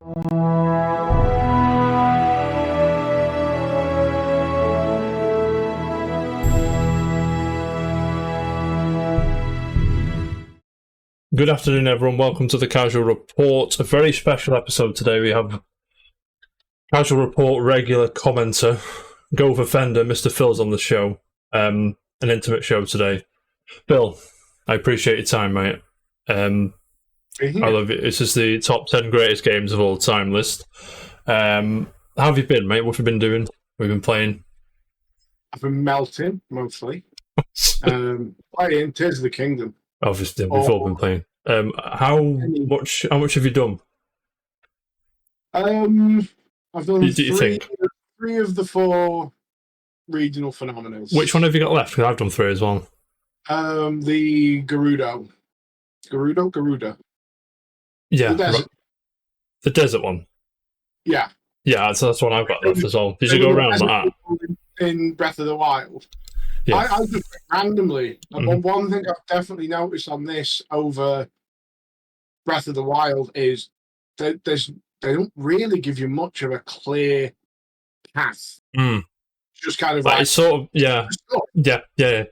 Good afternoon, everyone. Welcome to the Casual Report. A very special episode today. We have Casual Report regular commenter, Go for Fender, Mr. Phil's on the show. An intimate show today. Phil, I appreciate your time, mate. I love it. This is the top 10 greatest games of all time list. How have you been, mate? What have you been doing? We've been playing. I've been melting, mostly. Playing Tears of the Kingdom. Obviously, we've all been playing. How much have you done? I've done three of the 4 regional phenomena. Which one have you got left? Because I've done 3 as well. The Gerudo. Garuda. Yeah. The desert one. Yeah. Yeah, that's one I've got left as well. Did you go around like that? In Breath of the Wild. Yeah. I just randomly. One thing I've definitely noticed on this over Breath of the Wild is they don't really give you much of a clear path. Just kind of like it's sort of yeah,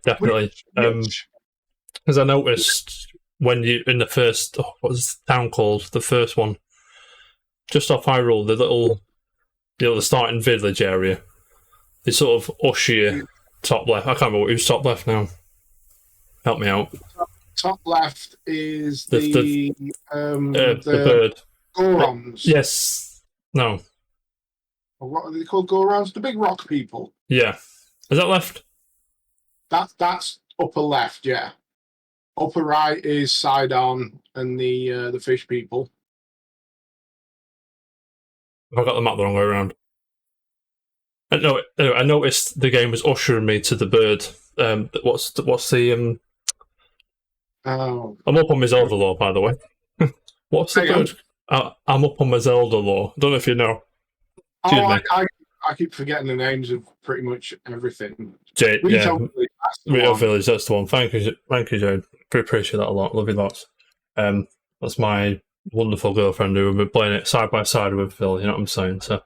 definitely. Because I noticed when you in the first what was the town called? The first one, just off Hyrule, the starting village area. They sort of usher you top left. I can't remember who's top left now. Help me out. Top left is the bird. Gorons. Yes. No. What are they called? Gorons? The big rock people. Yeah. Is that left? That's upper left, yeah. Upper right is Sidon and the fish people. I got the map the wrong way around. No, I noticed the game was ushering me to the bird. What's the Oh. I'm up on my Zelda lore, by the way. What's the bird? I'm up on my Zelda lore. I don't know if you know. I keep forgetting the names of pretty much everything. Rito Village, that's the one. Thank you, Jade. Appreciate that a lot. Love you lots. That's my wonderful girlfriend who we've been playing it side by side with Phil. You know what I'm saying? So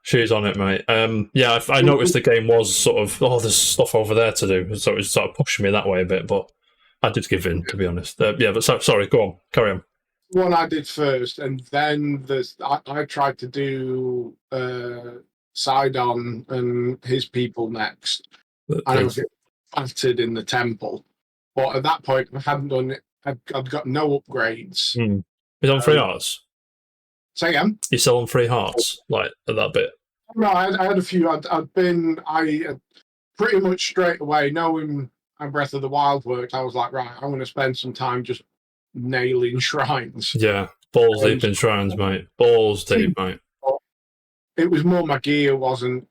she's on it, mate. I noticed the game was sort of there's stuff over there to do, so it was sort of pushing me that way a bit. But I did give in, to be honest. Sorry, go on, carry on. One I did first, and then I tried to do Sidon and his people next. And I was battered in the temple, but at that point I hadn't done it. I'd got no upgrades. He's on free hearts. Say again. You're still on free hearts, like at that bit. No, I had a few. I pretty much straight away, knowing how Breath of the Wild worked, I was like, right, I'm going to spend some time just nailing shrines. Yeah, balls deep in shrines, mate. Balls deep, mate. It was more my gear wasn't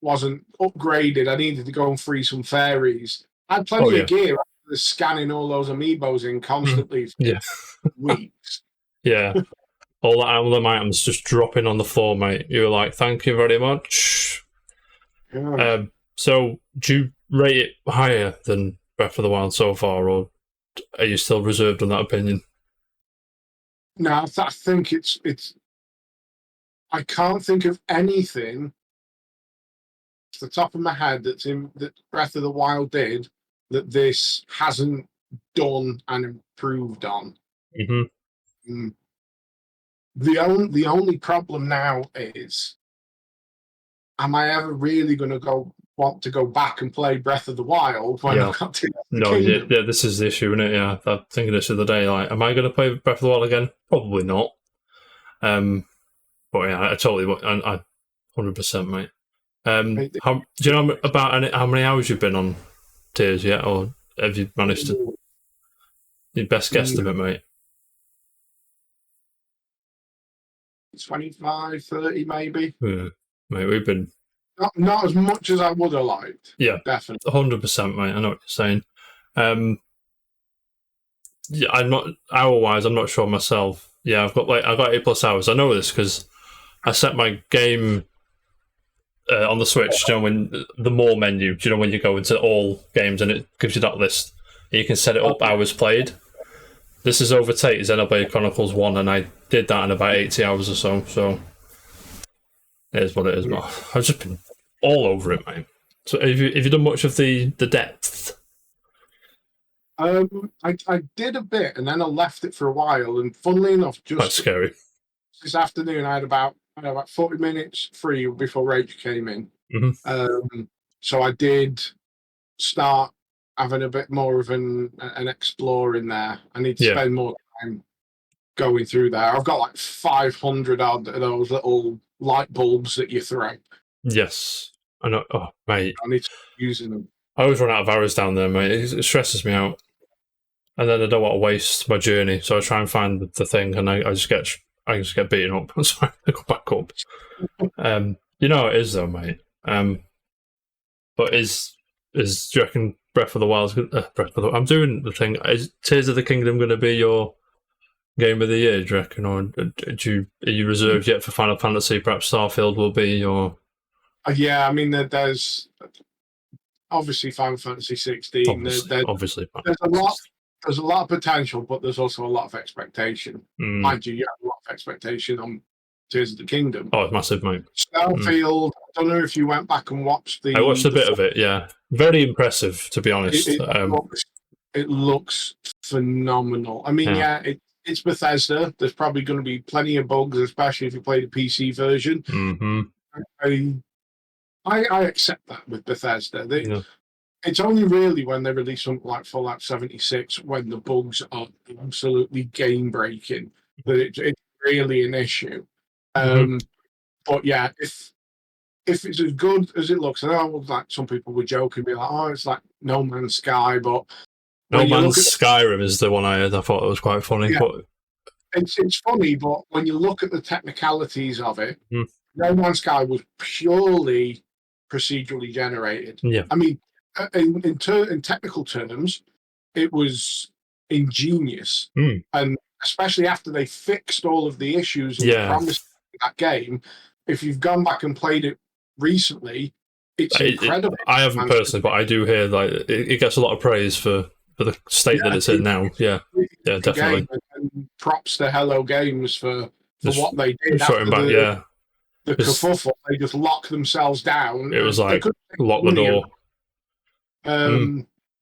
upgraded. I needed to go and free some fairies. I had plenty of gear. I was scanning all those amiibos in constantly for weeks. Yeah. All them items just dropping on the floor, mate. You were like, thank you very much. Yeah. So, do you rate it higher than Breath of the Wild so far, or are you still reserved on that opinion? No, I think it's. I can't think of anything off the top of my head that Breath of the Wild did that this hasn't done and improved on. Mm-hmm. The only problem now is, am I ever really going to want to go back and play Breath of the Wild when I've got to? This is the issue, isn't it? Yeah, I'm thinking this the other day. Like, am I going to play Breath of the Wild again? Probably not. But yeah, I totally, I 100%, mate. Do you know about how many hours you've been on Tears yet, or have you managed to? Your best guesstimate, mate. 25, 30 maybe. Yeah, mate, we've been not as much as I would have liked. Yeah, definitely, 100%, mate. I know what you're saying. Yeah, I'm not hour-wise. I'm not sure myself. Yeah, I've got 8+ hours. I know this because I set my game on the Switch. You know, when the more menu. Do you know when you go into all games and it gives you that list? You can set it up hours played. this has overtaken Xenoblade Chronicles 1, and I did that in about 80 hours or so, so it is what it is. But I've just been all over it, mate. So have you done much of the depth? I did a bit, and then I left it for a while, and funnily enough, That's just scary. this afternoon I had about 40 minutes free before Rage came in. So I did start having a bit more of an explore in there. I need to spend more time going through there. I've got like 500 odd of those little light bulbs that you throw. Yes. I know. Oh, mate. I need to be using them. I always run out of arrows down there, mate. It stresses me out. And then I don't want to waste my journey, so I try and find the thing, and I just get beaten up. So I go back up. You know how it is, though, mate. But is do you reckon Breath of the Wild? I'm doing the thing. Is Tears of the Kingdom going to be your game of the year? Do you reckon, or are you reserved yet for Final Fantasy? Perhaps Starfield will be your. Yeah, I mean, there's obviously Final Fantasy 16. Obviously, there's a lot of potential, but there's also a lot of expectation. Mind you, have a lot of expectation on Tears of the Kingdom. Oh, it's massive, mate. Starfield, I don't know if you went back and watched the... I watched a bit of it, yeah. Very impressive, to be honest. It looks phenomenal. I mean, it's Bethesda. There's probably going to be plenty of bugs, especially if you play the PC version. I accept that with Bethesda. It's only really when they release something like Fallout 76 when the bugs are absolutely game-breaking that it's really an issue. But yeah, if it's as good as it looks, I know like some people were joking, be like, "Oh, it's like No Man's Sky," but No Man's Skyrim is the one I heard. I thought it was quite funny. Yeah, but it's funny, but when you look at the technicalities of it, No Man's Sky was purely procedurally generated. Yeah, I mean, in technical terms, it was ingenious, and especially after they fixed all of the issues and promised that game. If you've gone back and played it recently, it's incredible. I haven't personally, but I do hear like it gets a lot of praise for the state that it's in now. Yeah, definitely. And props to Hello Games for what they did. Shutting back, the kerfuffle, they just locked themselves down. It was like lock the door.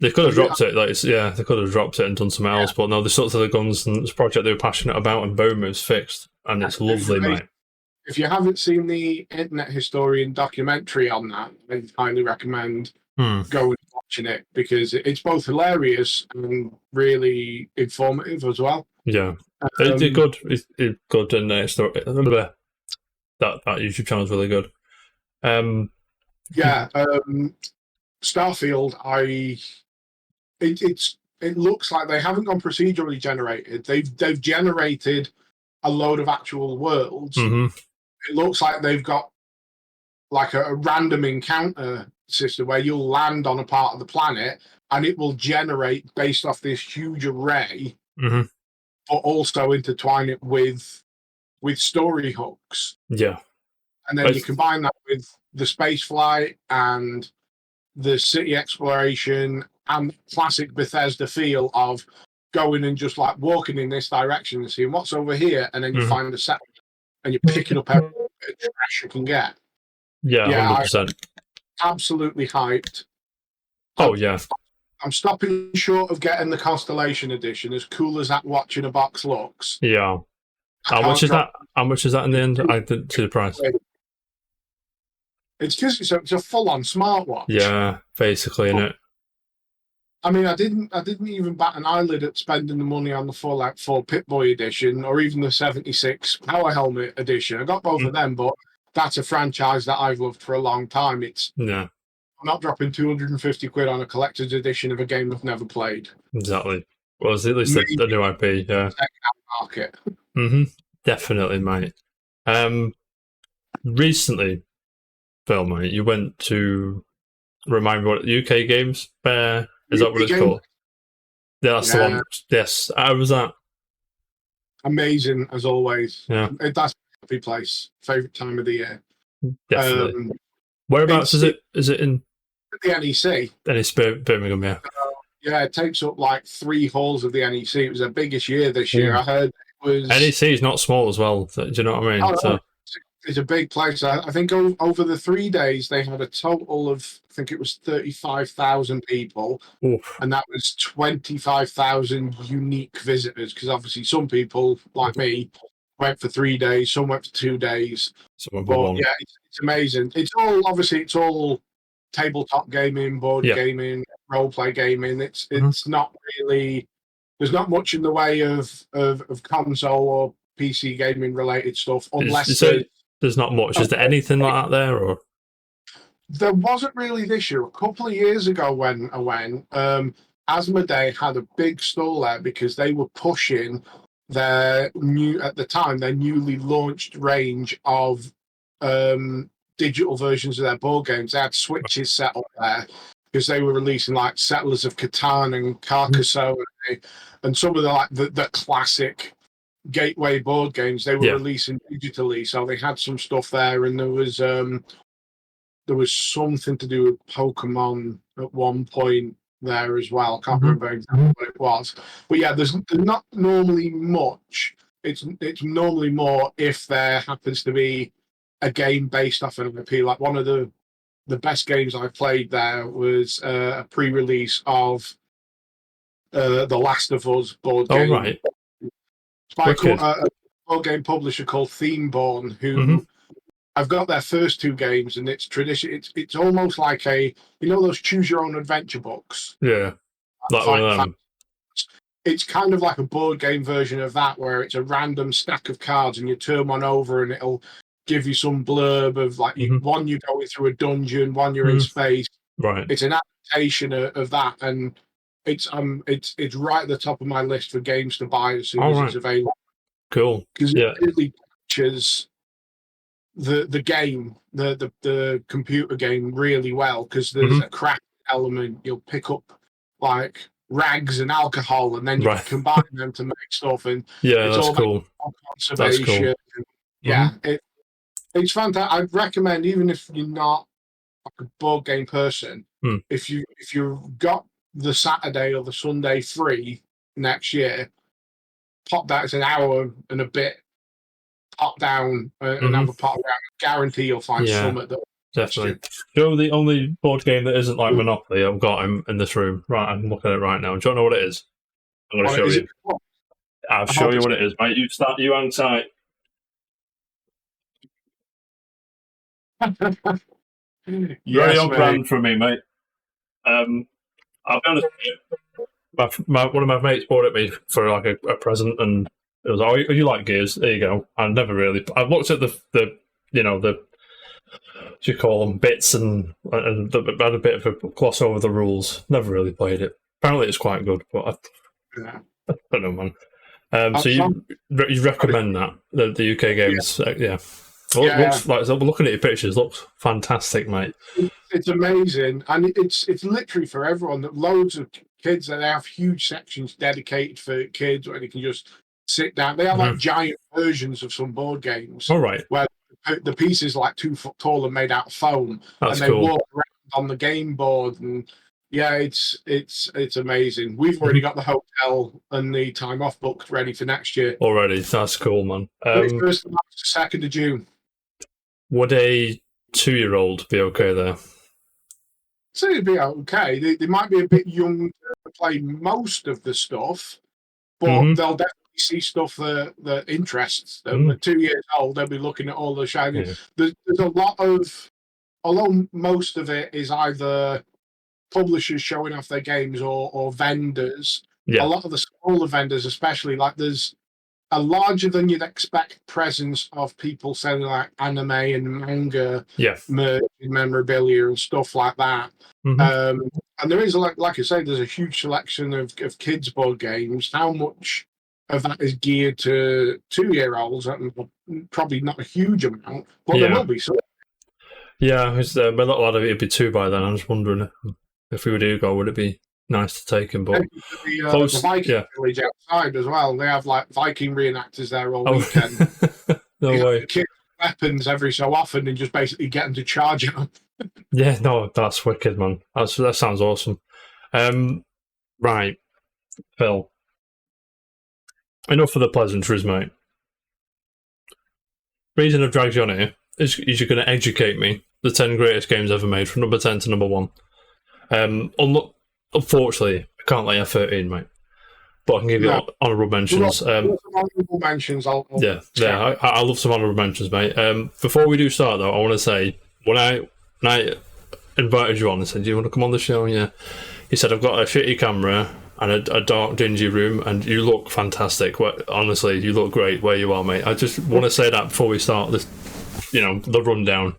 They could have dropped it, they could have dropped it and done something else, but no, they stuck to the guns and this project they were passionate about, and boom, it was fixed, and it's lovely, mate. If you haven't seen the Internet Historian documentary on that, I highly recommend going and watching it, because it's both hilarious and really informative as well. Yeah, it's good. It's good, and that YouTube channel is really good. Starfield, it looks like they haven't gone procedurally generated. They've generated a load of actual worlds. It looks like they've got like a random encounter system where you'll land on a part of the planet and it will generate based off this huge array, but also intertwine it with story hooks. Yeah. And then you combine that with the space flight and the city exploration and classic Bethesda feel of going and just like walking in this direction and seeing what's over here, and then you find a settlement and you're picking up every bit of trash you can get. Yeah, 100%. Absolutely hyped. Oh, yeah. I'm stopping short of getting the Constellation Edition, as cool as that watch in a box looks. Yeah. How much is that? How much is that in the end? I didn't see the price. It's because it's a full-on smartwatch. Yeah, basically, innit? I mean, I didn't even bat an eyelid at spending the money on the Fallout 4 Pip-Boy edition or even the 76 Power Helmet edition. I got both of them, but that's a franchise that I've loved for a long time. I'm not dropping 250 quid on a collector's edition of a game I've never played. Exactly. Well, it's at least the new IP, yeah. Market. Definitely, mate. Recently, Phil, mate, you went to remind me what UK Games Fair. Is that what it's called? Yeah, that's the one. Yes. How was that? Amazing, as always. Yeah. That's a happy place. Favourite time of the year. Definitely. Whereabouts is it? Is it in the NEC? NEC Birmingham, yeah. Yeah, it takes up like 3 halls of the NEC. It was their biggest year this year. Yeah. I heard it was. NEC is not small as well. Do you know what I mean? Oh, no, So it's a big place. I think over the 3 days they had a total of, I think it was 35,000 people, oof. and that was 25,000 unique visitors. Because obviously some people like me went for 3 days, some went for 2 days. Someone for But one. yeah, it's amazing. It's all tabletop gaming, board Yeah. gaming, role play gaming. It's Mhm. not really. There's not much in the way of console or PC gaming related stuff, unless So there's not much. Is there anything like that there, or? there wasn't really this year. A couple of years ago when I went, Asmodee had a big stall there because they were pushing their newly launched range of digital versions of their board games. They had Switches set up there because they were releasing like Settlers of Catan and Carcassonne and some of the classic gateway board games they were releasing digitally. So they had some stuff there, and there was something to do with Pokemon at one point there as well. I can't remember exactly what it was. But yeah, there's not normally much. It's normally more if there happens to be a game based off an IP. Like one of the best games I played there was a pre-release of the Last of Us board game. Oh, right. It's by a board game publisher called Themeborn, who I've got their first 2 games, and it's tradition. It's almost like those choose your own adventure books. Yeah, like one of them. It's kind of like a board game version of that, where it's a random stack of cards, and you turn one over, and it'll give you some blurb of like one you're going through a dungeon, one you're in space. Right. It's an adaptation of that, and it's right at the top of my list for games to buy as soon as it's available. Cool. Because it really captures the game, the computer game really well, because there's a craft element. You'll pick up like rags and alcohol, and then you can combine them to make stuff. And it's that's all cool. Conservation. That's cool. Yeah, it's fantastic. I'd recommend, even if you're not like a board game person, if you've got the Saturday or the Sunday free next year, pop that. It's an hour and a bit. Pop down and have a pop around. Guarantee you'll find some at the. Definitely. Joe, the only board game that isn't like Monopoly, I've got him in this room. Right, I'm looking at it right now. Do you know what it is? I'm going to show you. I'll show you what it is, mate. You hang tight. Very on brand for me, mate. I'll be honest with you. One of my mates bought it me for like a present, and it was, oh, you like Gears? There you go. I've looked at the what do you call them, bits, and had a bit of a gloss over the rules. Never really played it. Apparently it's quite good, but I don't know, man. So you recommend that, the UK games? Yeah. Well, looks like, looking at your pictures, looks fantastic, mate. It's amazing, and it's literally for everyone. Loads of kids, and they have huge sections dedicated for kids where they can just sit down. They have like giant versions of some board games. All right. Where the piece is like 2 foot tall and made out of foam. That's and they cool. walk around on the game board, and yeah, it's amazing. We've already got the hotel and the time off booked ready for next year. Already, that's cool, man. 1st of March to 2nd of June. Would a 2-year-old be okay there? So it'd be okay. They might be a bit young to play most of the stuff, but they'll definitely see stuff that interests them. At 2 years old, they'll be looking at all the shiny. Yeah. There's a lot of, although most of it is either publishers showing off their games or vendors. A lot of the smaller vendors, especially, like there's a larger than you'd expect presence of people selling like anime and manga merch and memorabilia and stuff like that. And there is, like I say, there's a huge selection of kids' board games. How much of that is geared to 2-year-olds? Probably not a huge amount, but there will be some. Yeah, a lot of it would be 2 by then. I was wondering if we do go, would it be nice to take him? But the Viking village outside as well. They have like Viking reenactors there all weekend. No way. Kids weapons every so often and just basically get them to charge them. Yeah, no, that's wicked, man. That sounds awesome. Right, Phil. Enough of the pleasantries, mate. Reason I've dragged you on here is you're going to educate me. The 10 greatest games ever made, from number 10 to number 1. Unfortunately, I can't let you have 13, mate. But I can give you honourable mentions. Honourable mentions. I love some honourable mentions, mate. Before we do start, though, I want to say, when I invited you on and said, do you want to come on the show? Yeah. He said, I've got a shitty camera and a dark, dingy room, and you look fantastic. Honestly, you look great where you are, mate. I just want to say that before we start this, the rundown.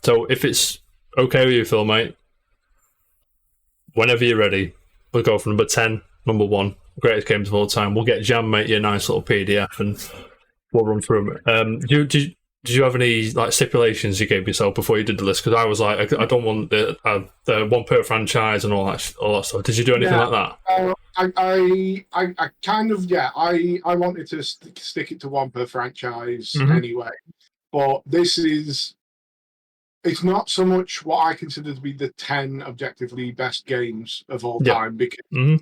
So if it's okay with you, Phil, mate, whenever you're ready, we'll go from number 10, number 1, greatest games of all time. We'll get Jam, mate, your nice little PDF, and we'll run through them. Did you have any stipulations you gave yourself before you did the list? Because I was like, I don't want the one per franchise and all that stuff. Did you do anything like that? I kind of I wanted to stick it to one per franchise anyway, but it's not so much what I consider to be the 10 objectively best games of all time, because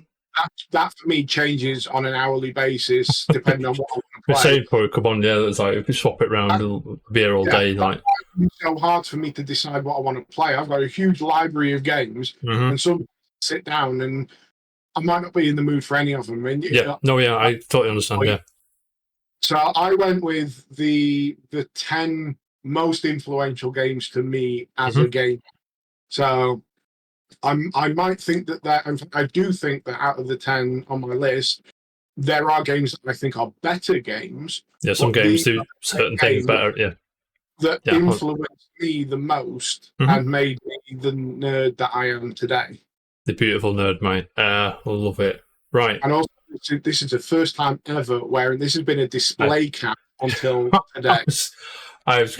that for me changes on an hourly basis depending on what I want to play. Same for come on, it's like if you swap it around, it'll be here all day. It's so hard for me to decide what I want to play. I've got a huge library of games, and some sit down and I might not be in the mood for any of them. And I totally understand. Yeah. So I went with the 10 most influential games to me as a game. So I might think that I do think that out of the 10 on my list, there are games that I think are better games. Yeah, some games do certain things better. Yeah. That influenced me the most and made me the nerd that I am today. The beautiful nerd, mate. I love it. Right. And also, this is the first time ever where this has been a display cap until today. I was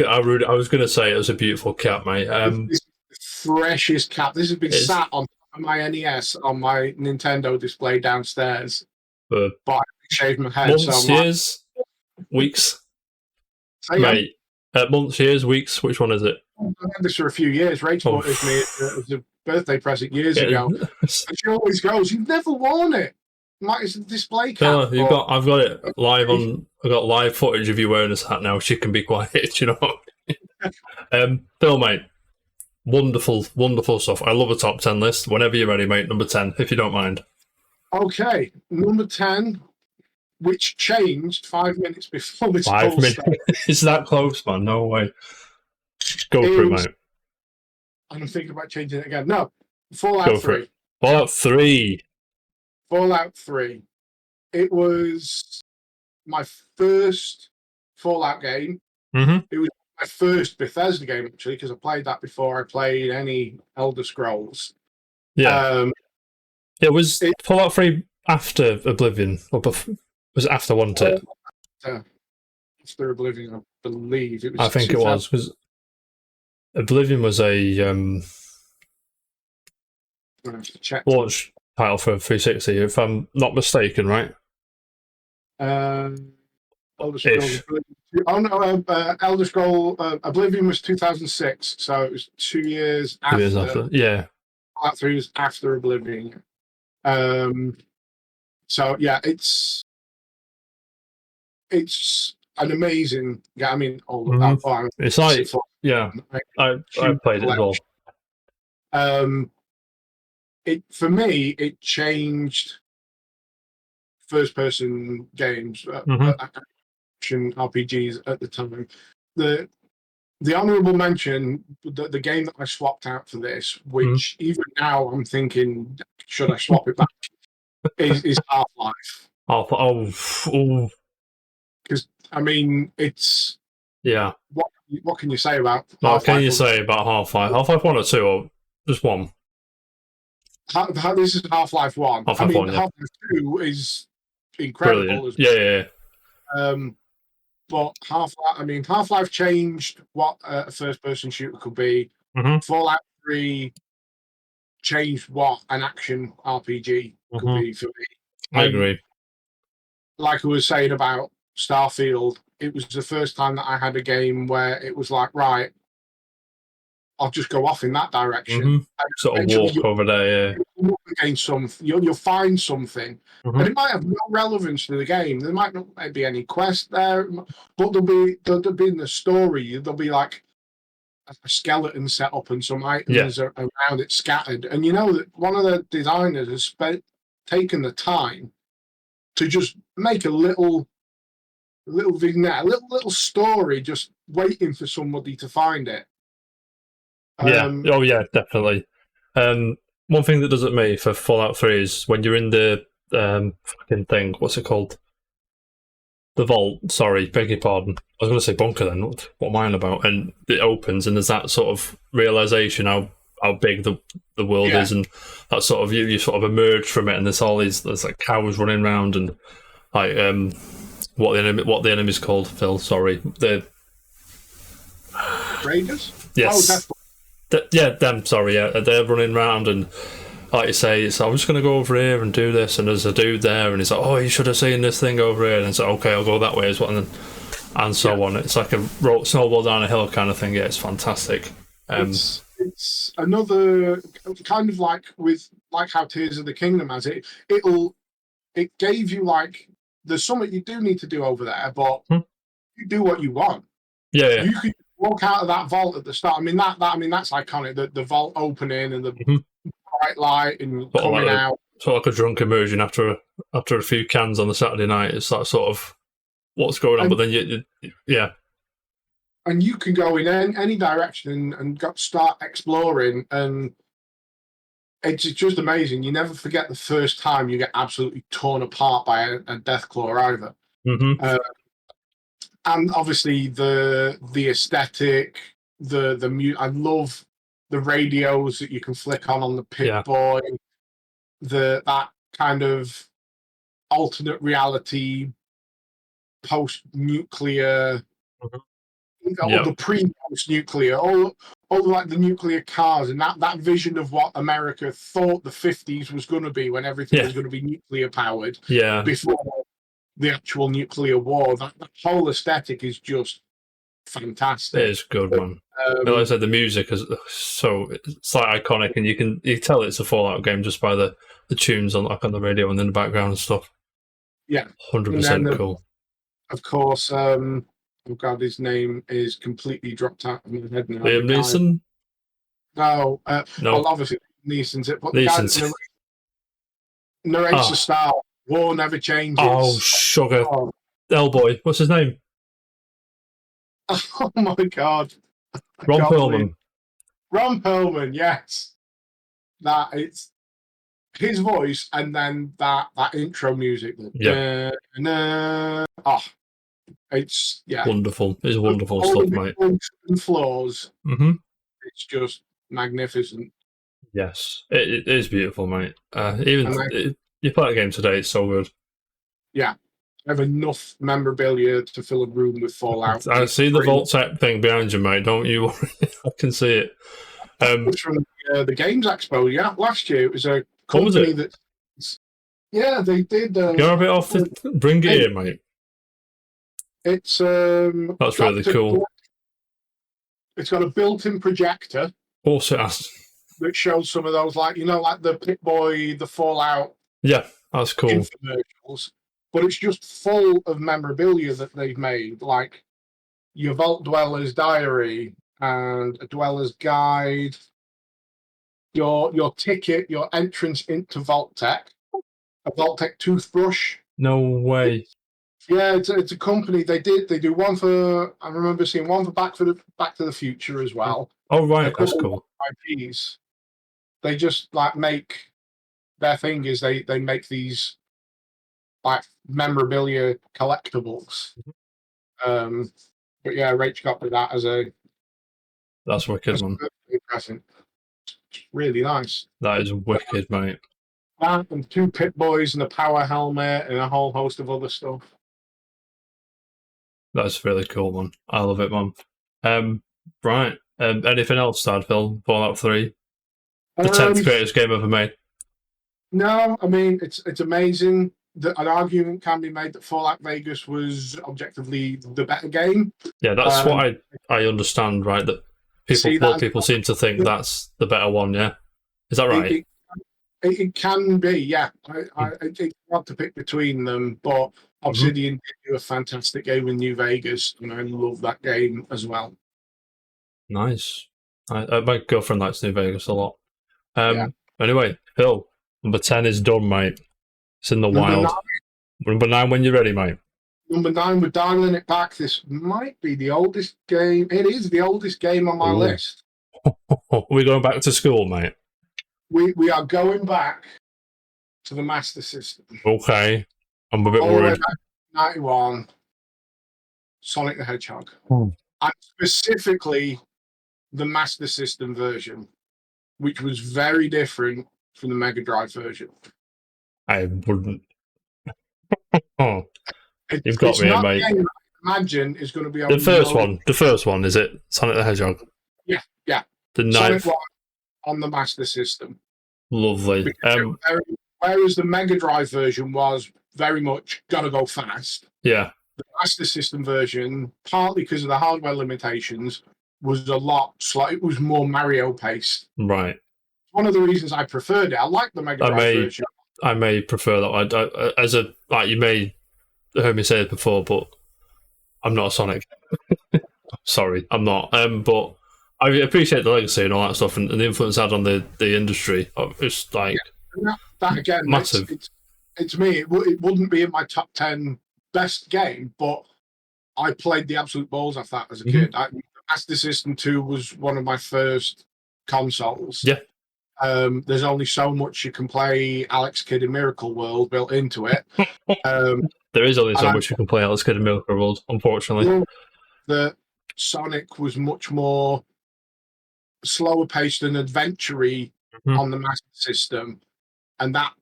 going to say it was a beautiful cap, mate. This is the freshest cap. This has been sat on my NES on my Nintendo display downstairs. But I shaved my head. Months, years, weeks, mate. Months, years, weeks. Which one is it? I've had this for a few years. Rachel bought it for me as a birthday present years ago. And she always goes, "You've never worn it. It's a display cap." No, I've got it live on. I've got live footage of you wearing this hat now. She can be quiet, Phil, mate, wonderful, wonderful stuff. I love a top 10 list. Whenever you're ready, mate. Number 10, if you don't mind. Okay, number 10, which changed 5 minutes before this. 5 minutes. It's that close, man. No way. Go for it, mate. I'm thinking about changing it again. No, Fallout 3. Fallout 3. Fallout 3. It was my first Fallout game. It was my first Bethesda game, actually, because I played that before I played any Elder Scrolls. Yeah. It was Fallout 3 after Oblivion, or was it after, wasn't it? After Oblivion, I believe. It was. I think it was, because Oblivion was a launch title for 360, if I'm not mistaken, right? Elder Scrolls. Oh no, Elder Scroll Oblivion was 2006, so it was 2 years after. 2 years after, yeah. Fallout 3 was after Oblivion. So yeah, it's an amazing. Yeah, I mean, it's like I played it as well. For me, it changed first-person games, action RPGs at the time. The honourable mention, the game that I swapped out for this, which even now I'm thinking, should I swap it back, is Half-Life. Because, I mean, it's... Yeah. What can you say about Half-Life? What can you say about Half-Life? Half-Life 1 or 2, or just one? This is Half-Life 1. Half-Life 1, Half-Life 2 is incredible as well. Yeah. But Half-Life changed what a first-person shooter could be. Fallout 3 changed what an action RPG could be for me. I agree. Like I was saying about Starfield, it was the first time that I had a game where it was like, right, I'll just go off in that direction. Sort of walk over there, yeah. come up against something. You'll find something, Mhm. and it might have no relevance to the game. There might not be any quest there, but there'll be in the story. There'll be like a skeleton set up and some items around it scattered. And you know that one of the designers has taken the time to just make a little vignette, a little story, just waiting for somebody to find it. Oh yeah, definitely. One thing that does it me for Fallout 3 is when you're in the fucking thing. What's it called? The vault. Sorry, beg your pardon. I was going to say bunker then. What am I on about? And it opens, and there's that sort of realization how big the world is, and that sort of you sort of emerge from it, and there's like cows running around, and like what the enemy's called, Phil. Sorry, the Raiders. Yes. Them. Sorry, they're running around, and like you say, it's I'm just going to go over here and do this, and there's a dude there, and he's like, oh, you should have seen this thing over here, and it's like, okay, I'll go that way as well, and so on. It's like a snowball down a hill kind of thing. Yeah, it's fantastic. It's another kind of like how Tears of the Kingdom has it. It gave you like there's something you do need to do over there, but you do what you want. Yeah. You could walk out of that vault at the start. I mean that's iconic. The vault opening and the bright light and coming out. Sort of like a drunk immersion after a few cans on the Saturday night. It's that sort of what's going on, but then yeah. And you can go in any direction and start exploring, and it's just amazing. You never forget the first time you get absolutely torn apart by a Deathclaw either. And obviously the aesthetic, the mute. I love the radios that you can flick on the Pip-Boy. That kind of alternate reality, post-nuclear. All the pre-post-nuclear, all like the nuclear cars, and that vision of what America thought the 50s was going to be when everything was going to be nuclear powered. Yeah. Before the actual nuclear war, that whole aesthetic is just fantastic. It is good, man. Like I said, the music is it's like iconic, and you can tell it's a Fallout game just by the tunes on the radio and in the background and stuff. Yeah, 100% cool. Of course. Oh God, his name is completely dropped out of my head now. Liam Neeson? No. No. Well, obviously, Neeson's it. But Neeson's. The guy that narrates the style. War never changes. Oh, sugar. Oh. Hellboy. What's his name? Oh, my God. Ron Perlman. Ron Perlman, yes. That it's his voice, and then that intro music. It's wonderful. It's wonderful stuff, mate. And flaws. It's just magnificent. Yes, it is beautiful, mate. You play the game today; it's so good. Yeah, I have enough memorabilia to fill a room with Fallout. I see the Vault-Tec thing behind you, mate. Don't you worry. I can see it. It's from the Games Expo. Yeah, last year it was a company that. Yeah, they did. Get a bit off. Bring it here, mate. It's that's really cool. It's got a built-in projector. Of course it has. That shows some of those, like the Pip-Boy, the Fallout. Yeah, that's cool. Infomercials, but it's just full of memorabilia that they've made, like your Vault Dweller's Diary and a Dweller's Guide, your ticket, your entrance into Vault-Tec, a Vault-Tec toothbrush. No way. Yeah, it's a company. They do one for. I remember seeing one for Back to the Future as well. Oh right, that's cool. IPs. They just like make their thing is they make these like memorabilia collectibles. But yeah, Rach got me that as a. That's wicked, man. Present. Really nice. That is wicked, mate. That and 2 Pip-Boys and a power helmet and a whole host of other stuff. That's really cool, man. I love it, man. Right. Anything else, Sad Phil? Fallout 3? The 10th greatest game ever made. No, I mean, it's amazing that an argument can be made that Fallout Vegas was objectively the better game. Yeah, that's what I understand, right? That people seem to think that's the better one, yeah? Is that right? It can be, yeah. It's hard to pick between them, but Obsidian did do a fantastic game in New Vegas, and I love that game as well. Nice. My girlfriend likes New Vegas a lot. Yeah. Anyway, Phil, number 10 is done, mate. It's in the Number wild. Number 9 when you're ready, mate. Number 9, we're dialing it back. This might be the oldest game. It is the oldest game on my list. We're going back to school, mate. We are going back to the Master System. Okay. I'm a bit All the way worried. back to 91, Sonic the Hedgehog. And specifically the Master System version, which was very different from the Mega Drive version. I wouldn't. You've got It's me, not mate. a game I imagine is going to be on The first one, is it? Sonic the Hedgehog? Yeah. The Sonic ninth. 1 on the Master System. Lovely. Whereas the Mega Drive version was very much gotta go fast. Yeah. The Master System version, partly because of the hardware limitations, was a lot slow. It was more Mario paced. Right. One of the reasons I preferred it. I like the Mega Drive version. I may prefer that. You may have heard me say it before, but I'm not a Sonic. Sorry, I'm not. But I appreciate the legacy and all that stuff, and the influence it had on the industry. It's like that again, massive. It's me. It wouldn't be in my top 10 best game, but I played the absolute balls off that as a kid. The Master System 2 was one of my first consoles. Yeah. There's only so much you can play Alex Kidd in Miracle World built into it. There is only so much you can play Alex Kidd in Miracle World, unfortunately. The Sonic was much more slower paced and adventure-y on the Master System, and that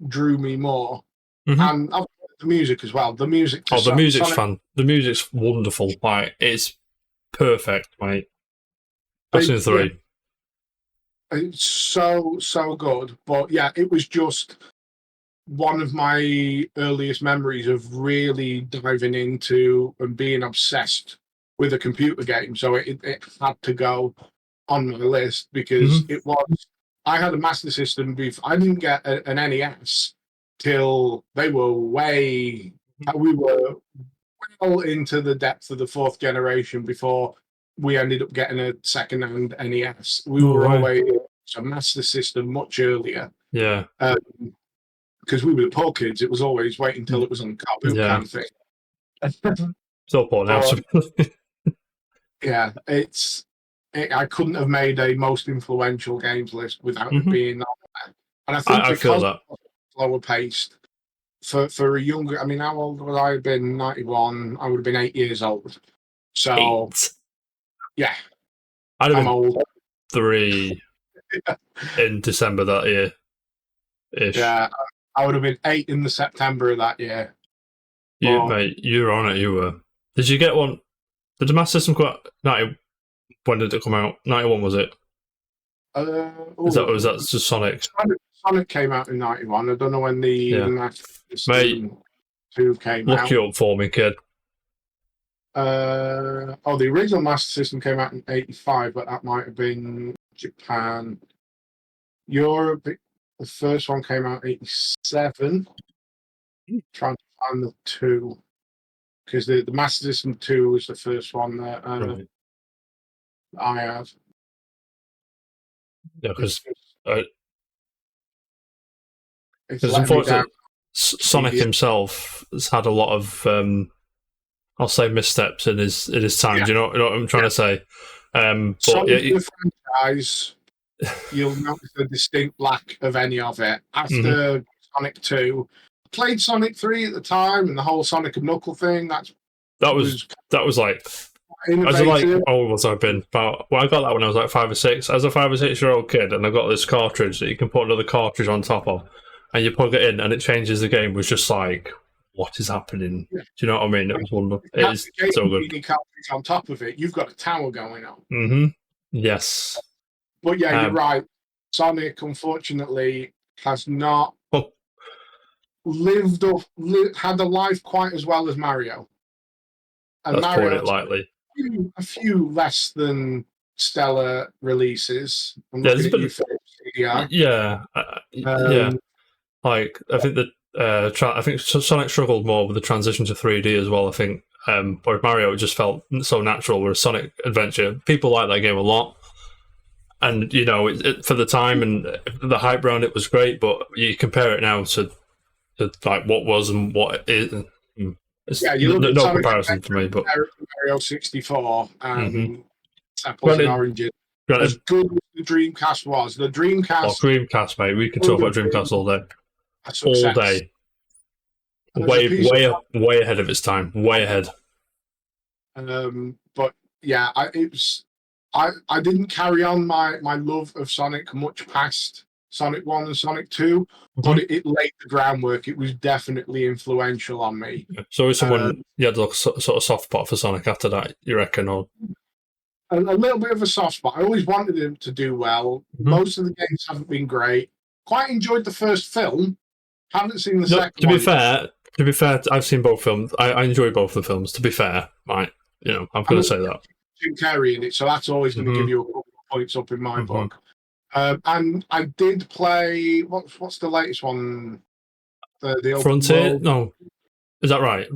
drew me more. And I've the music as well. The music. The music's fun. The music's wonderful. Like, it's perfect, mate. Especially 3. It's so good. But yeah, it was just one of my earliest memories of really diving into and being obsessed with a computer game. So it had to go on my list because it was. I had a Master System before. I didn't get an NES till they were we were well into the depths of the 4th generation before we ended up getting a second-hand NES. We were always a Master System much earlier. Yeah. Because we were the poor kids, it was always waiting until it was on carboot kind of thing. So poor now. Yeah, I couldn't have made a most influential games list without it being on there. And I think I feel that. Slower paced for a younger. I mean, how old would I have been? 91. I would have been 8 years old. So 8. Yeah, I'm old. 3 in December that year. Yeah, I would have been 8 in the September of that year. Mate, you were on it. You were. Did you get one? Did the Master System come out? 90. When did it come out? 91 was it? Was that just Sonic? Sonic came out in 91. I don't know when the Master System 2 came out. Look it up for me, kid. The original Master System came out in 85, but that might have been Japan. Europe, the first one came out in 87. Trying to find the 2. Because the Master System 2 was the first one that I had. Yeah, because unfortunately, Sonic himself has had a lot of, I'll say, missteps in his time. Do you know what I'm trying to say? Sonic the franchise, you'll notice a distinct lack of any of it. After Sonic 2, I played Sonic 3 at the time, and the whole Sonic and Knuckle thing. That was like. How old was I been? I got that when I was like 5 or 6. As a 5 or 6 year old kid, and I got this cartridge that you can put another cartridge on top of, and you plug it in, and it changes the game. Was just like, what is happening? Do you know what I mean? It was wonderful. It is so good. Cartridge on top of it, you've got a tower going on. Yes. But yeah, you're right. Sonic, unfortunately, has not had a life quite as well as Mario. And Let's put it lightly. A few less than stellar releases. I'm There's looking at you, Yeah. Yeah, yeah. Um, Like I think that I think Sonic struggled more with the transition to 3D as well. I think, where Mario it just felt so natural. Whereas Sonic Adventure, people like that game a lot, and you know, for the time and the hype around it was great. But you compare it now to like what was and what it is. It's yeah, you look at no Sonic comparison for me. Adventure, But Mario 64, Mhm. and apples and granted, oranges. As granted, good as the Dreamcast was, the Dreamcast Dreamcast, mate. We can talk would about have been Dreamcast all day, a all success. day. As a piece of Way ahead of its time. Way ahead. But yeah, I didn't carry on my love of Sonic much past Sonic 1 and Sonic 2, but it laid the groundwork. It was definitely influential on me. So is someone you had a sort of soft spot for Sonic after that, you reckon? Or A little bit of a soft spot. I always wanted him to do well. Most of the games haven't been great. Quite enjoyed the first film. Haven't seen the second to one. To be fair, I've seen both films. I enjoy both the films. To be fair, right? You know, I'm going to say that. Jim Carrey in it, so that's always going to give you a couple of points up in my book. And I did play what's the latest one? The Frontier? world. No, is that right?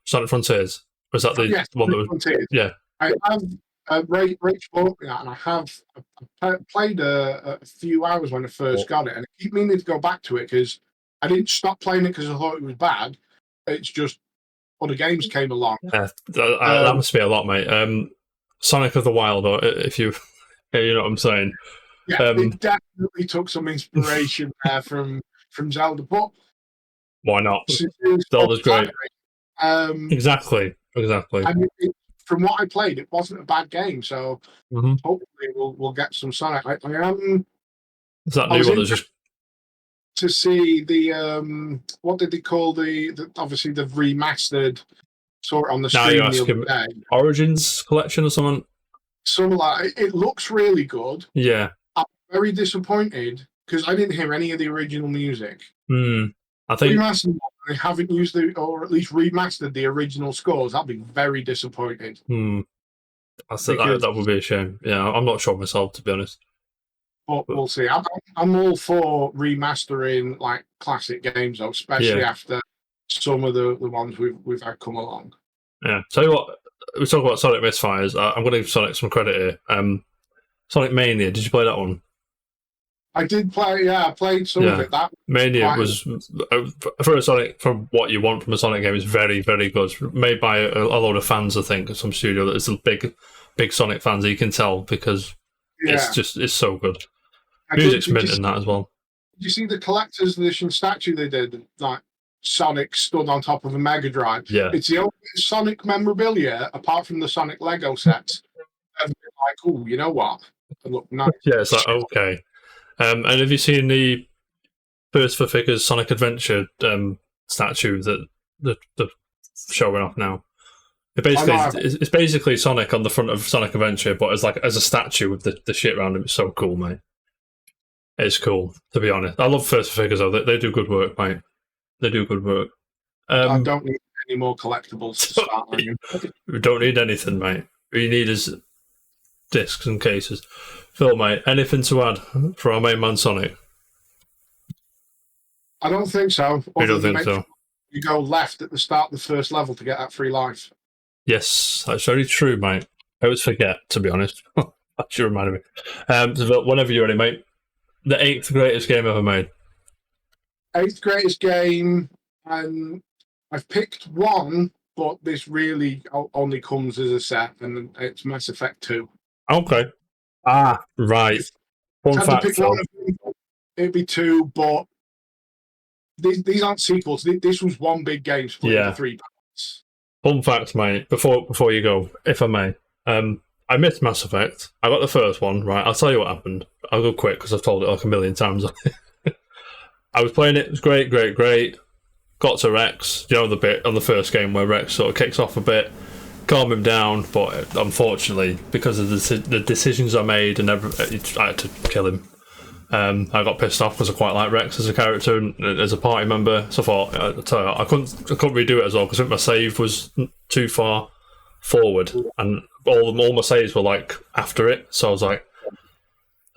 Sonic Frontiers? Was that the one that was? Frontiers. Yeah. I have Rich bought me that, and I have played a few hours when I first got it, and I keep meaning to go back to it because I didn't stop playing it because I thought it was bad. It's just other games came along. That must be a lot, mate. Sonic of the Wild, or if you, you know what I'm saying. Yeah, it definitely took some inspiration there from Zelda, but why not? Zelda's great. Exactly. And from what I played, it wasn't a bad game, so hopefully we'll get some Sonic. I am. Is that new one that's just to see the what did they call the obviously they've remastered sort of on the stream the other day. Origins collection or something? Something like it looks really good. Yeah. I'm very disappointed because I didn't hear any of the original music. I think they haven't used or at least remastered the original scores. I'll be very disappointed. That would be a shame. Yeah, I'm not sure myself, to be honest. But we'll see. I'm all for remastering like classic games, though, especially after some of the ones we've had come along. Yeah. Tell you what, we talk about Sonic Misfires. I'm going to give Sonic some credit here. Sonic Mania. Did you play that one? I did play. Yeah, I played some of it. That Mania was for a Sonic. From what you want from a Sonic game, is very, very good. Made by a lot of fans, I think, some studio that is big Sonic fans. You can tell because it's so good. Music's mint in that as well. Did you see the collector's edition statue they did? Like Sonic stood on top of a Mega Drive. Yeah, it's the only Sonic memorabilia apart from the Sonic Lego sets. And like, oh, you know what? It looked nice. Yeah, it's like okay. And have you seen the First for Figures Sonic Adventure statue that they're showing off now? It's basically Sonic on the front of Sonic Adventure, but as a statue with the shit around him. It's so cool, mate. It's cool, to be honest. I love First for Figures, though. They do good work, mate. They do good work. I don't need any more collectibles to start on. We don't need anything, mate. All you need is discs and cases. Phil, mate, anything to add for our main man Sonic? I don't think so. You don't think so? You go left at the start of the first level to get that free life. Yes, that's very true, mate. I always forget, to be honest. That should remind me. So whenever you're ready, mate. The 8th greatest game ever made. 8th greatest game, and I've picked one, but this really only comes as a set, and it's Mass Effect 2. Okay. Right. Fun fact, to pick one of them, it'd be 2, but these aren't sequels. This was one big game split into 3 parts. Fun fact, mate, before you go, if I may. I missed Mass Effect. I got the first one, right? I'll tell you what happened. I'll go quick because I've told it like a million times. I was playing it. It was great. Got to Rex. You know the bit on the first game where Rex sort of kicks off a bit. Calm him down, but unfortunately, because of the decisions I made and I had to kill him. I got pissed off because I quite like Rex as a character and as a party member. So I thought, I couldn't redo it as well because I think my save was too far forward and all my saves were like after it. So I was like,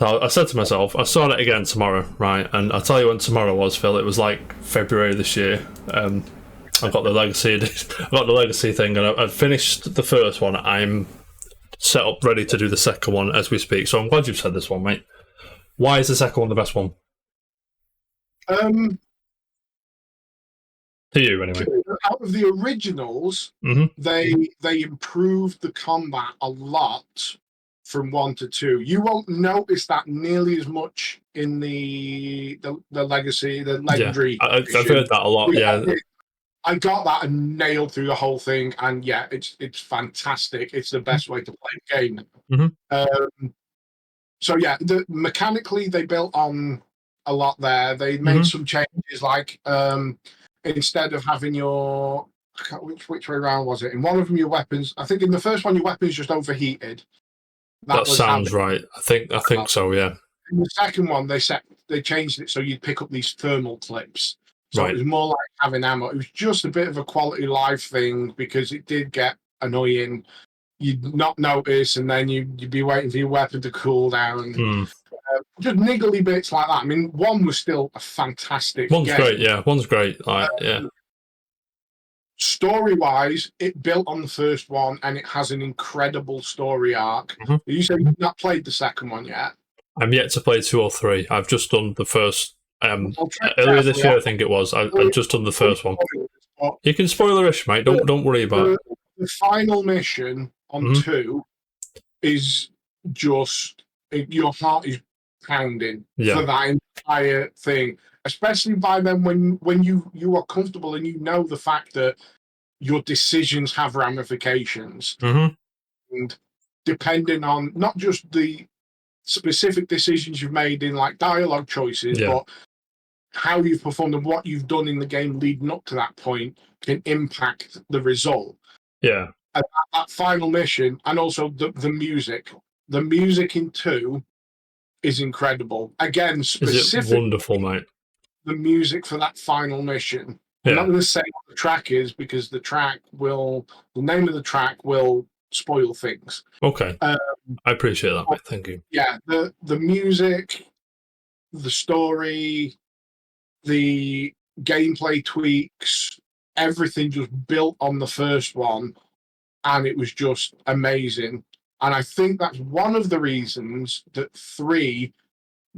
So I said to myself, I saw it again tomorrow, right? And I'll tell you when tomorrow was, Phil. It was like February this year. I've got the legacy. I've got the legacy thing, and I've finished the first one. I'm set up, ready to do the second one as we speak. So I'm glad you've said this one, mate. Why is the second one the best one? To you, anyway. Out of the originals, they improved the combat a lot from 1 to 2. You won't notice that nearly as much in the legacy, the legendary. Yeah, I've heard that a lot. Yeah, I got that and nailed through the whole thing, and yeah, it's fantastic. It's the best way to play the game. So yeah, mechanically they built on a lot there. They made some changes, like instead of having your which way around was it? In one of them, your weapons. I think in the first one, your weapons just overheated. That sounds right. I think so. Yeah. In the second one, they changed it so you'd pick up these thermal clips. So it was more like having ammo. It was just a bit of a quality of life thing because it did get annoying. You'd not notice, and then you'd be waiting for your weapon to cool down. Just niggly bits like that. I mean, 1 was still a fantastic One's game. great, yeah. One's great. Story-wise, it built on the first one, and it has an incredible story arc. You said you've not played the second one yet? I'm yet to play 2 or 3. I've just done the first. Earlier this year, I think it was. I've just done the first one. You can spoilerish, mate. Don't worry about it. The final mission on 2 is just your heart is pounding for that entire thing, especially by then when you are comfortable and you know the fact that your decisions have ramifications, and depending on not just the specific decisions you've made in like dialogue choices, but how you've performed and what you've done in the game leading up to that point can impact the result. Yeah. And that final mission, and also the music. The music in 2 is incredible. Again, specifically, wonderful, mate. The music for that final mission. I'm not going to say what the track is because the name of the track will spoil things. Okay. I appreciate that, mate. Thank you. Yeah, the music, the story, the gameplay tweaks, everything just built on the first one, and it was just amazing. And I think that's one of the reasons that 3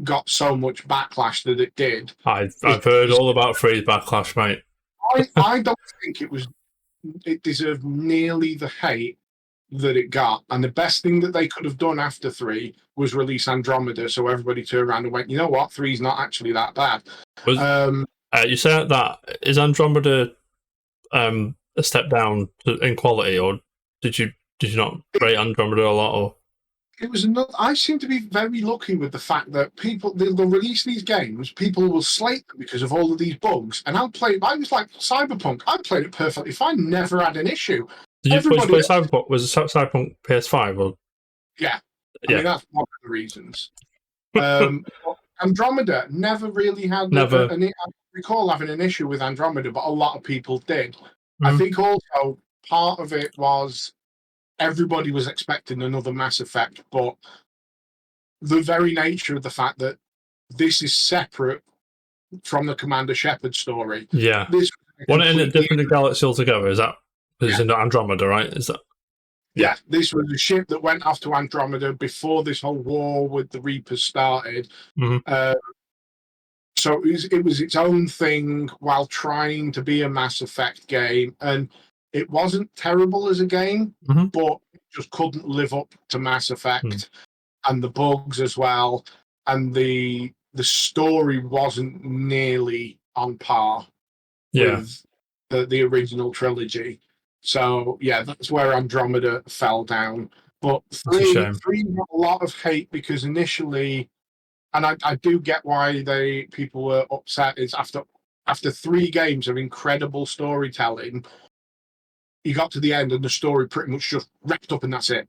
got so much backlash that it did. I've heard all about 3's backlash, mate. I don't think it deserved nearly the hate that it got. And the best thing that they could have done after 3 was release Andromeda, so everybody turned around and went, you know what, 3's not actually that bad. You said that is Andromeda a step down in quality, or did you not rate Andromeda a lot? Or it was another. I seem to be very lucky with the fact that they'll release these games, people will slate them because of all of these bugs, and I was like Cyberpunk. I played it perfectly fine, never had an issue. Did you play Cyberpunk? Was it Cyberpunk PS5 or? Yeah, I mean that's one of the reasons. Andromeda never really had. I recall having an issue with Andromeda, but a lot of people did. I think also part of it was everybody was expecting another Mass Effect, but the very nature of the fact that this is separate from the Commander Shepard story. Yeah. One in a different galaxy altogether, is that? It's in Andromeda, right? Is that? Yeah, this was a ship that went off to Andromeda before this whole war with the Reapers started. So it was its own thing while trying to be a Mass Effect game, and it wasn't terrible as a game, but it just couldn't live up to Mass Effect, and the bugs as well, and the story wasn't nearly on par with the original trilogy. So yeah, that's where Andromeda fell down. But 3 got a lot of hate because initially, and I do get why people were upset, is after 3 games of incredible storytelling, you got to the end and the story pretty much just wrapped up and that's it.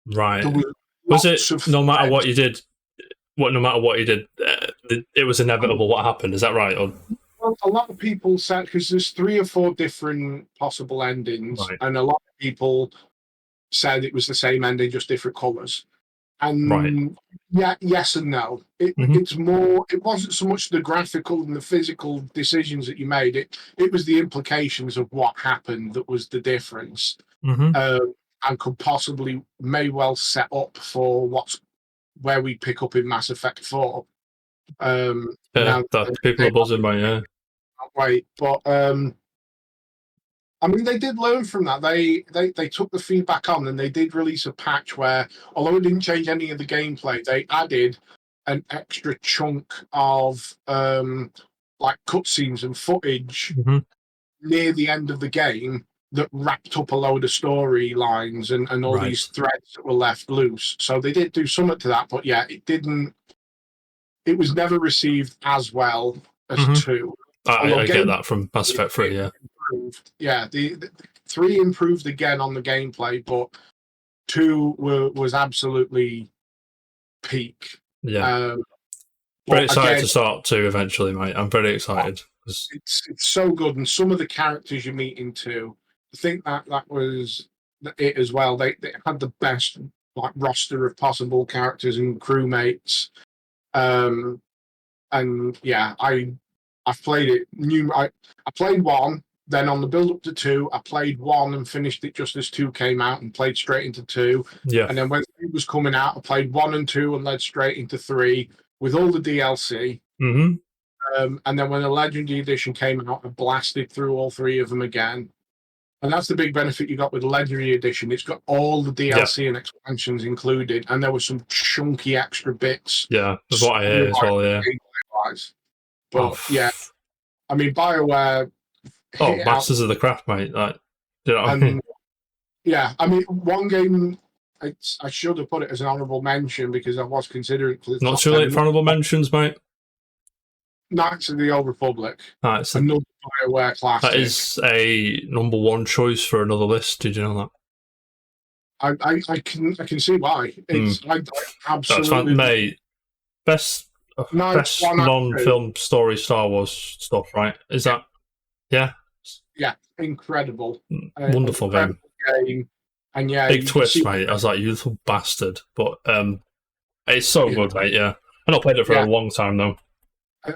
Right. Was it no matter what you did, it was inevitable what happened? Is that right? Or? Well, a lot of people said, because there's 3 or 4 different possible endings, and a lot of people said it was the same ending, just different colours. And Right. yeah, yes and no. It's more. It wasn't so much the graphical and the physical decisions that you made. It was the implications of what happened that was the difference, Mm-hmm. and could possibly may well set up for where we pick up in Mass Effect 4. Yeah, Now that people are buzzing by, yeah. wait, but I mean, they did learn from that. They took the feedback on, and they did release a patch where, although it didn't change any of the gameplay, they added an extra chunk of like cutscenes and footage Mm-hmm. near the end of the game that wrapped up a load of storylines and all Right. these threads that were left loose. So they did do something to that, but yeah, it didn't. It was never received as well as Mhm. 2. I get that from Mass Effect 3, yeah. Improved. Yeah, the 3 improved again on the gameplay, but 2 was absolutely peak. Yeah. Um, Very but excited again, to start 2 eventually, mate. I'm very excited. it's so good, and some of the characters you meet in 2, I think that was it as well. They had the best like roster of possible characters and crewmates. And yeah, I've played it. I played 1, then on the build up to 2, I played 1 and finished it just as 2 came out and played straight into 2. Yeah. And then when 3 was coming out, I played 1 and 2 and led straight into 3 with all the DLC. Mm-hmm. And then when the Legendary Edition came out, I blasted through all 3 of them again. And that's the big benefit you got with the Legendary Edition. It's got all the DLC and expansions included, and there were some chunky extra bits. Yeah, that's what I hear as well, yeah. But yeah, I mean, BioWare. Masters of the Craft, mate. Like, you know what I mean? Yeah, I mean, one game I should have put it as an honourable mention because I was considering for the Not top too 10. late for honourable mentions, mate. Knights of the Old Republic. It's another BioWare classic. That is a number 1 choice for another list. Did you know that? I can see why. It's I absolutely, mate. Best non-film story Star Wars stuff, right? Is that? Yeah. Yeah, incredible. Wonderful game. And yeah, big twist, mate. I was like, you little bastard. But it's so good, mate. Yeah, I've not played it for a long time though.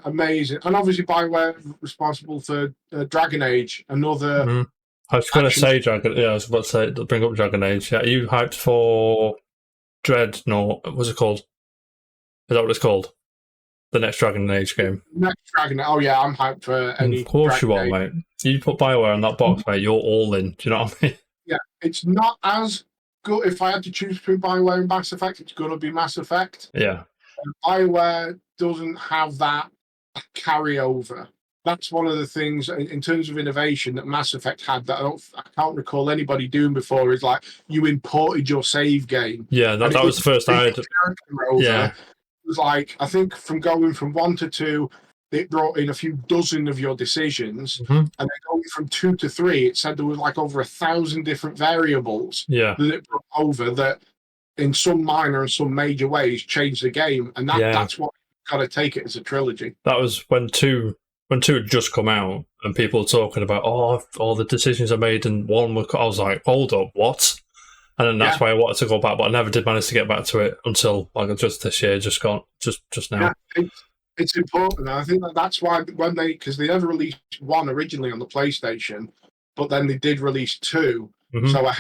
Amazing, and obviously BioWare responsible for Dragon Age, another. Mm-hmm. I was going to say Dragon. Yeah, I was about to say bring up Dragon Age. Yeah, are you hyped for Dreadnought? What's it called? Is that what it's called? The next Dragon Age game. Next Dragon. Oh yeah, I'm hyped for any. Of course Dragon you are, Age. Mate. You put BioWare on that box, mate. You're all in. Do you know what I mean? Yeah, it's not as good. If I had to choose between BioWare and Mass Effect, it's going to be Mass Effect. Yeah. BioWare doesn't have that carryover. That's one of the things in terms of innovation that Mass Effect had that I can't recall anybody doing before. Is like you imported your save game. Yeah, that was the first I had. Yeah, it was like I think from going from 1 to 2, it brought in a few dozen of your decisions, and then going from 2 to 3, it said there was like over 1,000 different variables. Yeah, that it brought over that in some minor and some major ways changed the game, and that's what you've got to take it as a trilogy. That was when 2 had just come out, and people were talking about all the decisions I made in 1 were. I was like, hold up, what? And then that's why I wanted to go back, but I never did manage to get back to it until like just this year, just now. Yeah, it's important. I think that's why because they never released 1 originally on the PlayStation, but then they did release 2. Mm-hmm. So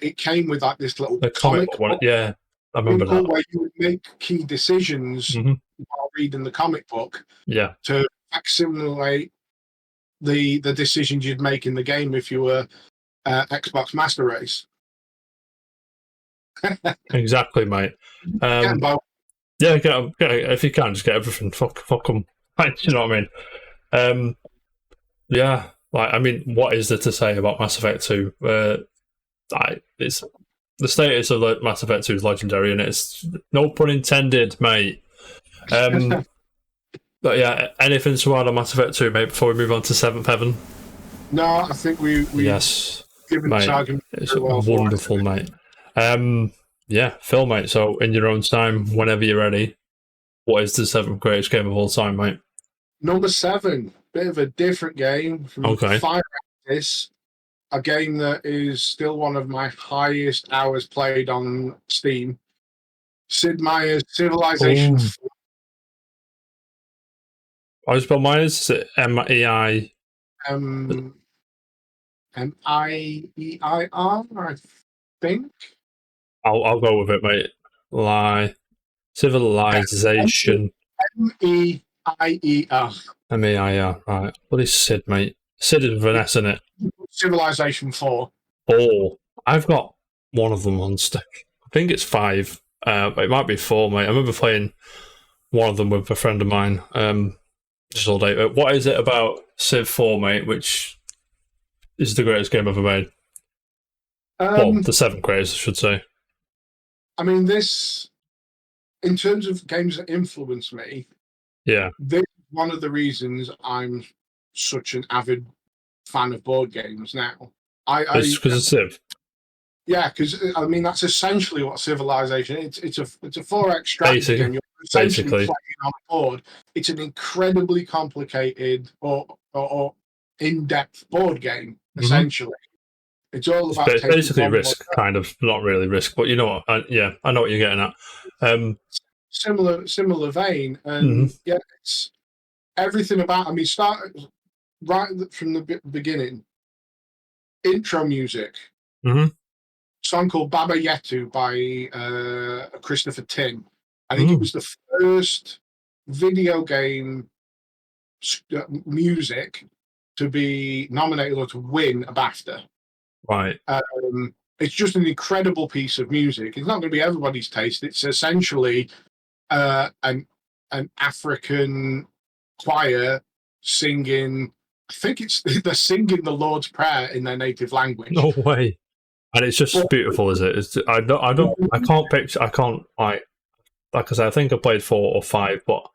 it came with like this little comic book. Yeah, I remember that. Where you would make key decisions while reading the comic book. Yeah. To simulate the decisions you'd make in the game if you were Xbox Master Race. Exactly, mate. Yeah, get if you can, just get everything. Fuck them. You know what I mean? Yeah. Like, I mean, what is there to say about Mass Effect 2? It's the status of Mass Effect 2 is legendary, and it's no pun intended, mate. But yeah, anything to add on Mass Effect 2, mate, before we move on to Seventh Heaven? No, I think we yes, given mate, it's wonderful, mate. Yeah, Phil, mate. So, in your own time, whenever you're ready, what is the 7th greatest game of all time, mate? Number 7, bit of a different game from Fire Actis, a game that is still one of my highest hours played on Steam. Sid Meier's Civilization Oh. 4. How do you spell Myers? Is it M-E-I? Meier, I think. I'll go with it, mate. Civilization. Meier. M-E-I-R. Right. What is Sid, mate? Sid is Vanessa in it. Civilization 4. Oh, I've got one of them on stick. I think it's 5. It might be 4, mate. I remember playing one of them with a friend of mine. Just all day. What is it about Civ 4, mate? Which is the greatest game ever made? Well, the 7th greatest, I should say. I mean, this, in terms of games that influence me, yeah, this is one of the reasons I'm such an avid fan of board games now. It's because of Civ. Yeah, because I mean that's essentially what Civilization. It's a 4X strategy game. You're essentially playing on a board. It's an incredibly complicated or in-depth board game. Essentially, it's all about basically Risk, kind of, not really Risk, but you know what? I know what you're getting at. Similar vein, and yeah, it's everything about. I mean, start right from the beginning. Intro music. Song called Baba Yetu by Christopher Tin. I think it was the first video game music to be nominated or to win a BAFTA. Right. It's just an incredible piece of music. It's not going to be everybody's taste. It's essentially an African choir singing. I think they're singing the Lord's Prayer in their native language. No way. And it's just beautiful, is it? I can't picture. I can't like I said. I think I played 4 or 5, but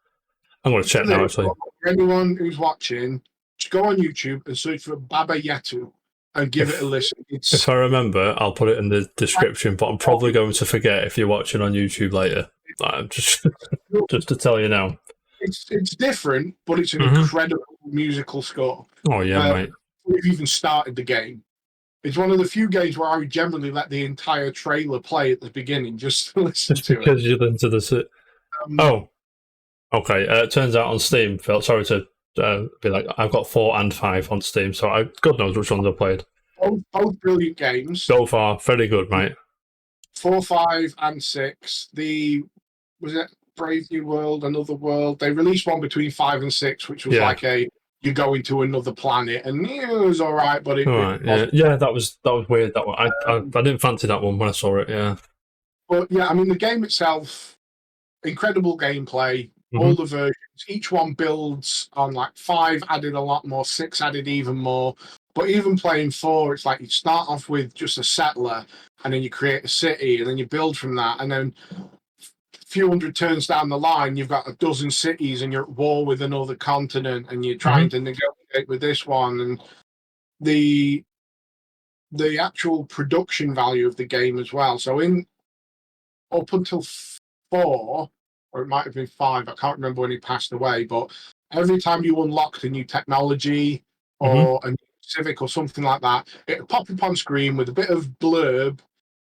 I'm going to check now. Actually, for anyone who's watching, just go on YouTube and search for Baba Yetu and give it a listen. If I remember, I'll put it in the description. But I'm probably going to forget if you're watching on YouTube later. Just to tell you now, it's different, but it's an incredible musical score. Oh yeah, mate. We've even started the game. It's one of the few games where I would generally let the entire trailer play at the beginning just to listen to it. Because you're into the... okay. It turns out on Steam, Phil, sorry to be like, I've got 4 and 5 on Steam, so God knows which ones I've played. Both brilliant games. So far, very good, mate. 4, 5, and 6. Was it Brave New World, Another World? They released one between 5 and 6, which was like you go into another planet, and it was all right, but it wasn't. Yeah, that was weird. That one, I didn't fancy that one when I saw it. Yeah, but yeah, I mean the game itself, incredible gameplay. All the versions, each one builds on. Like 5 added a lot more, 6 added even more. But even playing 4, it's like you start off with just a settler, and then you create a city, and then you build from that, and then few hundred turns down the line, you've got a dozen cities and you're at war with another continent and you're trying to negotiate with this one. And the actual production value of the game as well. So up until 4, or it might have been 5, I can't remember when he passed away, but every time you unlocked a new technology or a new civic or something like that, it would pop up on screen with a bit of blurb,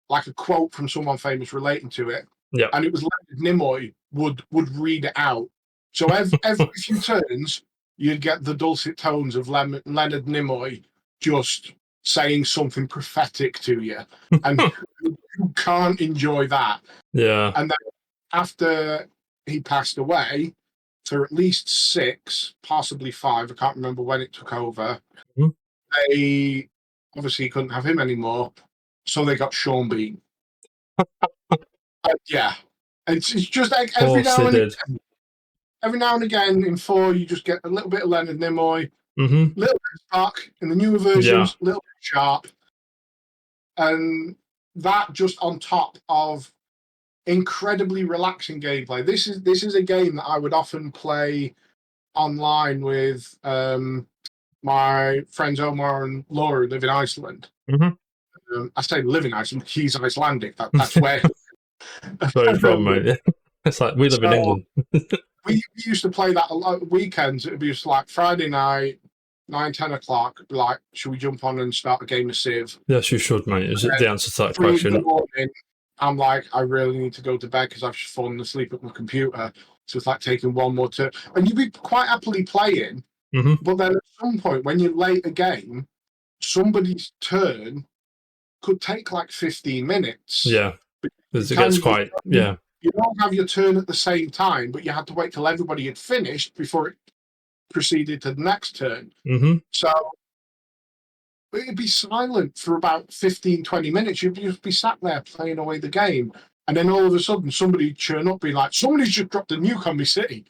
like a quote from someone famous relating to it. Yeah, and it was Leonard Nimoy would read it out. So every few turns, you'd get the dulcet tones of Leonard Nimoy just saying something prophetic to you, and you can't enjoy that. Yeah. And then after he passed away, for at least 6, possibly 5, I can't remember when it took over. They obviously couldn't have him anymore, so they got Sean Bean. Yeah, it's just like every now and again in 4 you just get a little bit of Leonard Nimoy, little bit of Spark in the newer versions, little bit Sharp, and that just on top of incredibly relaxing gameplay. This is a game that I would often play online with my friends Omar and Laura who live in Iceland. I say live in Iceland, he's Icelandic. That's where. Where he's from, mate. It's like we live in England. we used to play that a lot weekends. It would be just like Friday night, 9, 10 o'clock. Be like, should we jump on and start a game of Civ? Yes, you should, mate. Is it the answer to that question? In the morning, I'm like, I really need to go to bed because I've just fallen asleep at my computer. So it's like taking one more turn. And you'd be quite happily playing, Hmm. but then at some point when you're late a game, somebody's turn could take like 15 minutes. Yeah, You because it kind gets of quite, yeah. you don't have your turn at the same time, but you had to wait till everybody had finished before it proceeded to the next turn. Hmm. So it'd be silent for about 15, 20 minutes. You'd just be sat there playing away the game. And then all of a sudden, somebody would churn up, be like, somebody's just dropped a nuke on my city.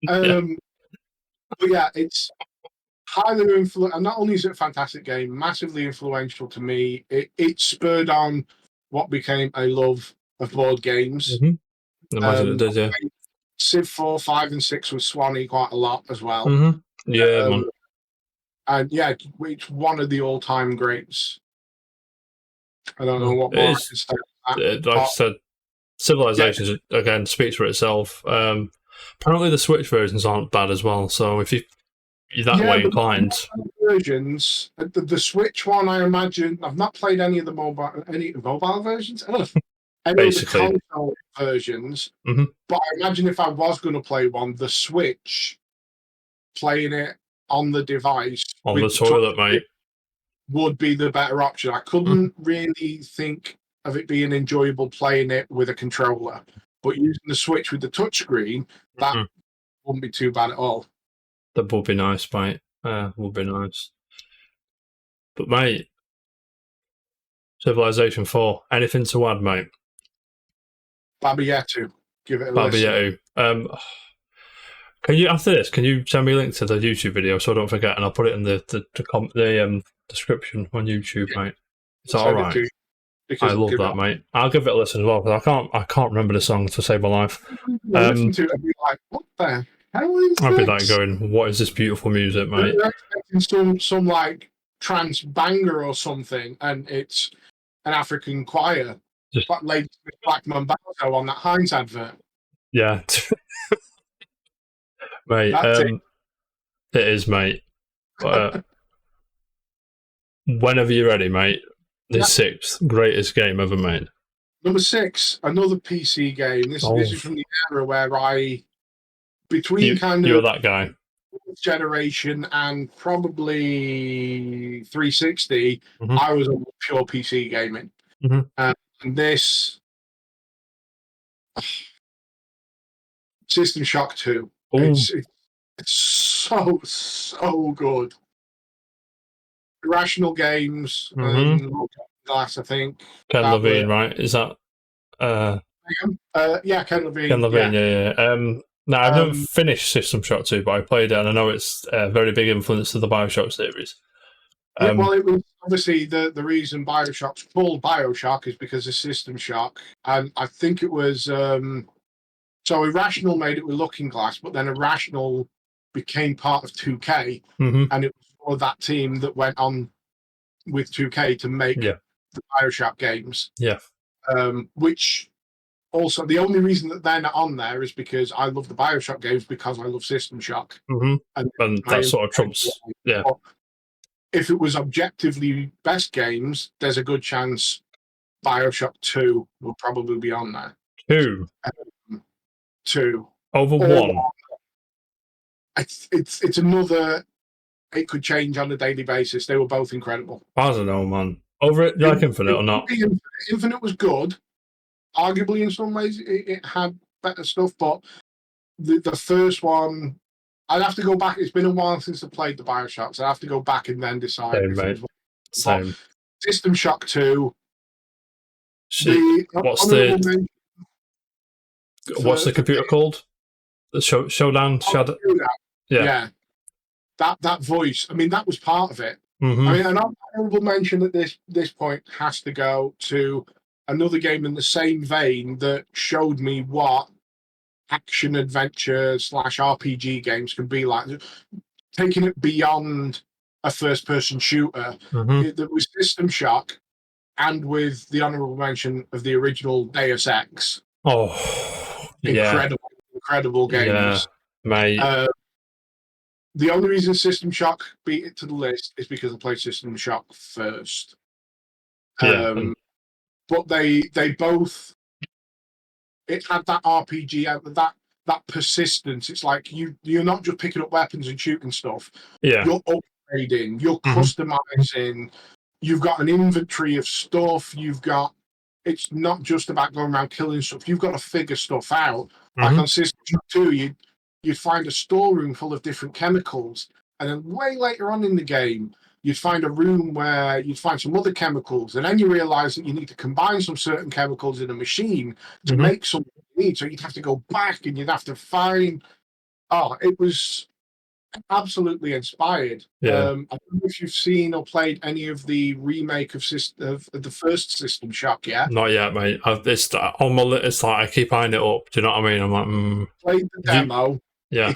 Yeah. But yeah, it's highly influential. And not only is it a fantastic game, massively influential to me, it spurred on what became a love of board games. Hmm. Imagine it Um, does, yeah. Civ 4, 5, and 6 with Swanee quite a lot as well. Hmm. Yeah, Um, man. and yeah, it's one of the all time greats. I don't know Mm. what It more I is, can say. like I said, Civilizations again speaks for itself. Apparently the Switch versions aren't bad as well. So if you're that way inclined, Versions, the Switch one, I imagine. I've not played any of the mobile versions. Any of the basically, console versions. Mhm. But I imagine if I was going to play one, the Switch, playing it on the device on the with the touch toilet, mate. would be the better option. I couldn't really think of it being enjoyable playing it with a controller, but using the Switch with the touchscreen, that Mhm. wouldn't be too bad at all. That would be nice, mate. Would be nice. But mate, Civilization 4. Anything to add, mate? Baba Yetu, give it a Baba listen. Yetu. Can you after this? Can you send me a link to the YouTube video so I don't forget, and I'll put it in the description on YouTube, mate. It's all Send it right. to you I because love give it that, mate. I'll give it a listen as well because I can't remember the song to save my life. listen to it and be like, what the hell is I'd be this? like going, "What is this beautiful music, mate?" They're expecting some like trance banger or something, and it's an African choir. Just But Lady Black Mambazo on that Heinz advert. yeah, mate. That's it. It is, mate. Whenever you're ready, mate. The sixth greatest game ever made. Number 6, another PC game. This is from the era where between you're that guy. generation and probably 360, Mhm. I was on pure PC gaming. Mhm. And this System Shock 2, it's so good. Irrational Games Mhm. and Glass, I think. Ken That Levine, were, right? Is that yeah, Ken Levine. Ken Levine? Yeah. No, I've never Um, finished System Shock 2, but I played it, and I know it's a very big influence to the Bioshock series. yeah, well, it was obviously the reason Bioshock's called Bioshock is because of System Shock, and I think it was so Irrational made it with Looking Glass, but then Irrational became part of 2K, Mhm. and it was for that team that went on with 2K to make Yeah. the Bioshock games. Yeah. Which also the only reason that they're not on there is because I love the Bioshock games because I love System Shock, Mhm. and And that sort of trumps. Yeah. But if it was objectively best games, there's a good chance Bioshock 2 will probably be on there. 2 2 over or 1. it's another. It could change on a daily basis. They were both incredible. I don't know, man. Over it, like Infinite or not? Infinite was good. Arguably, in some ways, it had better stuff, but the first one, I'd have to go back. It's been a while since I played the Bioshock, so I have to go back and then decide Same, if mate. it was. Same. System Shock 2. What's the computer called? The Showdown Shadow. Yeah. That voice. I mean, that was part of it. Mm-hmm. I mean, an honorable mention at this point has to go to another game in the same vein that showed me what action adventure / RPG games can be like. Taking it beyond a first-person shooter, that was System Shock, and with the honorable mention of the original Deus Ex. Oh, yeah. Incredible games. Yeah, mate. The only reason System Shock beat it to the list is because I played System Shock first. Yeah, but they both, it had that RPG, that persistence. It's like you're not just picking up weapons and shooting stuff. Yeah. You're upgrading, you're customizing. You've got an inventory of stuff. It's not just about going around killing stuff. You've got to figure stuff out. Like on System Shock 2, you'd find a storeroom full of different chemicals, and then way later on in the game, you'd find a room where you'd find some other chemicals, and then you realise that you need to combine some certain chemicals in a machine to make something you need. So you'd have to go back and you'd have to find. Oh, it was absolutely inspired. Yeah. I don't know if you've seen or played any of the remake of the first System Shock yet. Not yet, mate. It's on my list. It's like I keep eyeing it up. Do you know what I mean? I'm like, Played the demo. Yeah.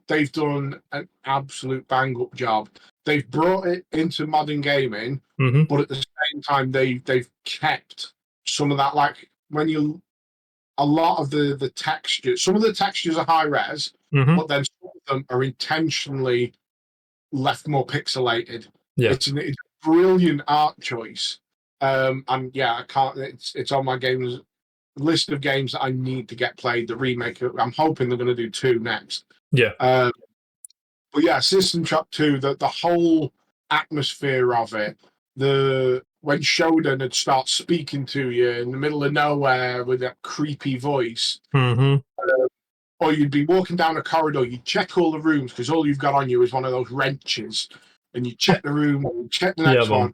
They've done an absolute bang up job. They've brought it into modern gaming, but at the same time, they've kept some of that. Like a lot of the textures. Some of the textures are high res, but then some of them are intentionally left more pixelated. Yeah, it's a brilliant art choice. And yeah, I can't. It's on my games list of games that I need to get played. The remake. I'm hoping they're going to do 2 next. Yeah. But yeah, System Shock 2, the whole atmosphere of it, when Shodan would start speaking to you in the middle of nowhere with that creepy voice, or you'd be walking down a corridor, you'd check all the rooms because all you've got on you is one of those wrenches, and you check the room, and you check the next one.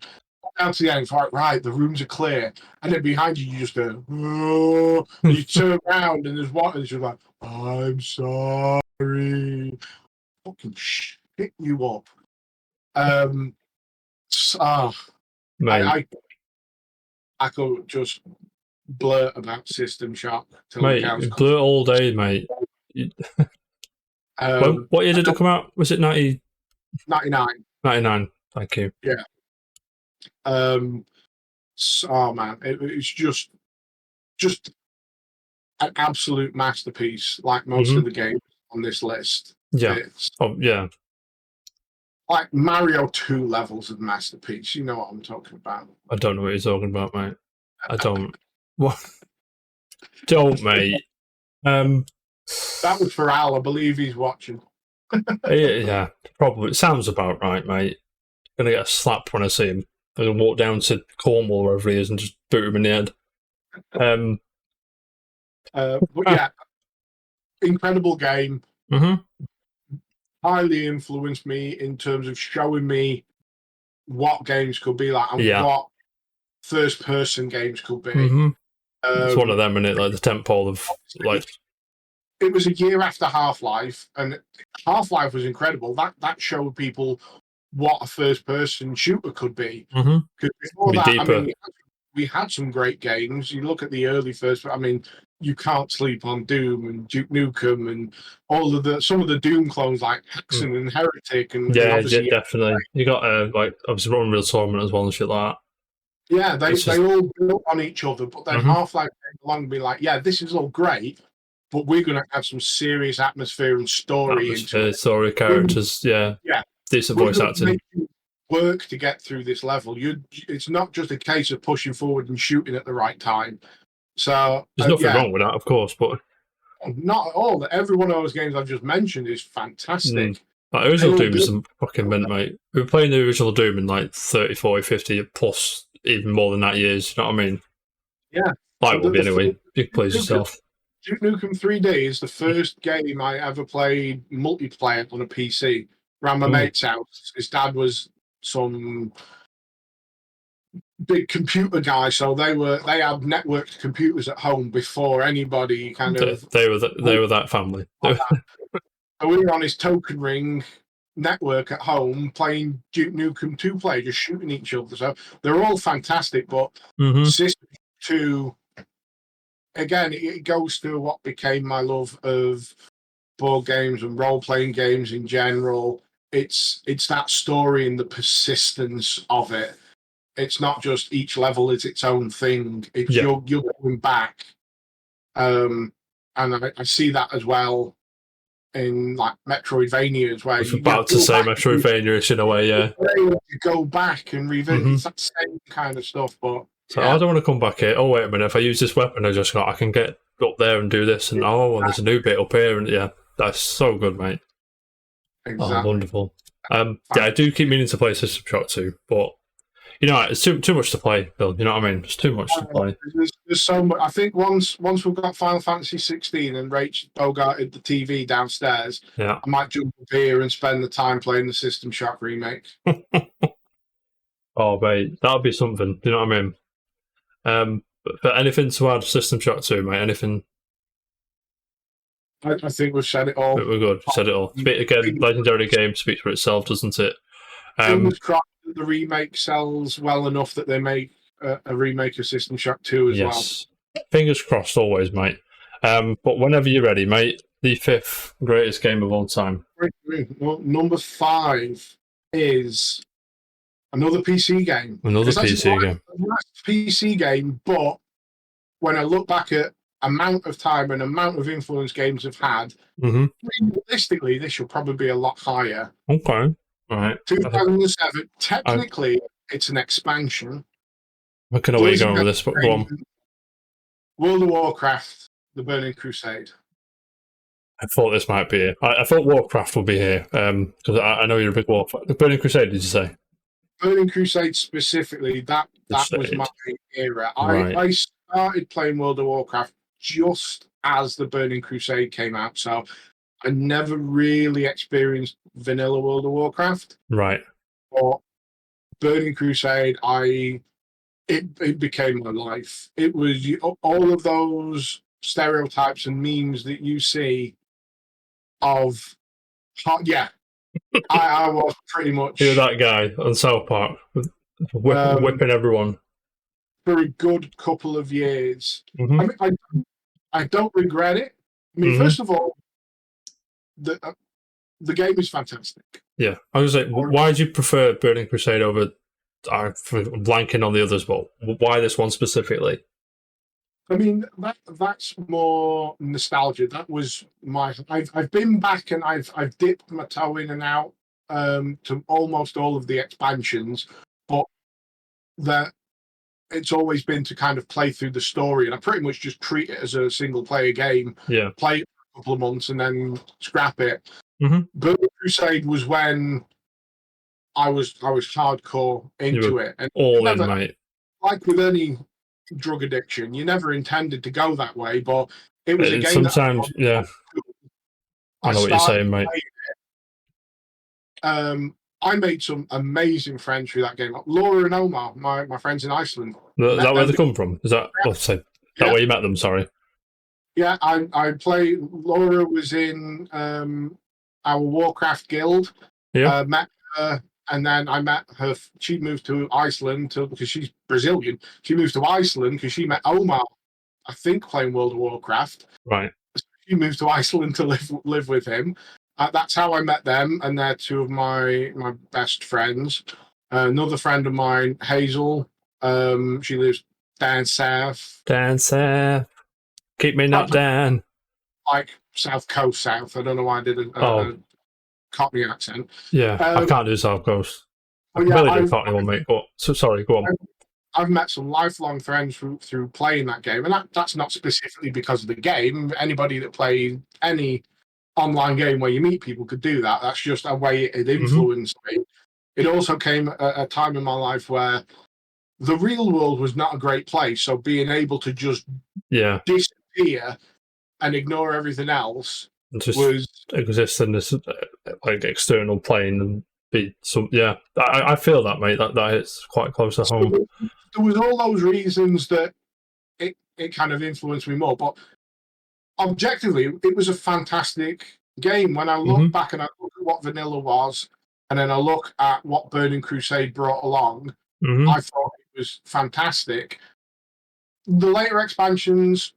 Down to the end, it's like, right, the rooms are clear, and then behind you, you just go, oh, and you turn around, and there's one, and it's just like, I'm sorry. Fucking shit you up. Mate. I could just blurt about System Shock. Mate, blurt all day, mate. What year did it come out? Was it 99? 99. Thank you. Yeah. Man, it's just an absolute masterpiece, like most of the games on this list. Yeah. Yeah. Like Mario 2 levels of masterpiece. You know what I'm talking about. I don't know what you're talking about, mate. I don't. What? Don't, mate. That was for Al. I believe he's watching. Yeah, probably. It sounds about right, mate. I'm gonna get a slap when I see him. I'm gonna walk down to Cornwall, wherever he is, and just boot him in the head. But yeah, incredible game. Highly influenced me in terms of showing me what games could be like and what first-person games could be. It's one of them, isn't it? Like the tentpole of like. It was a year after Half-Life, and Half-Life was incredible. That showed people what a first-person shooter could be. Because before that, I mean, we had some great games. You look at the early first. I mean, you can't sleep on Doom and Duke Nukem and all of some of the Doom clones like Hexen and Heretic and definitely. You got like obviously Unreal Tournament as well and shit like that. Yeah, they all built on each other, but then Half-Life came along and be like, yeah, this is all great, but we're going to add some serious atmosphere and story into it. Story, characters, decent voice acting. Work to get through this level. It's not just a case of pushing forward and shooting at the right time. So there's nothing wrong with that, of course, but not at all. Every one of those games I've just mentioned is fantastic. Like, original Doom is fucking mint, mate. We were playing the original Doom in like 30, 40, 50 plus, even more than that years. You know what I mean? Yeah. Like will be anyway. You can please yourself. Duke Nukem 3D is the first game I ever played multiplayer on a PC. Around my mate's house. His dad was some big computer guy, so they had networked computers at home before anybody kind of. They were that family. So we were on his Token Ring network at home playing Duke Nukem 2 player, just shooting each other. So they're all fantastic, but System 2, again, it goes to what became my love of board games and role-playing games in general. It's that story and the persistence of it. It's not just each level is its own thing. It's you're going back, and I see that as well in like Metroidvanias, where I was about to say Metroidvania in a way, yeah. You go back and revisit. It's that same kind of stuff, but So Yeah. I don't want to come back here. Oh wait a minute! If I use this weapon, I can get up there and do this, and and there's a new bit up here, and yeah, that's so good, mate. Exactly. Oh, wonderful. I do keep meaning to play System Shock 2, but it's too much to play, Bill. You know what I mean? It's too much to play. There's so much. I think once we've got Final Fantasy 16 and Rach bogarted the TV downstairs, Yeah. I might jump up here and spend the time playing the System Shock remake. Oh, mate, that would be something. You know what I mean? But anything to add System Shock 2, mate? Anything? I think we've said it all. We're good. We said it all. Again, legendary game speaks for itself, doesn't it? Fingers crossed that the remake sells well enough that they make a remake of System Shock 2 as well. Fingers crossed always, mate. But whenever you're ready, mate, the 5th greatest game of all time. Well, number 5 is another PC game. Another PC game. PC game, but when I look back at amount of time and amount of influence games have had, realistically, this should probably be a lot higher. Okay. All right. 2007, technically, it's an expansion. I don't know where you're going with this, but go on. World of Warcraft, The Burning Crusade. I thought this might be it. I thought Warcraft would be here, because I know you're a big Warcraft. The Burning Crusade, did you say? Burning Crusade specifically, that was my era. Right. I started playing World of Warcraft just as the Burning Crusade came out, so I never really experienced vanilla World of Warcraft. Right. But Burning Crusade, it became my life. It was all of those stereotypes and memes that you see of, yeah. I was pretty much. You're that guy on South Park, whipping everyone for a good couple of years. Mm-hmm. I don't regret it. I mean, first of all, the game is fantastic. Yeah, I was like, why did you prefer Burning Crusade over? Blanking on the others, but why this one specifically? I mean, that's more nostalgia. That was my. I've been back and I've dipped my toe in and out to almost all of the expansions, but that it's always been to kind of play through the story, and I pretty much just treat it as a single player game. Yeah, play it for a couple of months and then scrap it. Burning Crusade was when I was hardcore into it, and all in, mate. Like with any drug addiction, you never intended to go that way, but it was a game. Sometimes, yeah. I know what you're saying, mate. I made some amazing friends through that game. Laura and Omar, my friends in Iceland. Is that where they come from? Is that where you met them? Sorry. Yeah, I play. Laura was in our Warcraft guild. Yeah. Met her, and then I met her. She moved to Iceland because she's Brazilian. She moved to Iceland because she met Omar, I think, playing World of Warcraft. Right. So she moved to Iceland to live with him. That's how I met them, and they're two of my best friends. Another friend of mine, Hazel. She lives down south. Down south. Keep me not down. Like South Coast South. I don't know why I did a Cockney accent. Yeah, I can't do South Coast. I can really do Cockney one, mate. But sorry, go on. I've met some lifelong friends through playing that game, and that's not specifically because of the game. Anybody that plays any online game where you meet people could do that. That's just a way it influenced me. It also came at a time in my life where the real world was not a great place, so being able to just disappear and ignore everything else was exist in this like external plane and be some. Yeah, I feel that, mate. That is quite close to home. There was all those reasons that it kind of influenced me more, but objectively, it was a fantastic game. When I look back and I look at what vanilla was, and then I look at what Burning Crusade brought along, I thought it was fantastic. The later expansions,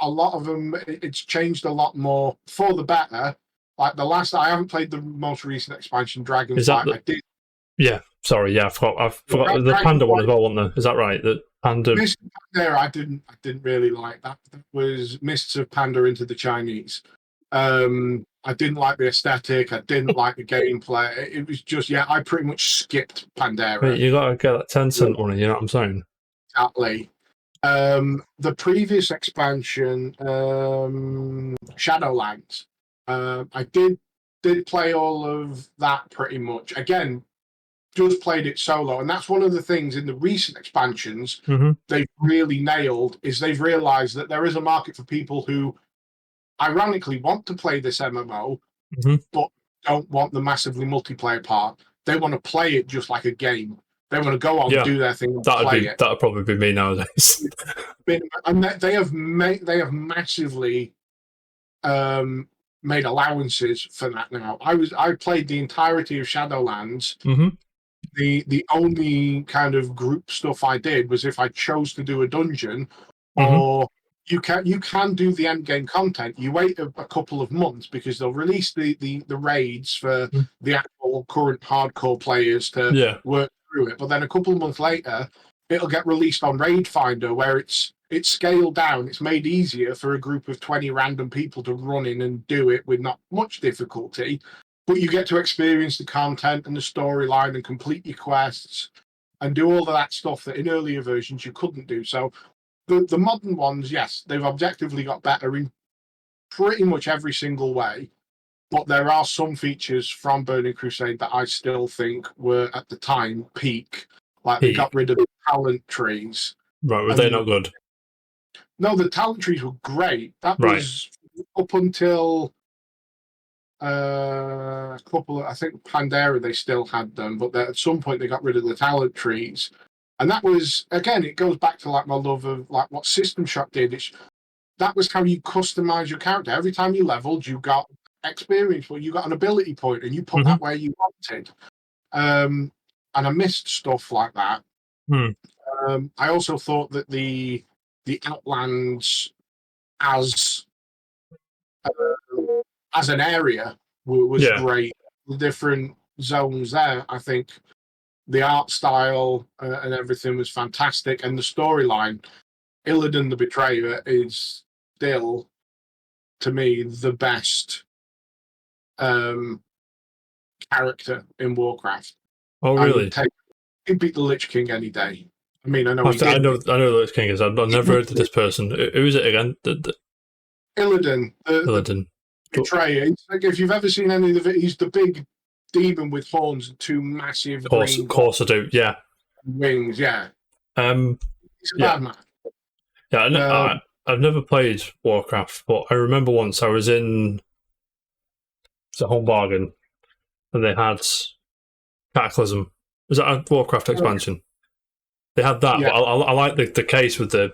a lot of them, it's changed a lot more for the better. Like I haven't played the most recent expansion, Dragonflight. I did. Yeah, sorry. Yeah, I forgot the Panda one as well, wasn't there? Is that right? The Panda. Mists of Panda, I didn't really like that. That was Mists of Panda into the Chinese. I didn't like the aesthetic. I didn't like the gameplay. It was just, I pretty much skipped Pandera. Wait, you gotta get that Tencent money. You know what I'm saying? Exactly. The previous expansion, Shadowlands, I did play all of that pretty much. Again, just played it solo, and that's one of the things in the recent expansions they've really nailed is they've realized that there is a market for people who ironically want to play this MMO but don't want the massively multiplayer part. They want to play it just like a game. They want to go on, do their thing, and play it. That'd probably be me nowadays. And they have massively made allowances for that now. I played the entirety of Shadowlands. The only kind of group stuff I did was if I chose to do a dungeon, or you can do the end game content. You wait a couple of months because they'll release the raids for the actual current hardcore players to work through it. But then a couple of months later, it'll get released on Raid Finder, where it's scaled down. It's made easier for a group of 20 random people to run in and do it with not much difficulty. But you get to experience the content and the storyline and complete your quests and do all of that stuff that in earlier versions you couldn't do. So the modern ones, yes, they've objectively got better in pretty much every single way. But there are some features from Burning Crusade that I still think were at the time peak. Like they got rid of the talent trees. Right, were they not good? No, the talent trees were great. That was up until a couple of, I think Pandera, they still had them, but at some point they got rid of the talent trees. And that was, again, it goes back to like my love of like what System Shock did. That was how you customize your character. Every time you leveled, you got experience, well, you got an ability point, and you put that where you wanted. And I missed stuff like that. I also thought that the Outlands as an area was great. The different zones there, I think the art style and everything was fantastic, and the storyline. Illidan the Betrayer is still, to me, the best character in Warcraft. Oh, really? He'd beat the Lich King any day. I mean, I know the Lich King is. I've never heard of this person. Who is it again? Illidan. Illidan. Betrayer. Like, if you've ever seen any of it, he's the big demon with horns and two massive Of course I do. Yeah. Wings. Yeah. He's a bad man. Yeah. I've never played Warcraft, but I remember once I was in a Home Bargain, and they had Cataclysm. Was that a Warcraft expansion? They had that, but I like the case with the.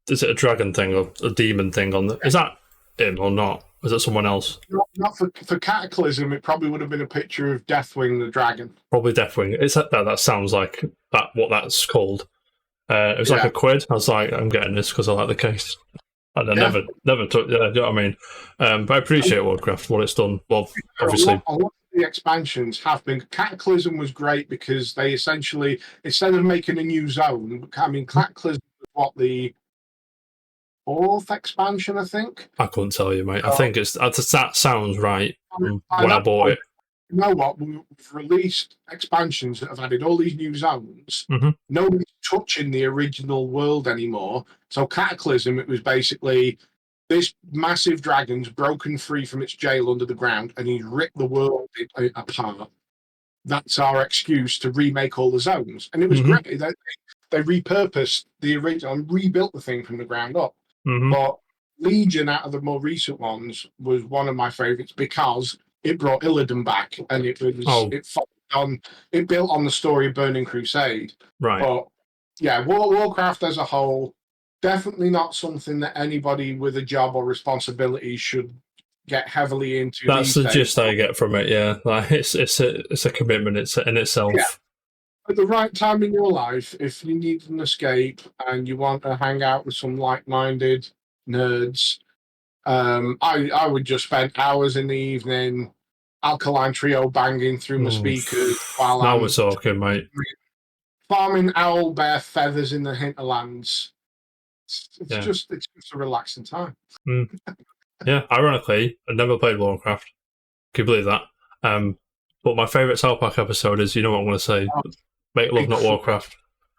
Is it a dragon thing or a demon thing on the? Is that him or not? Is it someone else? Not for Cataclysm. It probably would have been a picture of Deathwing the dragon. Probably Deathwing. It's that sounds like that. What that's called. It was like £1. I was like, I'm getting this because I like the case. And I never took. You know what I mean? But I appreciate Warcraft, what it's done. Well, obviously, a lot of the expansions have been. Cataclysm was great because they essentially, instead of making a new zone, I mean, Cataclysm was what, the 4th expansion, I think. I couldn't tell you, mate. I think that sounds right when I bought it. You know what? We've released expansions that have added all these new zones. Nobody's touching the original world anymore. So Cataclysm, it was basically this massive dragon's broken free from its jail under the ground, and he's ripped the world apart. That's our excuse to remake all the zones. And it was great. They repurposed the original and rebuilt the thing from the ground up. But Legion, out of the more recent ones, was one of my favourites because it brought Illidan back, and it built on the story of Burning Crusade. Right. But yeah, Warcraft as a whole, definitely not something that anybody with a job or responsibility should get heavily into. That's the gist I get from it. Yeah, like it's a commitment. It's in itself. Yeah. At the right time in your life, if you need an escape and you want to hang out with some like-minded nerds, I would just spend hours in the evening Alkaline Trio banging through my speakers while now we're talking, mate. Farming owlbear feathers in the hinterlands. It's just a relaxing time. Yeah, ironically, I never played Warcraft. Can you believe that? But my favourite South Park episode is, you know what I'm going to say, Make Love Not Warcraft.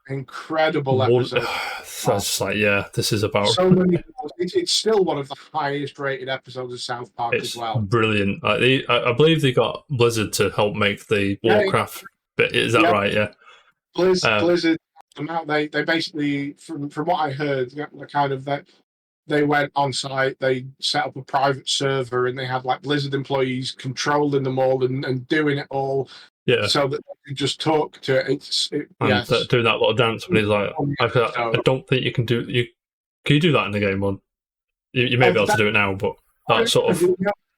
incredible One, episode. so I was just like, yeah, this is about. So many. It's still one of the highest rated episodes of South Park as It's well. brilliant. Like I believe they got Blizzard to help make the Warcraft bit. Is that right? Yeah. Blizzard them out. They basically, from what I heard, the kind of that they went on site, they set up a private server, and they had like Blizzard employees controlling them all and doing it all, Yeah. so that they could just talk to it. And doing that little dance when he's like, I don't think you can do you. Can you do that in the game? Or you may be able to do it now, but that sort of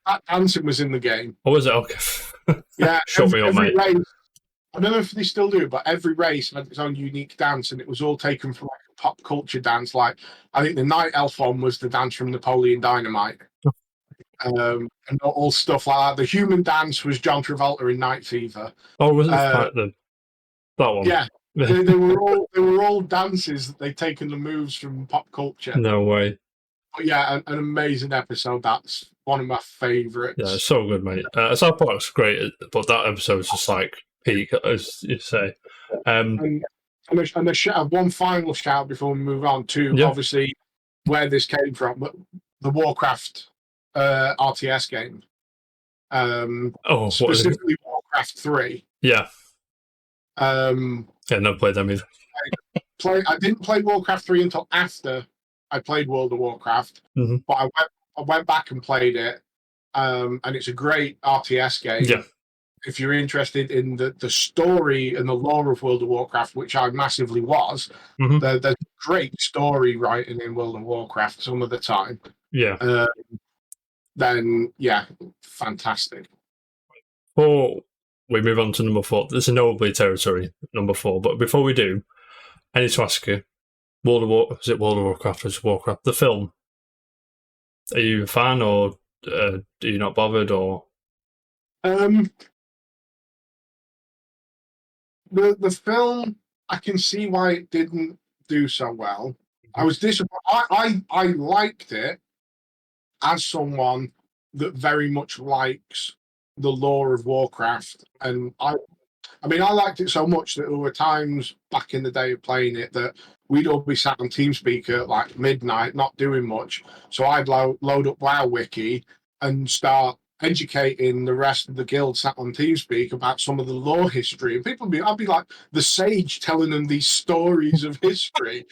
that dancing was in the game. Oh, is it? Okay. Yeah, Shut me up, mate. Race, I don't know if they still do, but every race had its own unique dance, and it was all taken from like a pop culture dance. Like I think the Night Elf one was the dance from Napoleon Dynamite, and all stuff like that. The human dance was John Travolta in Night Fever. Oh, wasn't it that one? Yeah, they were all dances that they'd taken the moves from pop culture. No way. But yeah, an amazing episode. That's one of my favourites. Yeah, it's so good, mate. South Park's great, but that episode's just like peak, as you say. And one final shout before we move on to obviously where this came from, but the Warcraft RTS game. Specifically Warcraft 3. Yeah. Never played them either. I didn't play Warcraft 3 until after I played World of Warcraft, but I went back and played it, and it's a great RTS game. Yeah. If you're interested in the story and the lore of World of Warcraft, which I massively was, there's great story writing in World of Warcraft some of the time. Yeah. Then, yeah, fantastic. Before we move on to number 4, this is Nobley territory, number 4. But before we do, I need to ask you, is it World of Warcraft or is it Warcraft? The film. Are you a fan, or are you not bothered, or? The film, I can see why it didn't do so well. I was disappointed. I liked it as someone that very much likes the lore of Warcraft, and I liked it so much that there were times back in the day of playing it that we'd all be sat on TeamSpeak at like midnight, not doing much. So I'd load up WoW Wiki and start educating the rest of the guild sat on TeamSpeak about some of the lore history, and I'd be like the sage telling them these stories of history.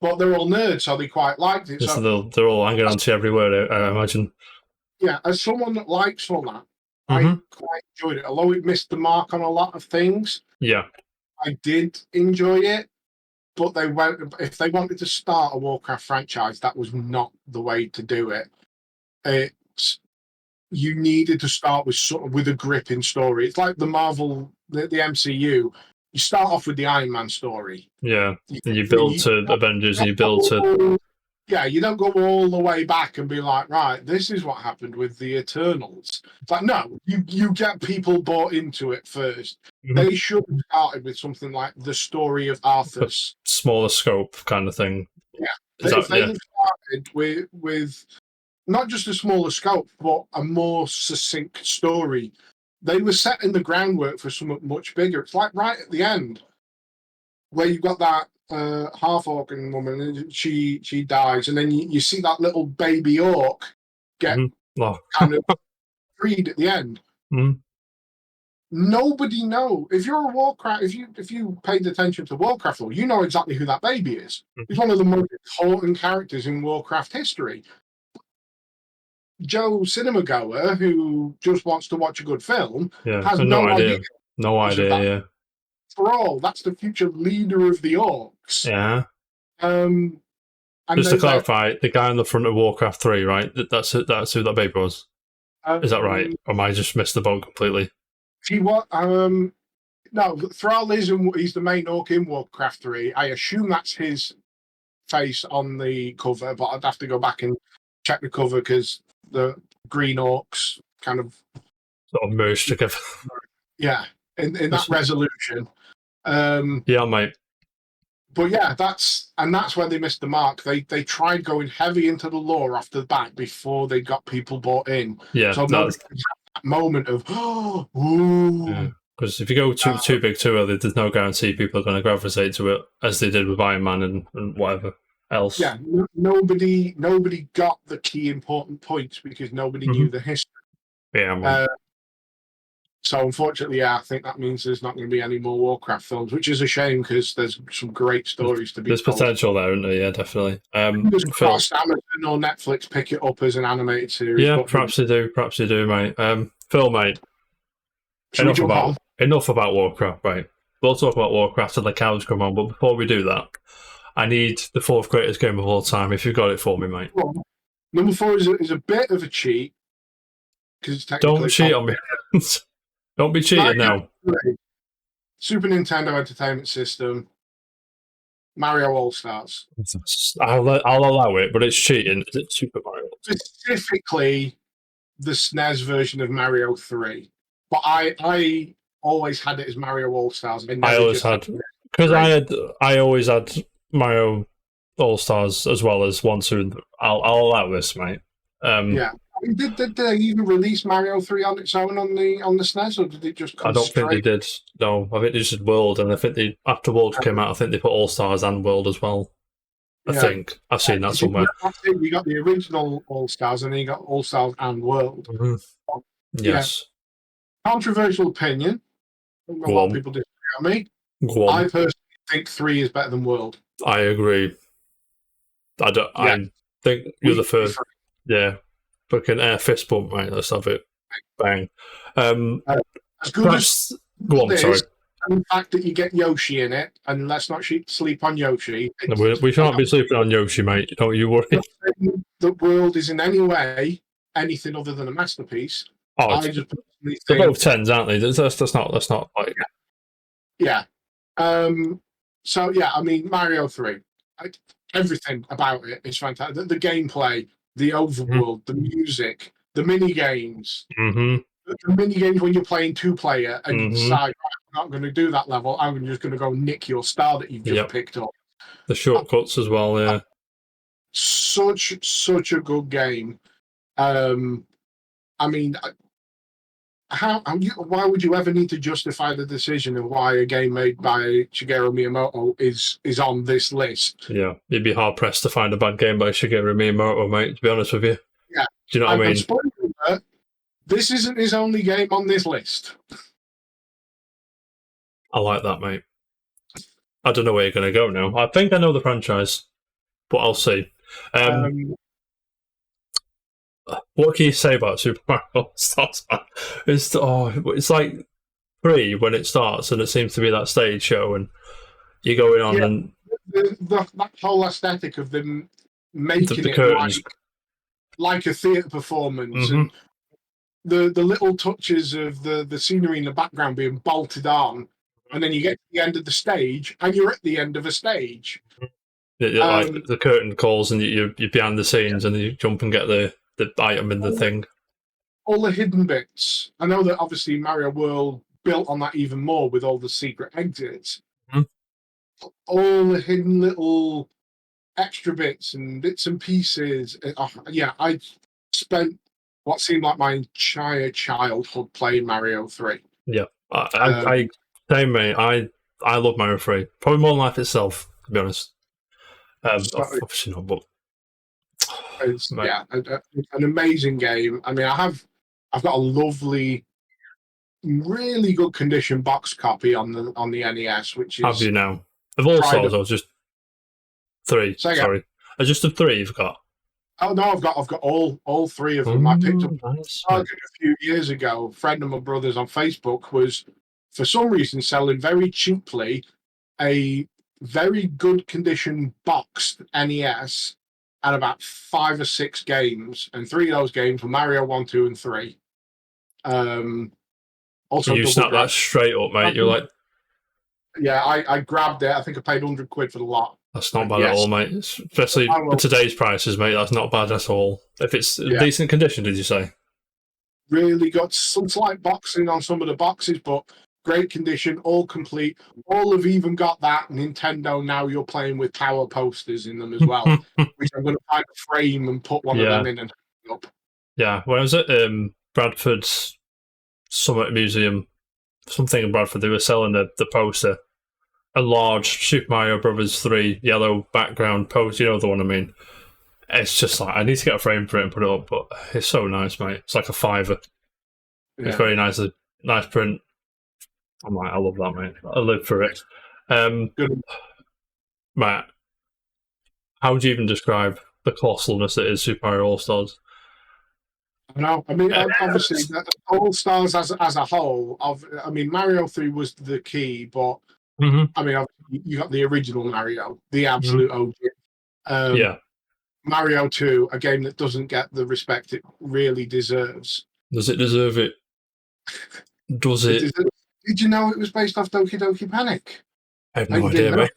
But they're all nerds, so they quite liked it. So they're all hanging on to every word, I imagine. Yeah, as someone that likes all that, I quite enjoyed it. Although it missed the mark on a lot of things, I did enjoy it. But if they wanted to start a Warcraft franchise, that was not the way to do it. You needed to start with a gripping story. It's like the Marvel, the MCU. You start off with the Iron Man story. Yeah, and you build to Avengers, and you build to... Yeah, you don't go all the way back and be like, right, this is what happened with the Eternals. It's like, no, you get people bought into it first. They should have started with something like the story of Arthas. Smaller scope kind of thing. Yeah. They started with not just a smaller scope, but a more succinct story. They were setting the groundwork for something much bigger. It's like right at the end, where you've got that half-orc woman, and she dies, and then you see that little baby orc get kind of freed at the end. Nobody know. If you're a Warcraft, if you paid attention to Warcraft, you know exactly who that baby is. He's one of the most important characters in Warcraft history. Joe Cinema Goer, who just wants to watch a good film, has no idea. No idea, yeah. For all, that's the future leader of the orcs. Yeah. And just to clarify, the guy on the front of Warcraft 3, right? That's who that baby was. Is that right? Or am I just missed the boat completely? No, Thrall he's the main orc in Warcraft 3. I assume that's his face on the cover, but I'd have to go back and check the cover because the green orcs kind of sort of merged together. Yeah, in that resolution. Yeah, mate. But yeah, that's where they missed the mark. They tried going heavy into the lore off the bat before they got people bought in. Yeah, so that moment of ooh, Because if you go too big too early, there's no guarantee people are going to gravitate to it as they did with Iron Man and whatever else. Yeah, nobody got the key important points because nobody knew the history. Yeah, so unfortunately, I think that means there's not going to be any more Warcraft films, which is a shame because there's some great stories to be there's told. potential there, isn't there? Yeah, definitely. Phil, Amazon or Netflix pick it up as an animated series. Yeah, perhaps they do, mate. Phil, mate. Enough about Warcraft, right? We'll talk about Warcraft till the cows come on, but before we do that, I need the fourth greatest game of all time. If you've got it for me, mate. Well, number 4 is a bit of a cheat because it's technically. Don't cheat on me. Don't be cheating now. Super Nintendo Entertainment System, Mario All Stars. I'll allow it, but it's cheating. Is it Super Mario? Specifically, the SNES version of Mario 3. But I always had it as Mario All Stars. I always had, because I always had Mario All Stars as well as 1, 2. I'll allow this, mate. Yeah. Did they even release Mario 3 on its own on the SNES, or did it just come I don't think they did. No, I think they just did World, and I think after World came out, I think they put All Stars and World as well. I think I've seen that somewhere. You got the original All Stars, and then you got All Stars and World. Mm-hmm. Yes. Yeah. Controversial opinion. A lot of people disagree on me. I personally think 3 is better than World. I agree. I think you're the first. Yeah. Fucking air fist bump, mate. Let's have it. Bang. As good as go on, sorry. And the fact that you get Yoshi in it, and let's not sleep on Yoshi. We can't be sleeping on Yoshi, mate. Don't you worry. The World is in any way anything other than a masterpiece. I just personally think they're both 10s, aren't they? That's not like. Yeah. So yeah, I mean Mario 3. Everything about it is fantastic. The gameplay, the overworld, the music, the mini games. Mm-hmm. The mini games when you're playing 2-player and you decide, right, I'm not going to do that level. I'm just going to go nick your star that you've just picked up. The shortcuts as well, yeah. Such a good game. I mean, why would you ever need to justify the decision of why a game made by Shigeru Miyamoto is on this list? Yeah, you'd be hard pressed to find a bad game by Shigeru Miyamoto, mate. To be honest with you. Yeah. Do you know what I mean? Spoiler alert, this isn't his only game on this list. I like that, mate. I don't know where you're going to go now. I think I know the franchise, but I'll see. What can you say about Super Mario All-Stars? It's like 3 when it starts, and it seems to be that stage show, and you're going on and that whole aesthetic of them making it like a theatre performance, and the little touches of the scenery in the background being bolted on, and then you get to the end of the stage, and you're at the end of a stage. Like the curtain calls, and you're behind the scenes, and you jump and get the item in the thing. All the hidden bits. I know that obviously Mario World built on that even more with all the secret exits. All the hidden little extra bits and pieces. I spent what seemed like my entire childhood playing Mario 3. Yeah, same, mate. I love Mario 3. Probably more than life itself, to be honest. Obviously not, but it's an amazing game. I mean, I've got a lovely, really good condition box copy on the NES, which is. Have you now? Of all sorts, I was just 3. Sorry, just of 3 you've got. Oh no, I've got all 3 of them. I picked up a few years ago. A friend of my brother's on Facebook was, for some reason, selling very cheaply a very good condition boxed NES and about 5 or 6 games, and 3 of those games were Mario 1, 2, and 3. Also, you snapped that straight up, mate. You're like, yeah, I grabbed it. I think I paid £100 for the lot. That's not bad at all, mate. Especially for today's prices, mate. That's not bad at all. If it's decent condition, did you say? Really got some slight boxing on some of the boxes, but great condition, all complete. All have even got that Nintendo Now You're Playing with Power posters in them as well, which I'm going to find a frame and put one of them in and hang up. Yeah, where was it? Bradford's Summit Museum something in Bradford, they were selling the poster, a large Super Mario Brothers 3 yellow background poster. You know the one I mean. It's just like I need to get a frame for it and put it up, but it's so nice, mate. It's like a £5. Yeah. It's very nice print. I'm like, I love that, mate. I live for it. Good. Matt, how would you even describe the colossalness that is Super Mario All Stars? No, I mean, obviously, All Stars as a whole. I mean, Mario 3 was the key, but I mean, you got the original Mario, the absolute OG. Yeah. Mario 2, a game that doesn't get the respect it really deserves. Does it deserve it? Does it? Did you know it was based off Doki Doki Panic? I have no idea, mate.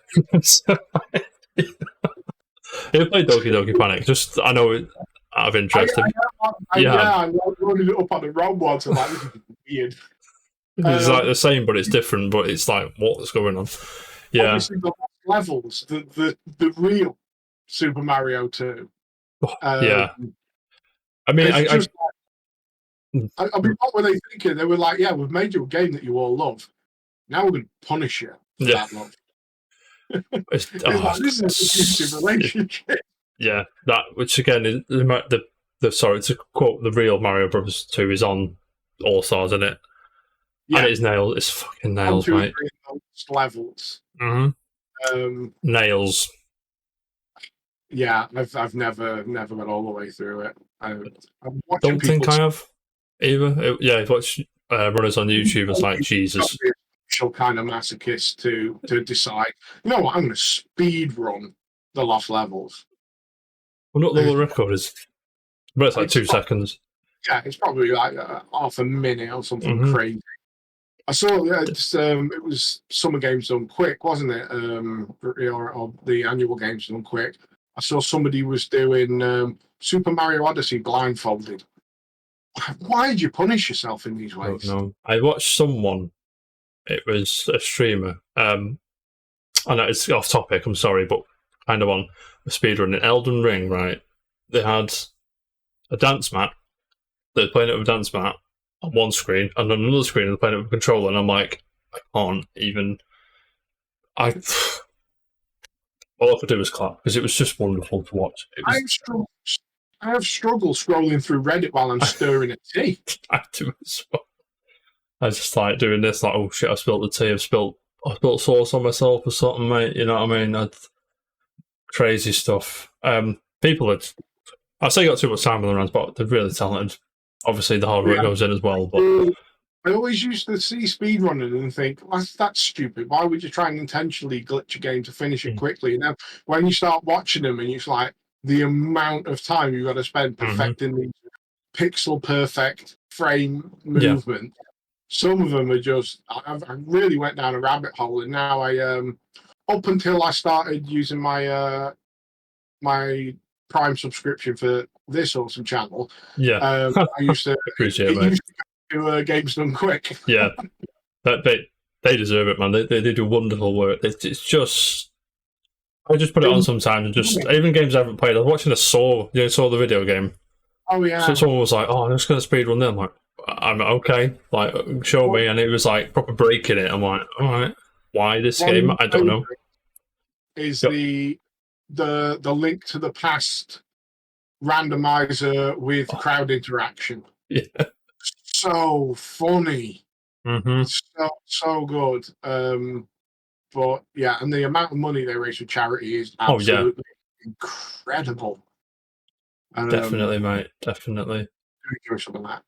You played Doki Doki Panic? Just, I know it out of interest. I loaded it up on the wrong one, so like, this is weird. It's like the same, but it's different. But it's like, what's going on? Yeah. Obviously, the levels, the real Super Mario 2. Yeah. I mean, I mean, what were they thinking? They were like, "Yeah, we've made you a game that you all love. Now we're going to punish you for that love." This is an abusive relationship. Yeah, that, which again is sorry to quote, the real Mario Brothers 2 is on All Stars, isn't it? Yeah. And it's fucking nails, mate. Levels. Nails. Yeah, I've never got all the way through it. I don't think I have either. I've watched runners on YouTube. It's like, Jesus. Kind of masochist to decide, you know what, I'm going to speed run the lost levels. Well, not the world record is, but it's like 2 seconds. Yeah, it's probably like half a minute or something crazy. I saw it was Summer Games Done Quick, wasn't it? Or the annual Games Done Quick. I saw somebody was doing Super Mario Odyssey blindfolded. Why did you punish yourself in these ways? No, I watched someone. It was a streamer. I know it's off topic, I'm sorry, but kind of on speedrunning. Elden Ring, right? They had a dance mat. They were playing it with a dance mat on one screen, and on another screen they're playing it with a controller, and I'm like, I can't even. All I could do was clap, because it was just wonderful to watch. I have struggled scrolling through Reddit while I'm stirring a tea. I do as well. I was just like doing this, like, oh shit, I spilled the tea, I spilled sauce on myself or something, mate. You know what I mean? Crazy stuff. People I say got too much time on their hands, but they're really talented. Obviously, the hard work goes in as well. But I always used to see speedrunning and think, that's stupid. Why would you try and intentionally glitch a game to finish it quickly? And then when you start watching them, and it's like the amount of time you've got to spend perfecting these pixel perfect frame movement. Yeah. Some of them are just. I really went down a rabbit hole, and now up until I started using my my Prime subscription for this awesome channel. Yeah, I used to appreciate it. Used to do Games Done Quick. Yeah, they deserve it, man. They do wonderful work. It's just. I just put it on sometimes, and just even games I haven't played. I was watching Saw the video game. Oh yeah. So someone was like, "Oh, I'm just going to speedrun them." I'm like, I'm okay. Like, show me, and it was like proper breaking it. I'm like, all right, why this game? I don't know. Is the Link to the Past randomizer with crowd interaction? Yeah, so funny. So good. But yeah, and the amount of money they raise for charity is absolutely incredible. Definitely, mate. Definitely. Enjoy some of that.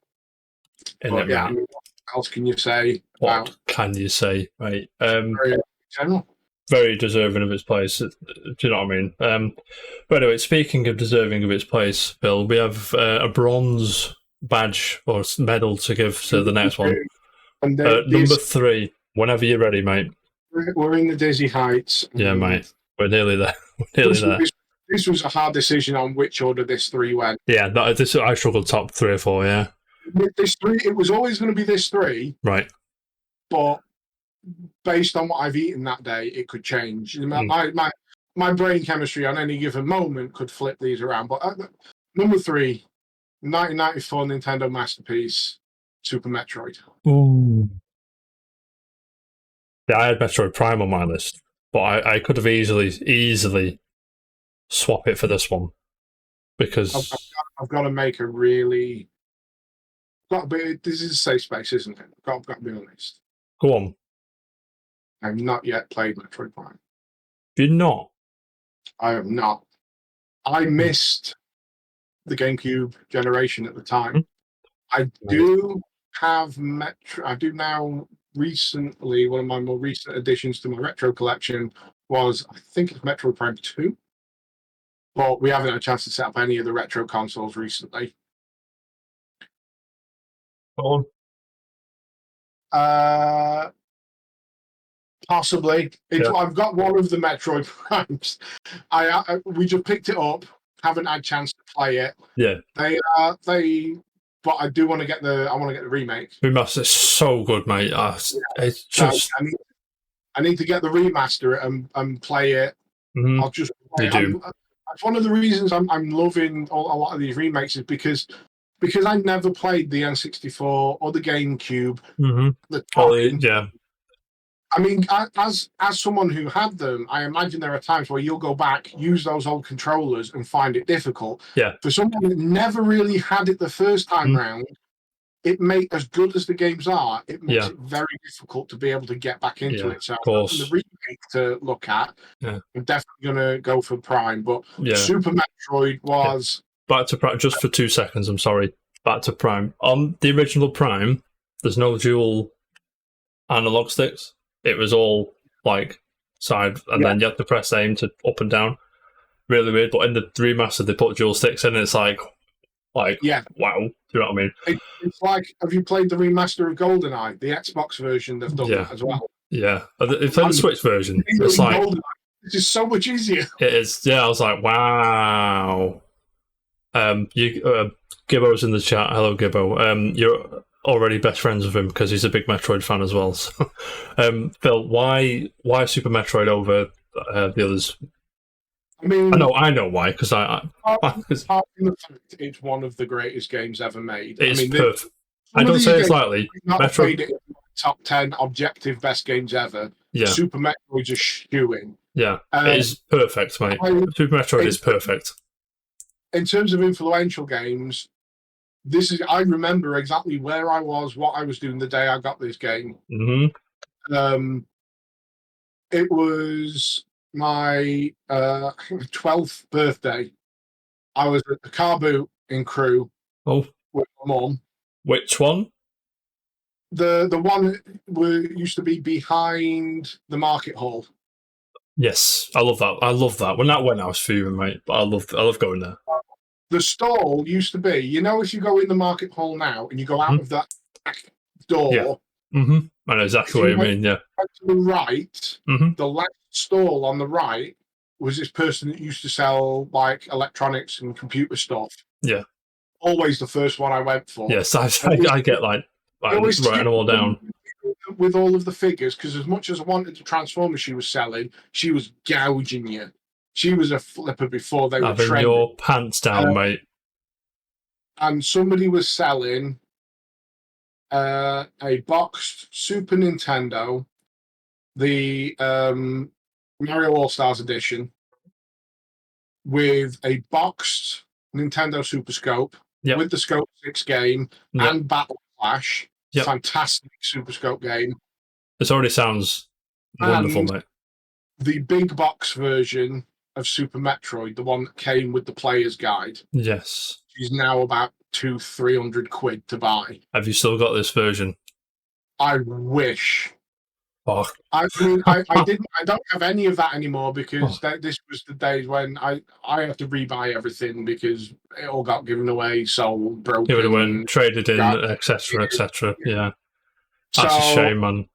But yeah, I mean, what else can you say? What can you say, mate? General. Very deserving of its place. Do you know what I mean? But anyway, speaking of deserving of its place, Bill, we have a bronze badge or medal to give to the next one. And number 3. Whenever you're ready, mate. We're in the dizzy heights. Yeah, mate. We're nearly there. This was a hard decision on which order this 3 went. Yeah, I struggled top 3 or 4. Yeah. This 3, it was always going to be this 3. Right. But based on what I've eaten that day, it could change. My brain chemistry on any given moment could flip these around. But number 3, 1994 Nintendo masterpiece, Super Metroid. Ooh. Yeah, I had Metroid Prime on my list, but I could have easily swap it for this one because I've got to make a really. Got to be. This is a safe space, isn't it? Got to be honest. go on, I've not yet played Metroid Prime. you're not. I have not. I missed the GameCube generation at the time. I do have Metro. I do now. Recently, one of my more recent additions to my retro collection was, I think it's Metroid Prime 2. But we haven't had a chance to set up any of the retro consoles recently. Go on. Possibly. Yeah. I've got one of the Metroid Primes. We just picked it up. Haven't had a chance to play it. Yeah. But I do want to get the. I want to get the remake. Remaster is so good, mate. It's just. I need to get the remaster and play it. Mm-hmm. I'll just. Play That's one of the reasons I'm loving a lot of these remakes is because I never played the N64 or the GameCube. Mm-hmm. Yeah. I mean, as someone who had them, I imagine there are times where you'll go back, use those old controllers, and find it difficult. Yeah. For someone that never really had it the first time round, it makes, as good as the games are, it makes it very difficult to be able to get back into it. So, the remake to look at, I'm definitely going to go for Prime. But Super Metroid was back to Prime just for 2 seconds. I'm sorry. Back to Prime. On the original Prime, there's no dual analog sticks. It was all like side, and then you have to press aim to up and down. Really weird. But in the remaster, they put dual sticks in, and it's like wow. Do you know what I mean? It's like, have you played the remaster of GoldenEye, the Xbox version? They've done that as well. Yeah, they played the Switch version. It's like this is so much easier. It is. Yeah, I was like, wow. Gibbo's in the chat. Hello, Gibbo. You're already best friends with him because he's a big Metroid fan as well. So, Phil, why Super Metroid over the others? I mean, I know why, because apart from the fact it's one of the greatest games ever made. It's perfect. I don't say it slightly. Metroid it in top 10 objective best games ever. Yeah. Super Metroid's a shoe-in. Yeah, it is perfect, mate. Super Metroid is perfect. In terms of influential games, I remember exactly where I was, what I was doing the day I got this game. Mm-hmm. It was my 12th birthday. I was at the car boot in Crewe with my mum. Which one? The one that used to be behind the market hall. Yes, I love that. I love that. When that went, I was fuming, mate. But I love going there. The stall used to be, if you go in the market hall now and you go out of that back door. Mm-hmm. I know exactly what you mean. Yeah. To the right, the last stall on the right was this person that used to sell like electronics and computer stuff. Yeah. Always the first one I went for. Yes, I get like writing them all down. With all of the figures, because as much as I wanted the Transformers she was selling, she was gouging you. She was a flipper before they were having your pants down, mate. And somebody was selling a boxed Super Nintendo, the Mario All-Stars edition, with a boxed Nintendo Super Scope with the Scope 6 game and Battle Flash. Fantastic Super Scope game. This already sounds wonderful, mate. The big box version of Super Metroid, the one that came with the player's guide. Yes. Is now about £200-300 to buy. Have you still got this version? I wish. Oh. I mean, I didn't. I don't have any of that anymore because this was the days when I had to rebuy everything because it all got given away, sold, broken, given away, traded in, etc., etc. Yeah, that's a shame, man.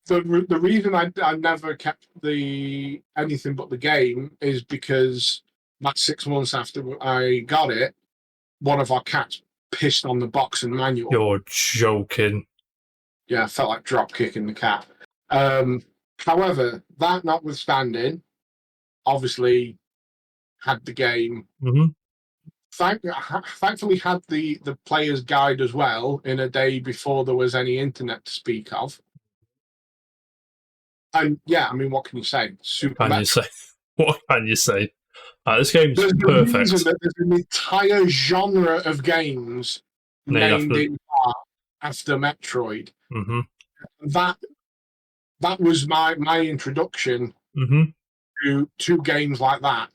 The reason I never kept anything but the game is because about 6 months after I got it, one of our cats pissed on the box and manual. You're joking. Yeah, I felt like drop kicking the cat. However, that notwithstanding, obviously had the game. Thankfully had the player's guide as well in a day before there was any internet to speak of. And yeah, I mean, what can you say? Super Can you Metro. say? What can you say? This game's There's a reason perfect. that there's an entire genre of games Named named after. in part after Metroid. Mm-hmm. That that was my introduction Mm-hmm. to games like that.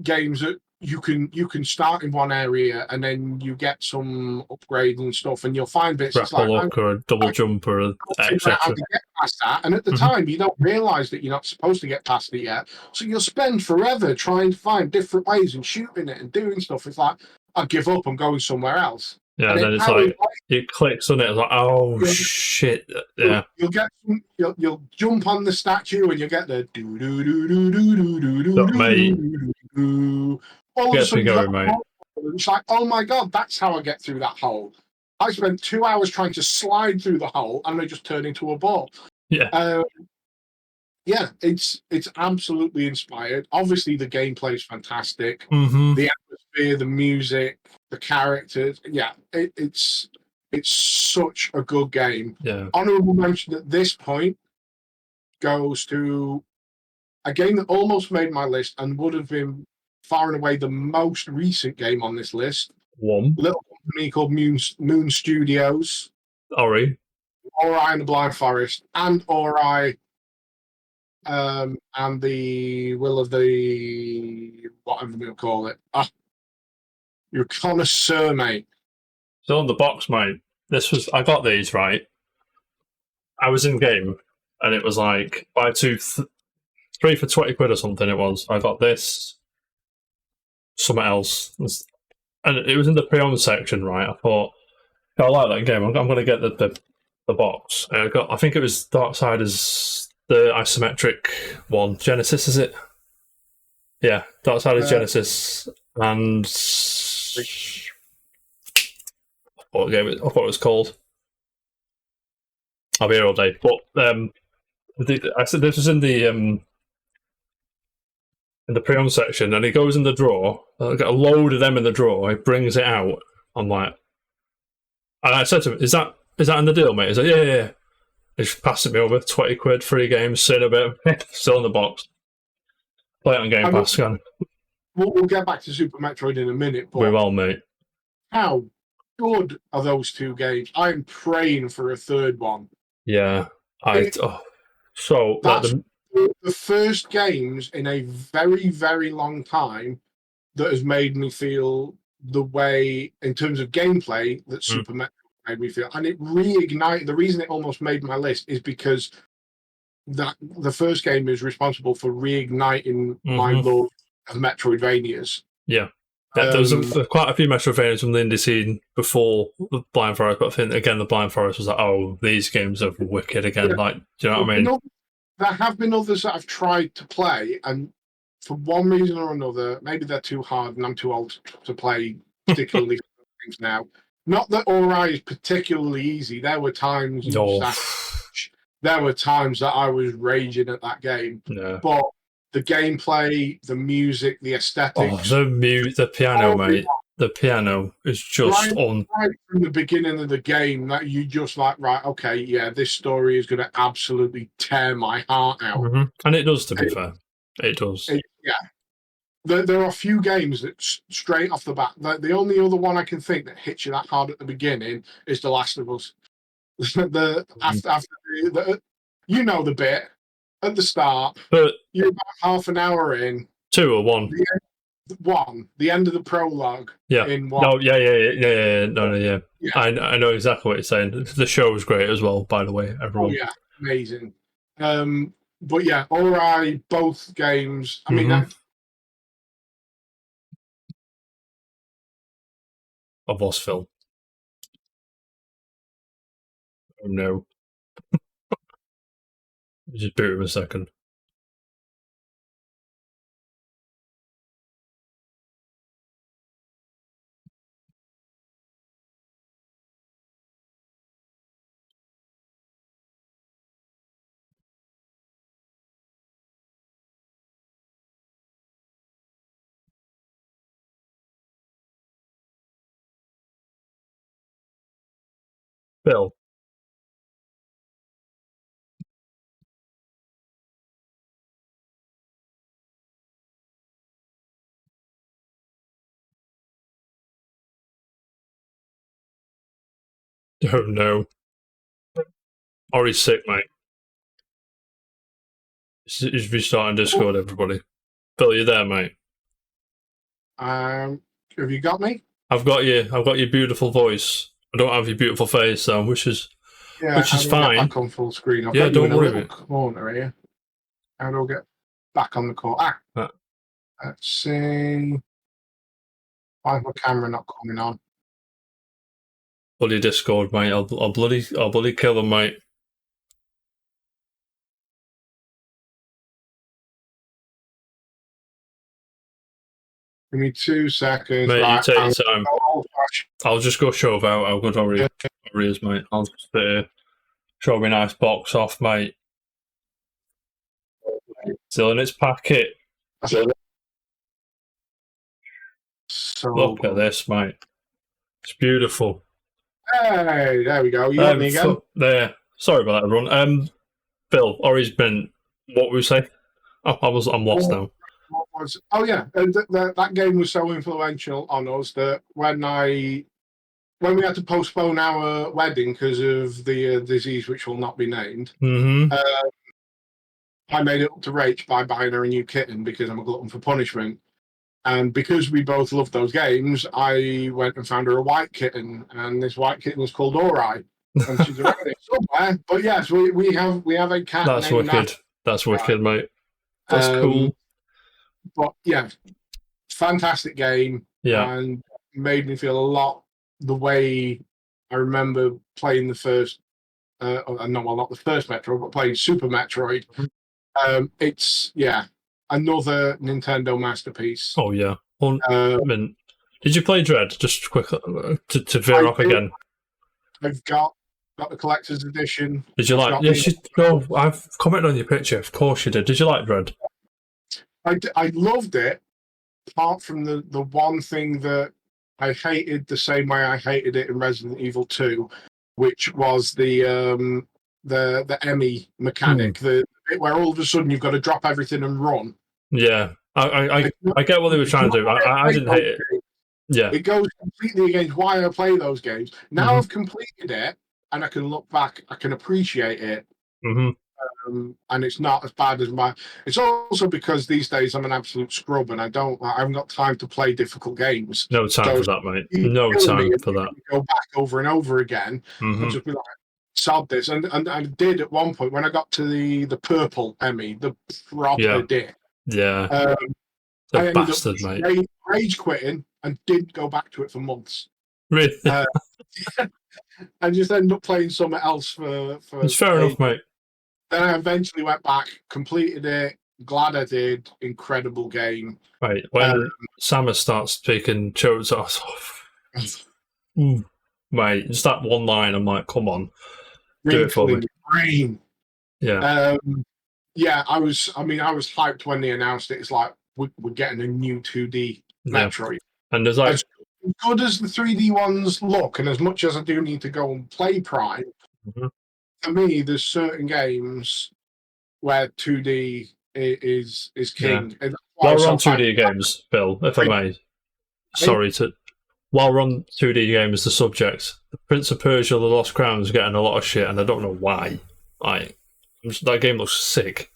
Games that you can start in one area and then you get some upgrades and stuff, and you'll find bits. It's like Grapple I'm hook or a double jump or figure out how etc. to get past that. And at the Mm-hmm. time, you don't realize that you're not supposed to get past it yet. So you'll spend forever trying to find different ways and shooting it and doing stuff. It's like, I give up, I'm going somewhere else. Yeah, And and it then it's powers like it clicks on it. It's like, oh like, shit! Yeah, you'll get you'll jump on the statue and you get the do do do do do do do do but mate, do do. All of a gets me sudden, you got going, mate. it's like, oh my god, that's how I get through that hole. I spent 2 hours trying to slide through the hole, and I just turned into a ball. Yeah. Yeah, it's absolutely inspired. Obviously, the gameplay is fantastic. Mm-hmm. The atmosphere, the music, the characters. Yeah, it's such a good game. Yeah. Honorable mention at this point goes to a game that almost made my list and would have been far and away the most recent game on this list. One. Little company called Moon Studios, Ori. Ori and the Blind Forest, and Ori and the Will of the whatever we'll call it. You're a connoisseur, mate. Still in the box, mate. I got these right. I was in game, and it was like buy three for 20 quid or something. It was. I got this, something else, and it was in the pre-owned section, right? I thought, yeah, I like that game. I'm going to get the box. I think it was Darksiders, the isometric one. Genesis, is it? Yeah, Darksiders Genesis, and what game? I thought it was called. I'll be here all day. But I said this was in the pre-owned section, and he goes in the drawer. I got a load of them in the drawer. He brings it out. I'm like, and I said to him, "Is that in the deal, mate?" He's like, "Yeah, yeah, yeah." He's passing me over 20 quid, free games, sitting a bit, still in the box. Play it on Game Pass, can we'll get back to Super Metroid in a minute, but we will, mate. how good are those two games? I'm praying for a third one. Yeah, that's the first games in a very, very long time that has made me feel the way, in terms of gameplay, that Super Metroid made me feel. And it reignited. The reason it almost made my list is because that the first game is responsible for reigniting my love of Metroidvanias. Yeah. There was quite a few Metroidvanias from the indie scene before the Blind Forest, but I think, again, the Blind Forest was like, oh, these games are wicked again. Yeah. Like, do you know what I mean? There have been others that I've tried to play, and for one reason or another, maybe they're too hard and I'm too old to play particularly things now. Not that Ori is particularly easy. There were times there were times that I was raging at that game. Yeah. But the gameplay, the music, the aesthetics. The piano, mate. The piano is just right from the beginning of the game that you just like, right, okay, yeah, this story is going to absolutely tear my heart out. Mm-hmm. And it does, to be fair. It does. Yeah. There are a few games that straight off the bat, the only other one I can think that hits you that hard at the beginning is The Last of Us. You know the bit at the start, but you're about half an hour in. 2 or 1? The end of the prologue. Yeah. In 1. No, yeah. No, yeah. I know exactly what you're saying. The show was great as well, by the way, everyone. Oh, yeah, amazing. But yeah, Ori, both games. I mean, I've lost Phil. Oh no. Just boot him a second. Phil. Oh no. Or he's sick, mate. He's restarting Discord, everybody. Phil, you there, mate? Have you got me? I've got you. I've got your beautiful voice. I don't have your beautiful face, though, which is Yeah, which is how do I fine. get back on full screen. I've Yeah, got you don't in a worry, little mate. corner here. How do I get back on the corner? Let's see. Why is my camera not coming on? Bloody Discord, mate. I'll bloody kill them, mate. Give me 2 seconds. Mate, right, you take your time. I'll I'll just go shove out how good Ori is, mate. I'll just show me a nice box off, mate. Still in its packet. So Look at this, mate. It's beautiful. Hey, there we go. You got me again. There. Sorry about that, everyone. Bill, Ori's been. What were we saying? I'm lost now. That game was so influential on us that when we had to postpone our wedding because of the disease which will not be named, I made it up to Rach by buying her a new kitten because I'm a glutton for punishment. And because we both loved those games, I went and found her a white kitten, and this white kitten was called Ori. And she's around it somewhere. But yes, we have a cat. That's wicked. That's wicked, mate. That's cool. But yeah, fantastic game. Yeah. And made me feel a lot the way I remember playing the first, not the first Metro, but playing Super Metroid. It's, another Nintendo masterpiece. Oh, yeah. Did you play Dread? Just quick to veer off again. I've got the collector's edition. Did you like? Yes, I've commented on your picture. Of course you did. Did you like Dread? I loved it, apart from the one thing that I hated the same way I hated it in Resident Evil 2, which was the Emmy mechanic, the bit where all of a sudden you've got to drop everything and run. Yeah, I get what they were trying to do. I didn't hate it. Yeah, it goes completely against why I play those games. Now I've completed it, and I can look back, I can appreciate it. And it's not as bad as my. It's also because these days I'm an absolute scrub, and I haven't got time to play difficult games. No time for that, mate. No time for that. Go back over and over again and just be like, sod this. And I did at one point when I got to the purple Emmy, the proper did. Yeah. The bastard, mate. Rage quitting and didn't go back to it for months. Really? And just ended up playing something else for. It's fair enough, mate. Then I eventually went back, completed it. Glad I did. Incredible game. Right. When Samus starts speaking Cho's ass off, mate, just that one line, I'm like, come on. Do it for me. Brain. Yeah. I was hyped when they announced it. It's like, we're getting a new 2D Metroid. And there's like. As good as the 3D ones look, and as much as I do need to go and play Prime, for me, there's certain games where 2D is king. Yeah. While we're on 2D games, Bill, if I may, while we're on 2D games, the subject, the Prince of Persia: The Lost Crown is getting a lot of shit, and I don't know why. That game looks sick.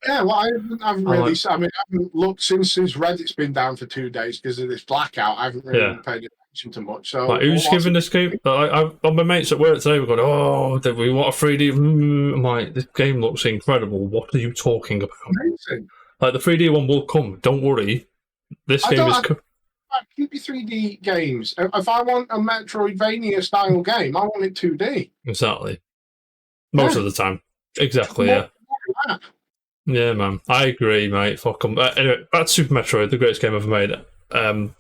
Yeah, well, I haven't really. I haven't looked since Reddit's been down for 2 days because of this blackout. I haven't really paid attention to much. So, who's giving this game? My mates at work today were going, "Oh, did we want a 3D?" I'm like, this game looks incredible. What are you talking about? Amazing. Like the 3D one will come. Don't worry. This game is. Keep your 3D games. If I want a Metroidvania style game, I want it 2D. Exactly. Most of the time. Exactly. Yeah, man. I agree, mate. Fuck them. Anyway, back to Super Metroid, the greatest game ever made. I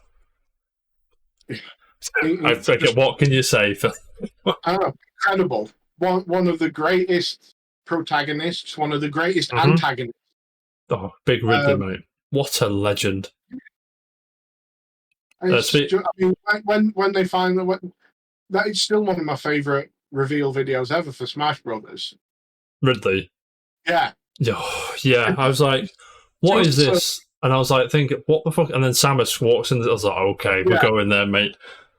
forget, what can you say? Incredible. One of the greatest protagonists, one of the greatest antagonists. Oh, Big Ridley, mate. What a legend. When they find that is still one of my favourite reveal videos ever for Smash Brothers. Ridley? Yeah. Yeah, I was like, what is this? And I was like, thinking, what the fuck? And then Samus walks in, I was like, okay, we're going there, mate.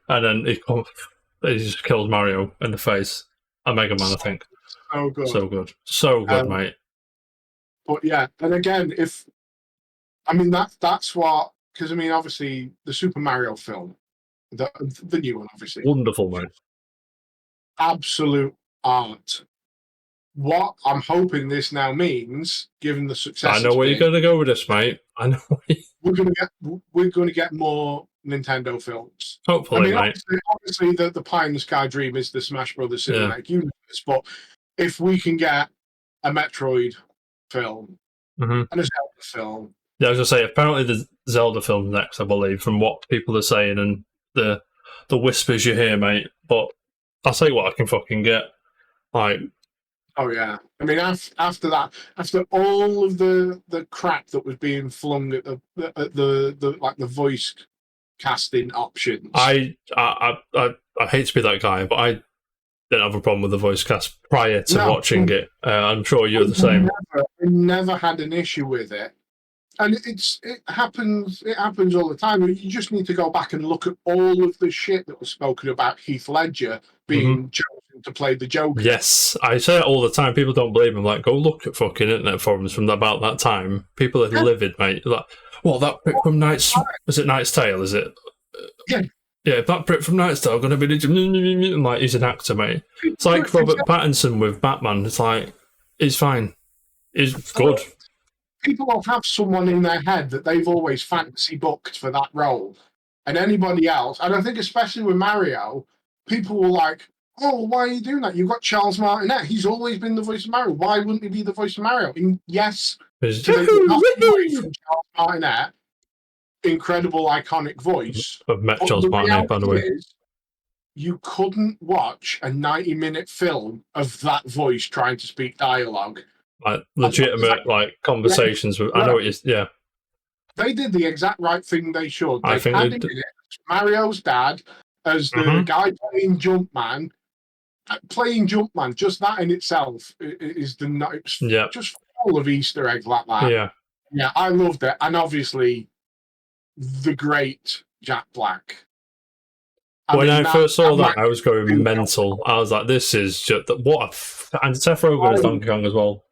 And then he just kills Mario in the face. A Mega Man, I think. So good. So good. So good, mate. But yeah, and again, that's what, because I mean, obviously the Super Mario film, the new one, obviously, Wonderful, mate. Absolute art. What I'm hoping this now means, given the success, I know where you're going to go with this, mate. I know. we're going to get more Nintendo films. Hopefully, I mean, mate. obviously the pie in the sky dream is the Smash Brothers cinematic universe, but if we can get a Metroid film and a Zelda film. Yeah, I was going to say, apparently the Zelda film's next, I believe, from what people are saying and the whispers you hear, mate. But I'll tell you what I can fucking get. Like, oh yeah, I mean, after that, after all of the crap that was being flung at the like the voice casting options, I hate to be that guy, but I didn't have a problem with the voice cast prior to watching it. I'm sure you're the same. I never had an issue with it, and it happens all the time. You just need to go back and look at all of the shit that was spoken about Heath Ledger being chosen to play the Joker. Yes, I say it all the time. People don't believe me. I'm like, go look at fucking internet forums from about that time. People are livid, mate. Like, well, that prick from Knight's Tale? Is it? Yeah. Yeah, that prick from Knight's Tale going to be like he's an actor, mate. It's like Robert Pattinson with Batman. It's like he's fine. He's good. People will have someone in their head that they've always fantasy booked for that role, and anybody else. And I think especially with Mario, people were like, "Oh, why are you doing that? You've got Charles Martinet. He's always been the voice of Mario. Why wouldn't he be the voice of Mario?" And yes, from Charles Martinet, incredible, iconic voice. I've met Charles Martinet, by the way. You couldn't watch a 90-minute film of that voice trying to speak dialogue. Like legitimate, like conversations with. I know it is. Yeah, they did the exact right thing. They should. I think had him in it, Mario's dad as the guy playing Jumpman. Playing Jumpman, just that in itself is just full of Easter eggs like that. Yeah, I loved it, and obviously the great Jack Black. When I first saw that, I was going mental. I was like, "This is just what a." And Seth Rogen as Donkey Kong as well.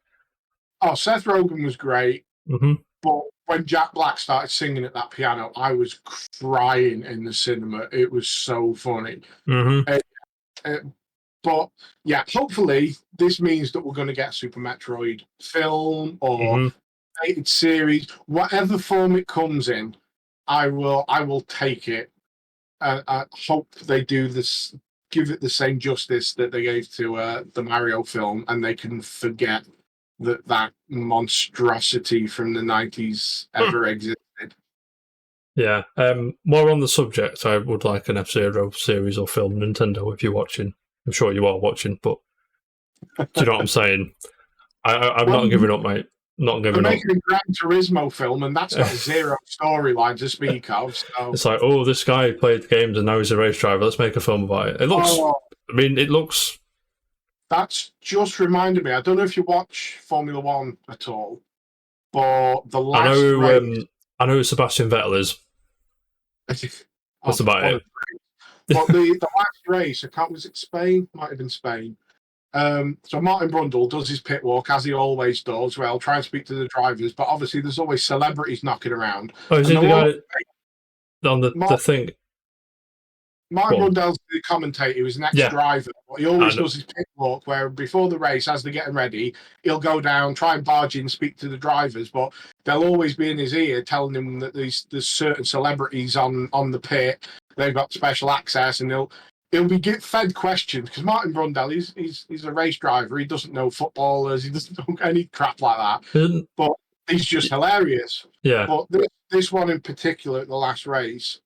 Oh, Seth Rogen was great, but when Jack Black started singing at that piano, I was crying in the cinema. It was so funny. But yeah, hopefully this means that we're going to get a Super Metroid film or animated series, whatever form it comes in. I will take it. I hope they do this, give it the same justice that they gave to the Mario film, and they can forget that monstrosity from the 90s ever existed. Yeah. More on the subject, I would like an F-Zero series or film, Nintendo, if you're watching. I'm sure you are watching, but do you know what I'm saying? I'm not giving up, mate. Not giving up. They're making a Gran Turismo film, and that's got zero storyline to speak of. So. It's like, oh, this guy played games and now he's a race driver. Let's make a film about it. It looks. I mean, it looks. That's just reminded me. I don't know if you watch Formula One at all, but the last race. I know who Sebastian Vettel is. That's about it. But the last race, was it Spain? Might have been Spain. So Martin Brundle does his pit walk, as he always does. Well, try and speak to the drivers, but obviously there's always celebrities knocking around. Oh, is he the guy on the thing? Martin Brundle's the commentator. He was an ex-driver. But he always does his pit walk, where before the race, as they're getting ready, he'll go down, try and barge in, speak to the drivers, but they'll always be in his ear telling him that there's certain celebrities on the pit. They've got special access, and he'll be fed questions, because Martin Brundle, he's a race driver. He doesn't know footballers. He doesn't know any crap like that. But he's just hilarious. Yeah. But this one in particular, at the last race,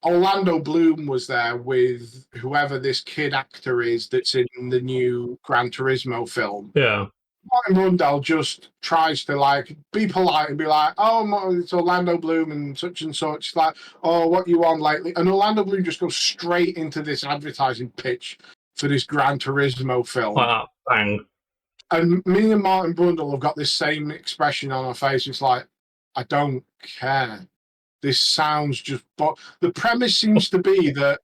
Orlando Bloom was there with whoever this kid actor is that's in the new Gran Turismo film. Yeah. Martin Brundle just tries to be polite and be like, "Oh, it's Orlando Bloom and such." It's like, "Oh, what you on lately?" And Orlando Bloom just goes straight into this advertising pitch for this Gran Turismo film. Bang. And me and Martin Brundle have got this same expression on our face. It's like, I don't care. This sounds just. But the premise seems to be that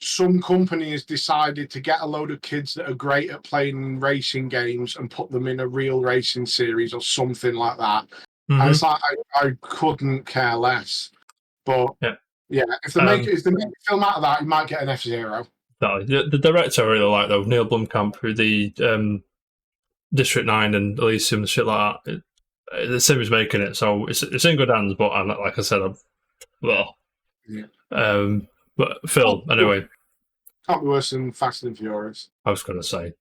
some company has decided to get a load of kids that are great at playing racing games and put them in a real racing series or something like that. And it's like I couldn't care less. But yeah, if they make a film out of that, you might get an F-Zero. No, the director I really like though, Neil Blomkamp, who the District 9 and Elysium and shit like that. It's him who's making it, so it's in good hands. But I'm like I said, but Phil, anyway. Can't be worse than Fast and Furious. I was going to say,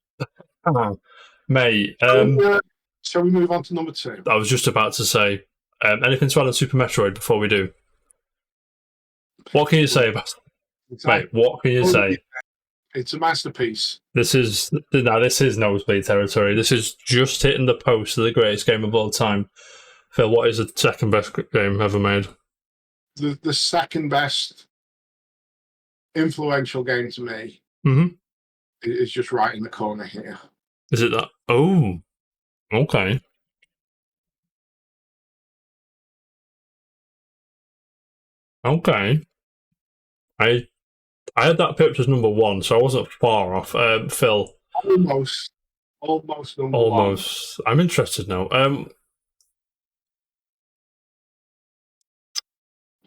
mate. Shall we move on to number 2? I was just about to say, anything to add on Super Metroid before we do? What can you say about it? Mate, what can you say? It's a masterpiece. This is nosebleed territory. This is just hitting the post of the greatest game of all time. Phil, what is the second best game ever made? The second best influential game to me is just right in the corner here. Is it that? Oh, okay. Okay. I had that picked as number 1, so I wasn't far off. Phil. Almost number 1. I'm interested now. I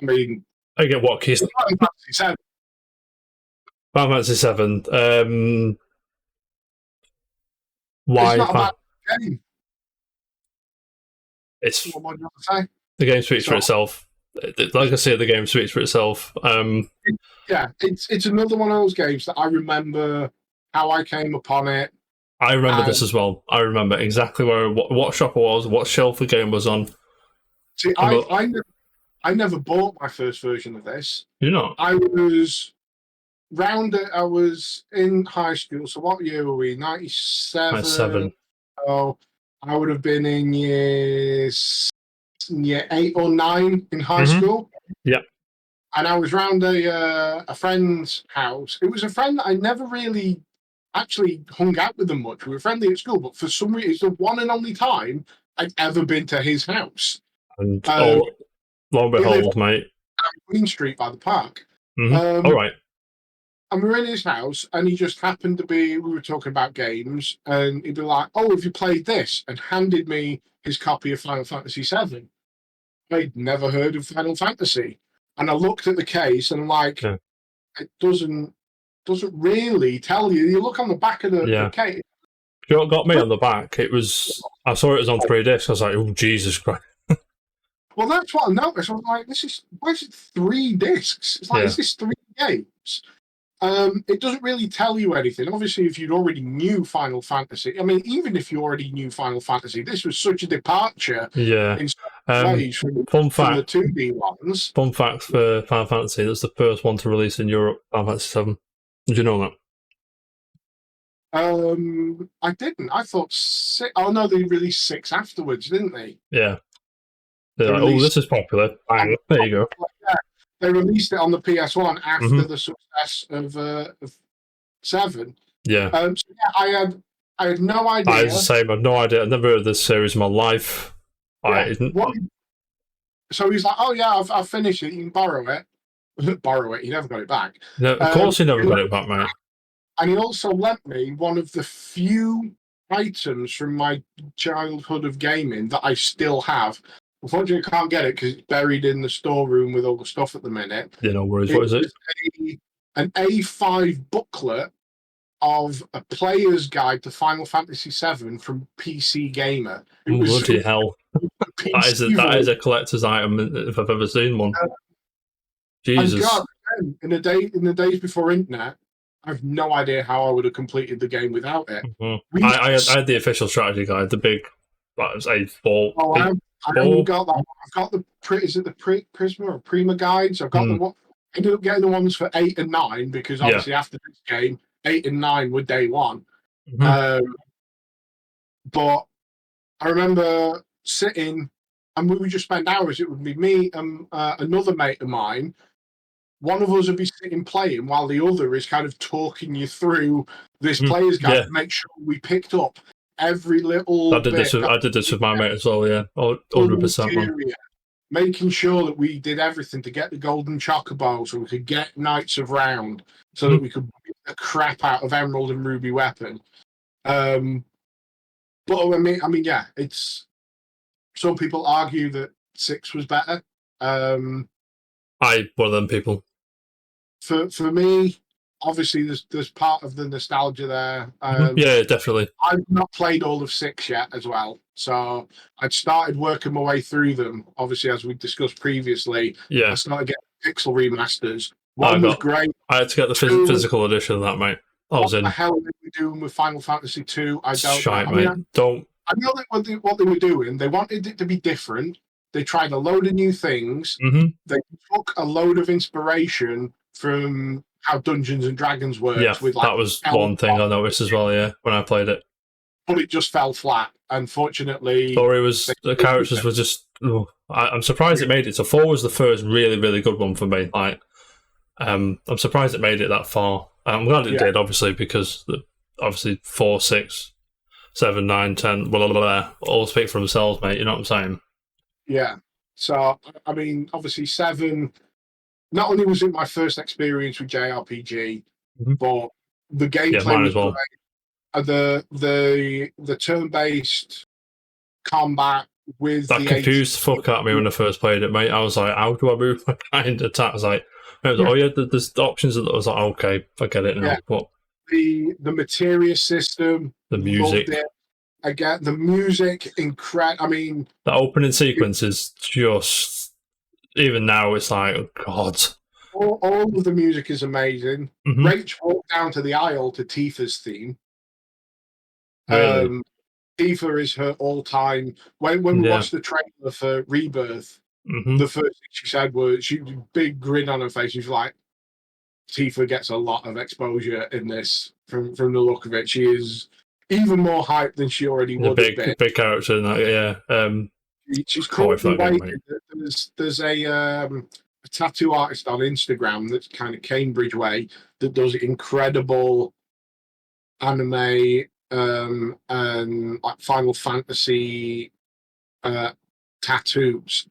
mean, I get what Keith. Final Fantasy 7. Why? It's not a bad game. It's what am I going to say? The game speaks for itself. Like I say, the game speaks for itself. Yeah, it's another one of those games that I remember how I came upon it. I remember this as well. I remember exactly what shop it was, what shelf the game was on. See, I never bought my first version of this. You know, I was in high school. So what year were we? 97. 97. Oh, I would have been in year 8 or 9 in high school. Yeah. And I was round a friend's house. It was a friend that I never really actually hung out with them much. We were friendly at school, but for some reason, it's the one and only time I'd ever been to his house. And lo and behold, mate. Queen Street by the park. All right. And we were in his house, and he just happened to be, we were talking about games, and he'd be like, "Oh, have you played this?" And handed me his copy of Final Fantasy VII. I'd never heard of Final Fantasy. And I looked at the case, and it doesn't really tell you. You look on the back of the case. You know what got me on the back? I saw it was on 3 discs. I was like, oh, Jesus Christ. Well, that's what I noticed. I was like, why is it 3 discs? It's like, is this 3 games? It doesn't really tell you anything. Obviously, if you'd already knew Final Fantasy, I mean, even if you already knew Final Fantasy, this was such a departure. Yeah. In ways from the 2D ones. Fun fact for Final Fantasy: that's the first one to release in Europe. Final Fantasy 7. Did you know that? I didn't. I thought 6. Oh no, they released 6 afterwards, didn't they? Yeah. They're like, oh, this is popular. Bang, there you go. Yeah. They released it on the PS1 after the success of 7. Yeah. So yeah, I had no idea. I was the same. I had no idea. I've never heard of this series in my life. Yeah. So he's like, "Oh yeah, I've finished it. You can borrow it." Borrow it. He never got it back. No, of course, he never got it back, mate. And he also lent me one of the few items from my childhood of gaming that I still have. Unfortunately, I can't get it because it's buried in the storeroom with all the stuff at the minute. Yeah, no worries. What is it? An A5 booklet of a player's guide to Final Fantasy VII from PC Gamer. Bloody hell. That is a collector's item if I've ever seen one. Jesus. God, in the days before internet, I have no idea how I would have completed the game without it. I had the official strategy guide, the big, A4. I haven't got that. I've got the Prisma or Prima guides. I've got the one. I ended up getting the ones for 8 and 9 because obviously after this game, 8 and 9 were day one. But I remember sitting, and we would just spend hours. It would be me and another mate of mine. One of us would be sitting playing while the other is kind of talking you through this player's guide to make sure we picked up every little I did this with my mate as well, yeah. 100%. making sure that we did everything to get the golden chocobo so we could get Knights of Round, so that we could beat the crap out of Emerald and Ruby Weapon. But I mean, yeah, it's some people argue that 6 was better. One of them people. For me, obviously, there's part of the nostalgia there. Yeah, definitely. I've not played all of 6 yet as well, so I'd started working my way through them. Obviously, as we discussed previously, Yeah, I started getting pixel remasters. One was great. I had to get the physical edition of that, mate. What the hell are they doing with Final Fantasy II? I don't know. I mean, don't. I know that what they were doing. They wanted it to be different. They tried a load of new things. They took a load of inspiration from how Dungeons and Dragons works. Yeah, with, like, that was one thing I noticed as well, yeah, when I played it. But it just fell flat, unfortunately. Story was... The characters were just... I'm surprised it made it. So 4 was the first really, really good one for me. Like, I'm surprised it made it that far. I'm glad it did, obviously, because obviously 4, 6, 7, 9, 10, blah, blah, blah, all speak for themselves, mate. You know what I'm saying? Yeah. So, I mean, obviously 7... Not only was it my first experience with JRPG, but the gameplay was great. The turn-based combat with that confused the fuck out of me when I first played it, mate. I was like, how do I move my kind of attack? I was like, oh yeah, there's options. I was like, okay, I get it now. Yeah. But the materia system, the music, again, the music, incredible. I mean, the opening sequence is just... Even now, it's like, oh god. All of the music is amazing. Rach walked down to the aisle to Tifa's theme. Really? Tifa is her all-time. When we watched the trailer for Rebirth, the first thing she said was, she had a big grin on her face. She's like, Tifa gets a lot of exposure in this. From the look of it, she is even more hyped than she already would have been. Big character in that, yeah. She's currently waiting. There's a tattoo artist on Instagram that's kind of Cambridge way that does incredible anime and like Final Fantasy tattoos.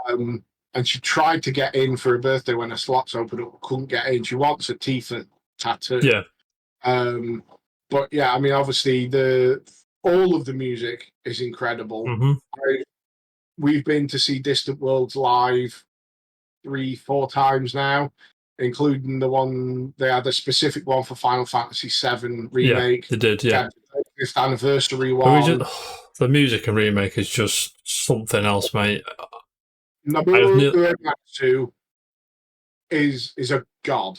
And she tried to get in for her birthday when her slots opened up, couldn't get in. She wants a Tifa tattoo. Yeah. But yeah, I mean, obviously all of the music is incredible. We've been to see Distant Worlds live 3-4 times now, including the one they had a specific one for Final Fantasy VII remake. Yeah, they did, yeah. The 5th anniversary one. The music and remake is just something else, mate. Nobuo Uematsu is a god.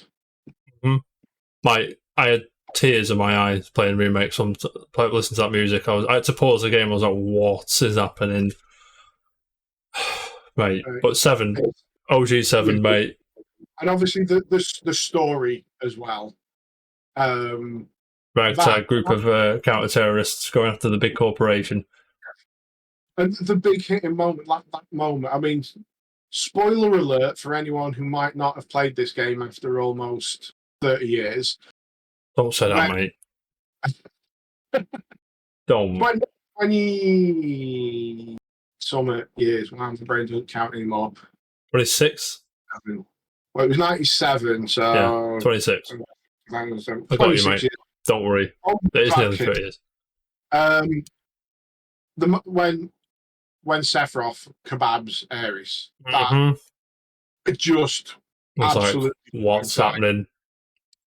I had tears in my eyes playing remakes. Listening to that music, I had to pause the game. I was like, "What is happening, mate?" But 7, OG 7, mate, and obviously the story as well. Ragtag group of counter-terrorists going after the big corporation, and the big hitting moment, like that moment. I mean, spoiler alert for anyone who might not have played this game after almost 30 years. Don't say that, mate. Don't. 20 summer years. Wow, my brain doesn't count anymore. 26? Well, it was 97, so... Yeah, 26. 26 I got you, mate. Years. Don't worry. It is nearly 30 years. When Sephiroth kebabs Ares, it just absolutely... Like, what's happening?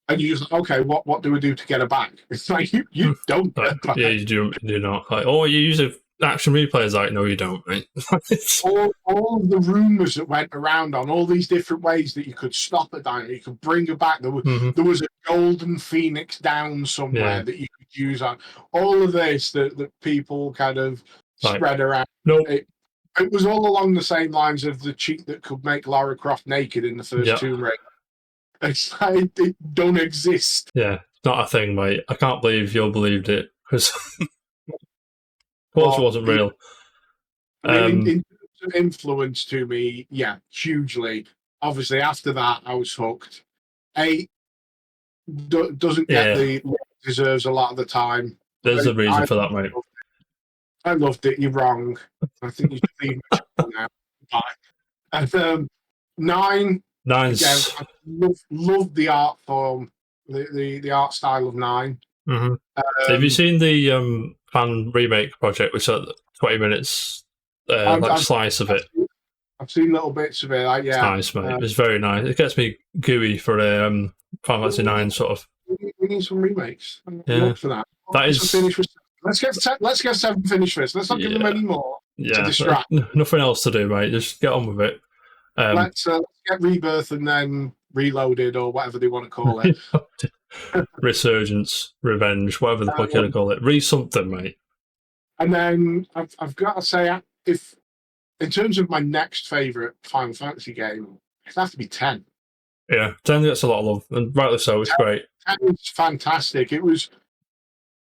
And you just, okay, what do we do to get her back? It's like, you don't get back. Yeah, you do not. Like, you use an action replay. It's like, no, you don't, mate. all of the rumours that went around on all these different ways that you could stop a dino, you could bring her back. There was a golden phoenix down somewhere that you could use on. All of this that people kind of spread around. Nope. It was all along the same lines of the cheat that could make Lara Croft naked in the first Tomb Raider. It's like, it don't exist. Yeah, it's not a thing, mate. I can't believe you believed it, because of course it wasn't real. I mean, in terms of influence to me, yeah, hugely. Obviously, after that, I was hooked. 8 doesn't get the it deserves a lot of the time. There's a reason for that, mate. I loved it. You're wrong. I think you should leave my channel now. Bye. And 9, again, Nine's. I love the art form, the art style of 9. Mm-hmm. Have you seen the fan remake project, which is 20 minutes slice of it? I've seen little bits of it. It's nice, mate. It's very nice. It gets me gooey for a Final Fantasy 9 sort of. We need some remakes. Yeah, for that. That is. Let's get 7 finished first. Let's not give them any more to distract. Nothing else to do, mate. Just get on with it. Let's get Rebirth and then Reloaded or whatever they want to call it. Resurgence, Revenge, whatever the fuck you want to call it. Something, mate. And then I've got to say, if in terms of my next favourite Final Fantasy game, it has to be 10. Yeah, 10 gets a lot of love, and rightly so. It's great. 10 is fantastic. It was.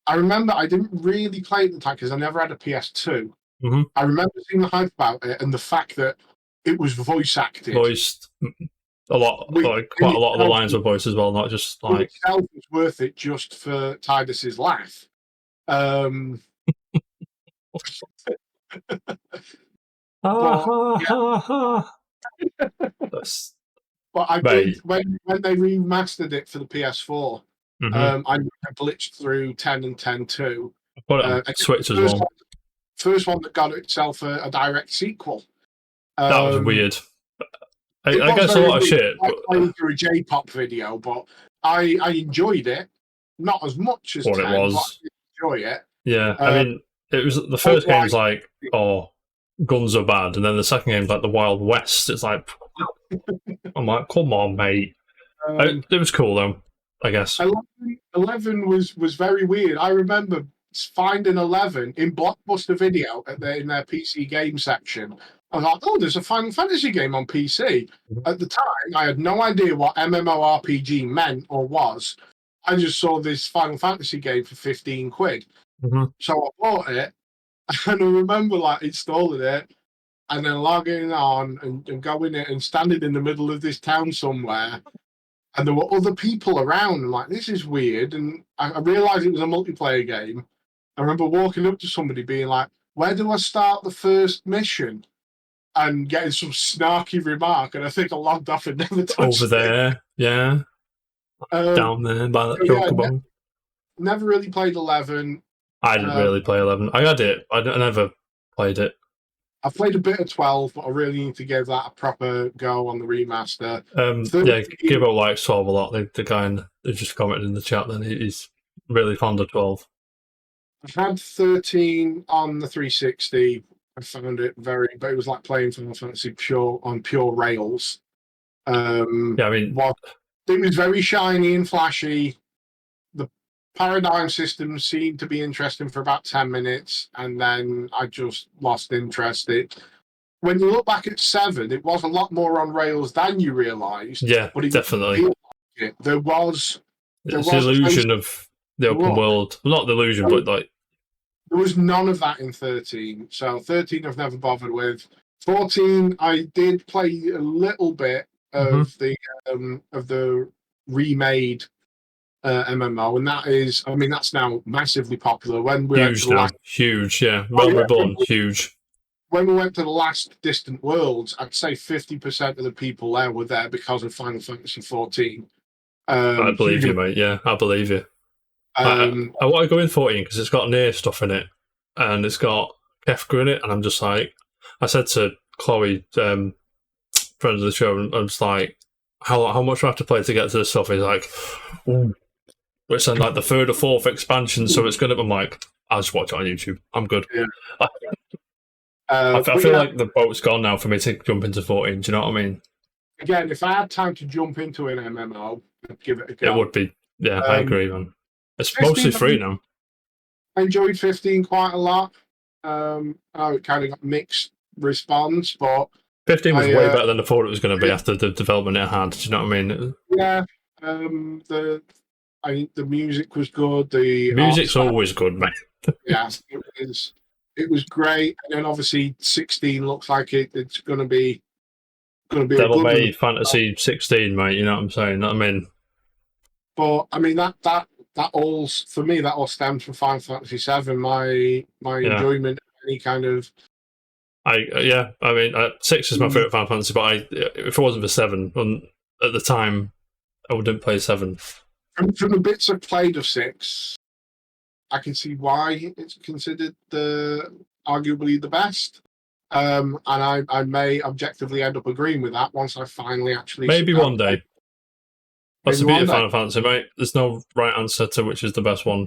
I remember I didn't really play it at the time because I never had a PS2. Mm-hmm. I remember seeing the hype about it and the fact that it was voiced. A lot, quite a lot of the lines were voiced as well, not just like. It itself was worth it just for Tidus's laugh. But I did when they remastered it for the PS4. I glitched through 10 and 10-2. I put it on Switch as well. First one that got itself a direct sequel. That was weird. I guess a lot of shit. I played through a J-pop video, but I enjoyed it. Not as much as what 10, it was. But I enjoy it. Yeah, I mean, it was the first game's like, guns are bad, and then the second game's like the Wild West. It's like, I'm like, come on, mate. It was cool though, I guess. 11 was very weird. I remember finding 11 in Blockbuster Video in their PC game section. I was like, oh, there's a Final Fantasy game on PC. At the time, I had no idea what MMORPG meant or was. I just saw this Final Fantasy game for 15 quid. So I bought it, and I remember installing it, and then logging on and going in and standing in the middle of this town somewhere, and there were other people around. I'm like, this is weird, and I realised it was a multiplayer game. I remember walking up to somebody being like, where do I start the first mission? And getting some snarky remark, and I think I logged off and never touched over there, it. Yeah. Down there by that Chocobo. Never really played 11. I didn't really play 11. I had it. I never played it. I've played a bit of 12, but I really need to give that a proper go on the remaster. Gibbo likes 12 a lot. The guy who just commented in the chat, then he's really fond of 12. I've had 13 on the 360. I found it but it was like playing Final Fantasy on pure rails. I mean, it was very shiny and flashy. The paradigm system seemed to be interesting for about 10 minutes, and then I just lost interest. When you look back at 7, it was a lot more on rails than you realised. Yeah, but definitely. There was the illusion of the open world. Well, not the illusion, but like. There was none of that in 13. So 13 I've never bothered with. 14 I did play a little bit of the remade MMO, and that's now massively popular. When we huge, yeah. Reborn, huge. When we went to the last Distant Worlds, I'd say 50% of the people there were there because of Final Fantasy 14. I believe you, mate. Yeah, I believe you. I want to go in 14 because it's got Nier stuff in it, and it's got Kefka in it, and I'm just like, I said to Chloe, friend of the show, and I'm just like, how much do I have to play to get to this stuff? He's like, ooh. It's in like the 3rd or 4th expansion, so it's gonna. I'm like, I'll just watch it on YouTube. I'm good. Yeah. I feel like the boat's gone now for me to jump into 14. Do you know what I mean? Again, if I had time to jump into an MMO, I'd give it a go. It would be. Yeah, I agree, man. It's mostly free now. I enjoyed 15 quite a lot. It kind of got mixed response, but 15 was way better than I thought it was going to be after the development it had. Do you know what I mean? Yeah. The music was good. The music's always good, mate. Yeah, it was great. And then obviously 16 looks like it's going to be Devil May Fantasy 16, mate. You know what I'm saying? I mean, but I mean that all for me that all stems from Final Fantasy 7. My enjoyment of any kind of I mean, 6 is my favorite Final Fantasy, but if it wasn't for 7, at the time, I wouldn't play 7. From the bits I've played of 6, I can see why it's considered arguably the best. And I may objectively end up agreeing with that once I finally actually Maybe one day. That's the beauty of Final Fantasy, mate. There's no right answer to which is the best one. Yeah.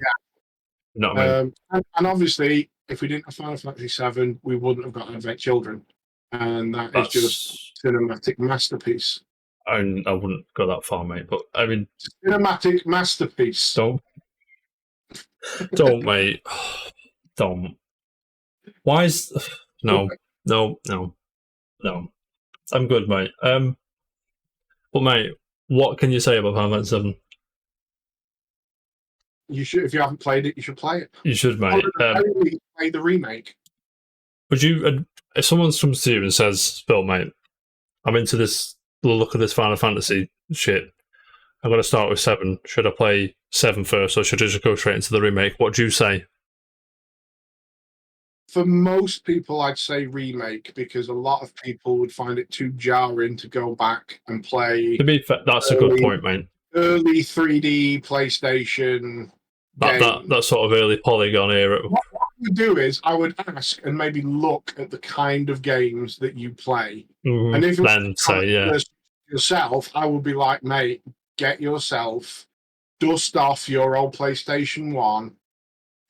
You know what I mean? And obviously, if we didn't have Final Fantasy 7, we wouldn't have got Advent Children. And that's is just a cinematic masterpiece. I wouldn't go that far, mate. But I mean, cinematic masterpiece. Don't, mate. Don't. Why is no? I'm good, mate. But mate, what can you say about Final Fantasy 7? You should, if you haven't played it, you should play it. You should, mate. Play the remake. Would you, if someone comes to you and says, "Phil, mate, I'm into this. Look at this Final Fantasy shit. I'm going to start with 7. Should I play 7 first, or should I just go straight into the remake?" What do you say? For most people, I'd say remake, because a lot of people would find it too jarring to go back and play. To be fair, that's a good point, mate. Early 3D PlayStation. That sort of early Polygon era. What I would do is I would ask and maybe look at the kind of games that you play. Mm-hmm. And if then say, yeah, yourself, I would be like, mate, get yourself, dust off your old PlayStation 1,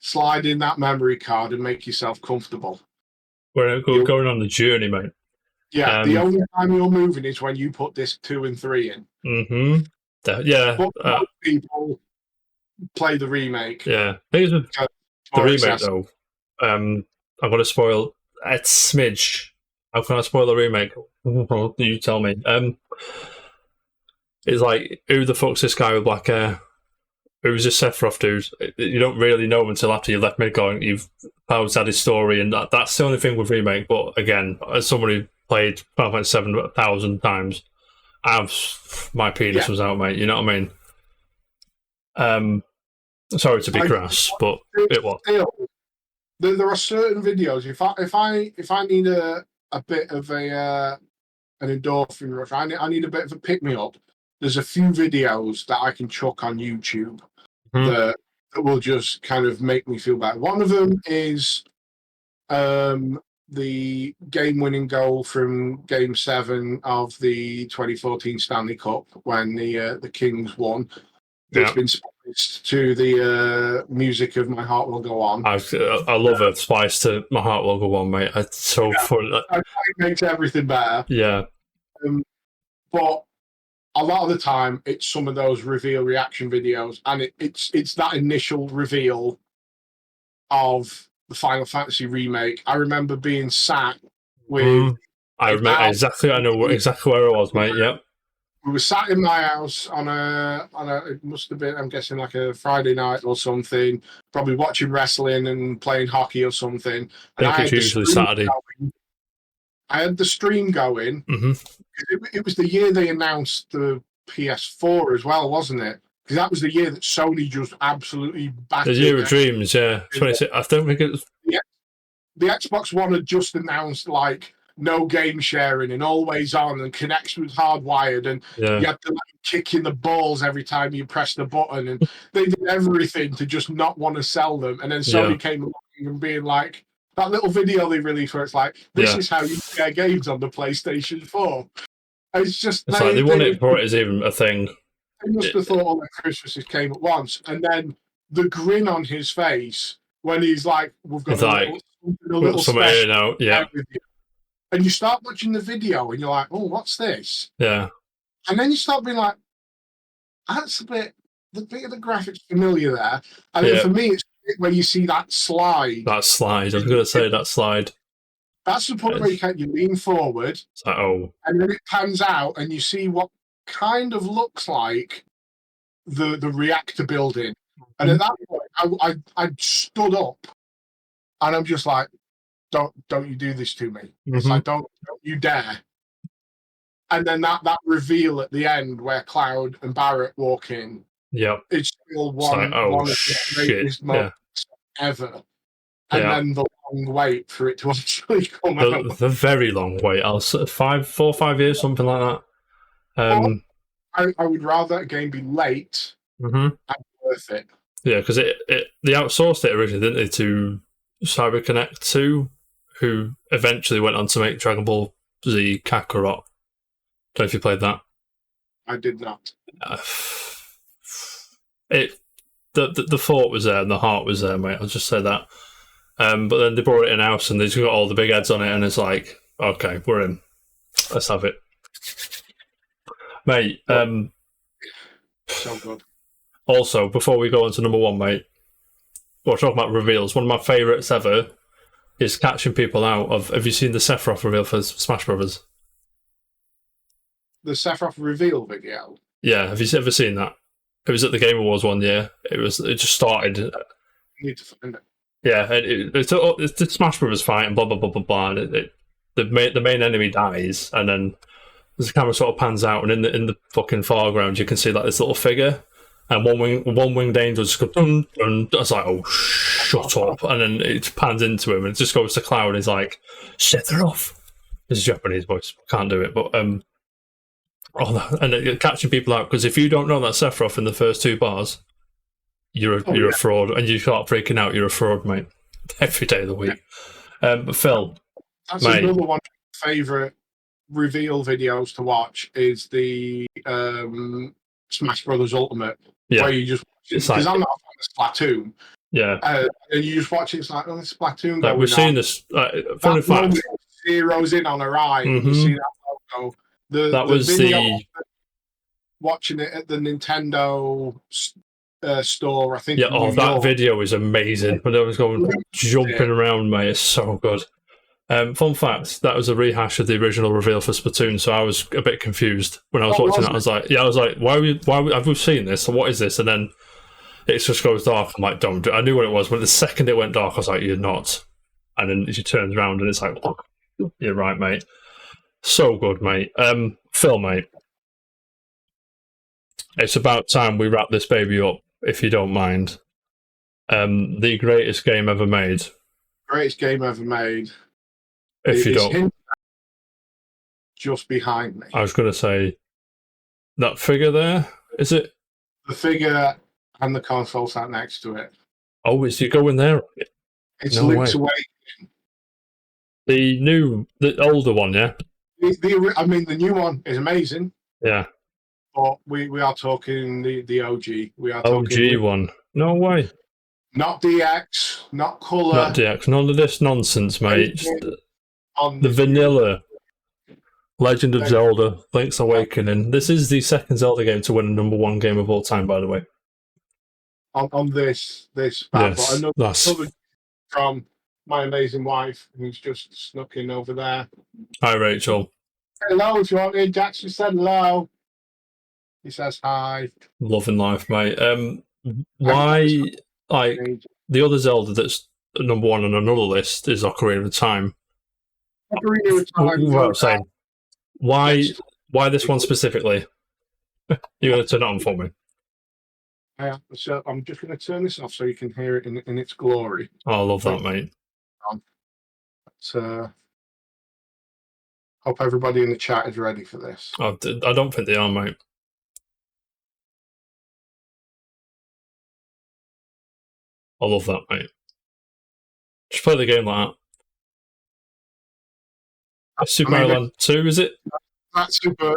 slide in that memory card and make yourself comfortable. We're going on the journey, mate. Yeah, the only time you're moving is when you put disc 2 and 3 in. Mm-hmm. Yeah. But most people play the remake. Yeah. Here's the remake, though. I'm going to spoil a smidge. How can I spoil the remake? You tell me. It's like, who the fuck's this guy with black hair? Who's this Sephiroth dude? You don't really know him until after you've left Midgard. You've found out his story, and that's the only thing with remake. But again, as someone who played Final Fantasy 7 1,000 times, my penis was out, mate. You know what I mean? Sorry to be crass, but it was. There are certain videos. If I need a bit of an endorphin rush, I need a bit of a pick me up. There's a few videos that I can chuck on YouTube that will just kind of make me feel better. One of them is the game-winning goal from Game 7 of the 2014 Stanley Cup when the Kings won. It's been spliced to the music of My Heart Will Go On. I love it. Spliced to My Heart Will Go On, mate. It's so fun. It makes everything better. Yeah. But a lot of the time, it's some of those reveal reaction videos, and it's that initial reveal of the Final Fantasy remake. I remember being sat with. I remember exactly. I know exactly where it was, mate. Yep. We were sat in my house on a. It must have been, I'm guessing, like a Friday night or something. Probably watching wrestling and playing hockey or something. I think it's usually Saturday. I had the stream going. It was the year they announced the PS4 as well, wasn't it? Because that was the year that Sony just absolutely backed the year of dreams, yeah. 26. I don't think it was. The Xbox One had just announced like no game sharing and always on, and connection was hardwired, and you had to kick in the balls every time you press the button, and they did everything to just not want to sell them. And then Sony came along and being like, that little video they released where it's like, this is how you share games on the PlayStation 4. It's just like they want it before it is even a thing. They must have thought all the Christmases came at once. And then the grin on his face when he's like, we've got a little somewhere now, and you start watching the video and you're like, oh, what's this? Yeah. And then you start being like, that's the bit of the graphics familiar there. And then for me, it's where you see that slide. That slide. I was going to say that slide. That's the point where you lean forward. It's like, and then it pans out and you see what kind of looks like the reactor building. And at that point, I stood up and I'm just like, don't you do this to me. It's like, don't you dare. And then that reveal at the end where Cloud and Barrett walk in. Yep. It's still one of the greatest moments ever. And then the long wait for it to actually come out. The very long wait. I'll say 4 or 5 years, something like that. I would rather a game be late mhm. and worth it. Yeah, because they outsourced it originally, didn't they, to CyberConnect 2, who eventually went on to make Dragon Ball Z Kakarot. Don't know if you played that. I did not. The thought was there and the heart was there, mate. I'll just say that. But then they brought it in house and they've got all the big heads on it, and it's like, okay, we're in. Let's have it, mate. So good. Also, before we go on to number one, mate, we're talking about reveals. One of my favourites ever is catching people out of. Have you seen the Sephiroth reveal for Smash Brothers? The Sephiroth reveal video. Yeah, have you ever seen that? It was at the Game Awards one year. It just started. I need to find it. Yeah, it's the Smash Brothers fight and blah blah blah blah blah. And the main enemy dies, and then the camera sort of pans out, and in the fucking foreground you can see like this little figure, and one winged angel just goes, dun, dun. I was like, oh, shut up, and then it pans into him, and it just goes to Cloud, and he's like, Sephiroth. This is Japanese voice, can't do it, but and catching people out, because if you don't know that Sephiroth in the first 2 bars, you're a fraud, and you start freaking out. You're a fraud, mate. Every day of the week. But Phil, that's mate, another one of my favourite reveal videos to watch is the Smash Brothers Ultimate, where you just because like, I'm not a fan of Splatoon. Yeah, and you just watch it. It's like, oh, it's Splatoon. Like we've seen this. Funny fact, zeroes in on her eye. You see that logo. That was the watching it at the Nintendo store. I think. Yeah. Oh, that video is amazing. When I was jumping around, mate, it's so good. Fun fact: that was a rehash of the original reveal for Splatoon. So I was a bit confused when I was watching that. I was like, why have we seen this? So what is this? And then it just goes dark. I'm like, don't. I knew what it was, but the second it went dark, I was like, you're not. And then she turns around and it's like, oh, you're right, mate. So good, mate. Phil, mate. It's about time we wrap this baby up, if you don't mind. The greatest game ever made. Greatest game ever made. If you don't, just behind me. I was going to say that figure there. Is it the figure and the console sat next to it? Oh, is it going there? It's Link's Awakening. The older one, yeah. The new one is amazing. Yeah. But we are talking the OG. We are talking OG one. No way. Not DX, not colour. Not DX. None of this nonsense, mate. The vanilla Legend of Zelda, Link's Awakening. This is the second Zelda game to win a number 1 game of all time, by the way. On this yes, but another from my amazing wife, who's just snuck in over there. Hi, Rachel. Hello, if you want in, Jackson said hello. He says hi. Loving life, mate. Why, like, the other Zelda that's number 1 on another list is Ocarina of Time. Ocarina of Time. What I'm saying. Why this one specifically? You're going to turn it on for me. Yeah, so I'm just going to turn this off so you can hear it in its glory. Oh, I love that, mate. Hope everybody in the chat is ready for this. I don't think they are, mate. I love that, mate. Just play the game like that. Super Mario Land 2, is it? That's Super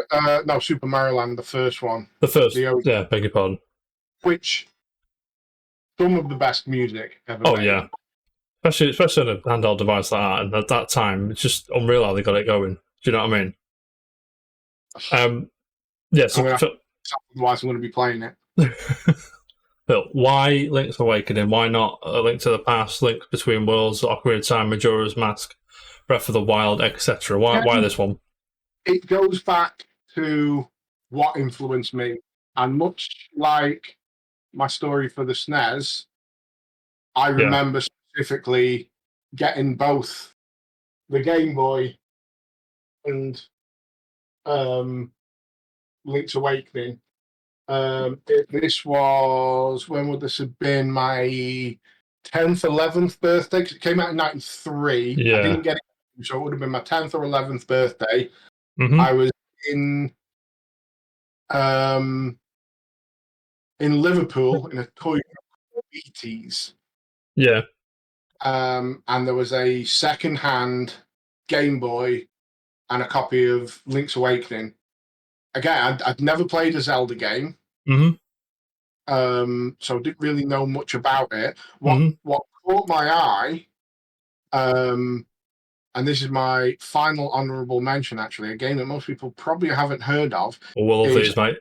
Mario Land, the first one. The first, yeah, beg your pardon. Which, some of the best music ever made. Yeah. Especially on a handheld device like that, and at that time, it's just unreal how they got it going. Do you know what I mean? Yeah, so otherwise I'm going to be playing it. But why Link's Awakening? Why not A Link to the Past, Link Between Worlds, Ocarina of Time, Majora's Mask, Breath of the Wild, etc.? Why this one? It goes back to what influenced me, and much like my story for the SNES, I remember specifically getting both the Game Boy and Link's Awakening. This was, when would this have been? My 10th, 11th birthday, because it came out in 93. Yeah. I didn't get it, so it would have been my 10th or 11th birthday. Mm-hmm. I was in Liverpool in a toy called BT's. Yeah. And there was a second-hand Game Boy and a copy of Link's Awakening. Again, I'd never played a Zelda game, Mm-hmm. so didn't really know much about it. What caught my eye, and this is my final honourable mention, actually, a game that most people probably haven't heard of. Well, of these, mate.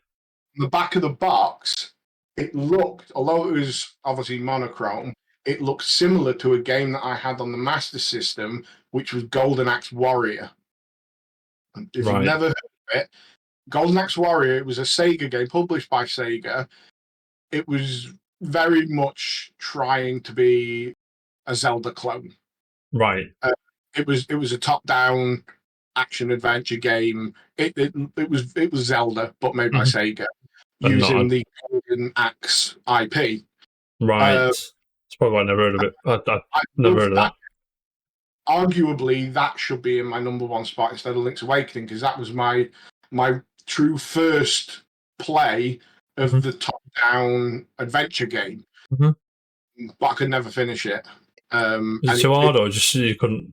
On the back of the box, it looked, although it was obviously monochrome, it looked similar to a game that I had on the Master System, which was Golden Axe Warrior. If you've never heard of it, Golden Axe Warrior, it was a Sega game published by Sega. It was very much trying to be a Zelda clone. Right. It was a top-down action adventure game. It was Zelda, but made by Sega, using the Golden Axe IP. Right. That's probably why I never heard of it. I've never heard of that. Arguably, that should be in my number one spot instead of Link's Awakening, because that was my true first play of the top-down adventure game. But I could never finish it. Is it too hard, or just you couldn't?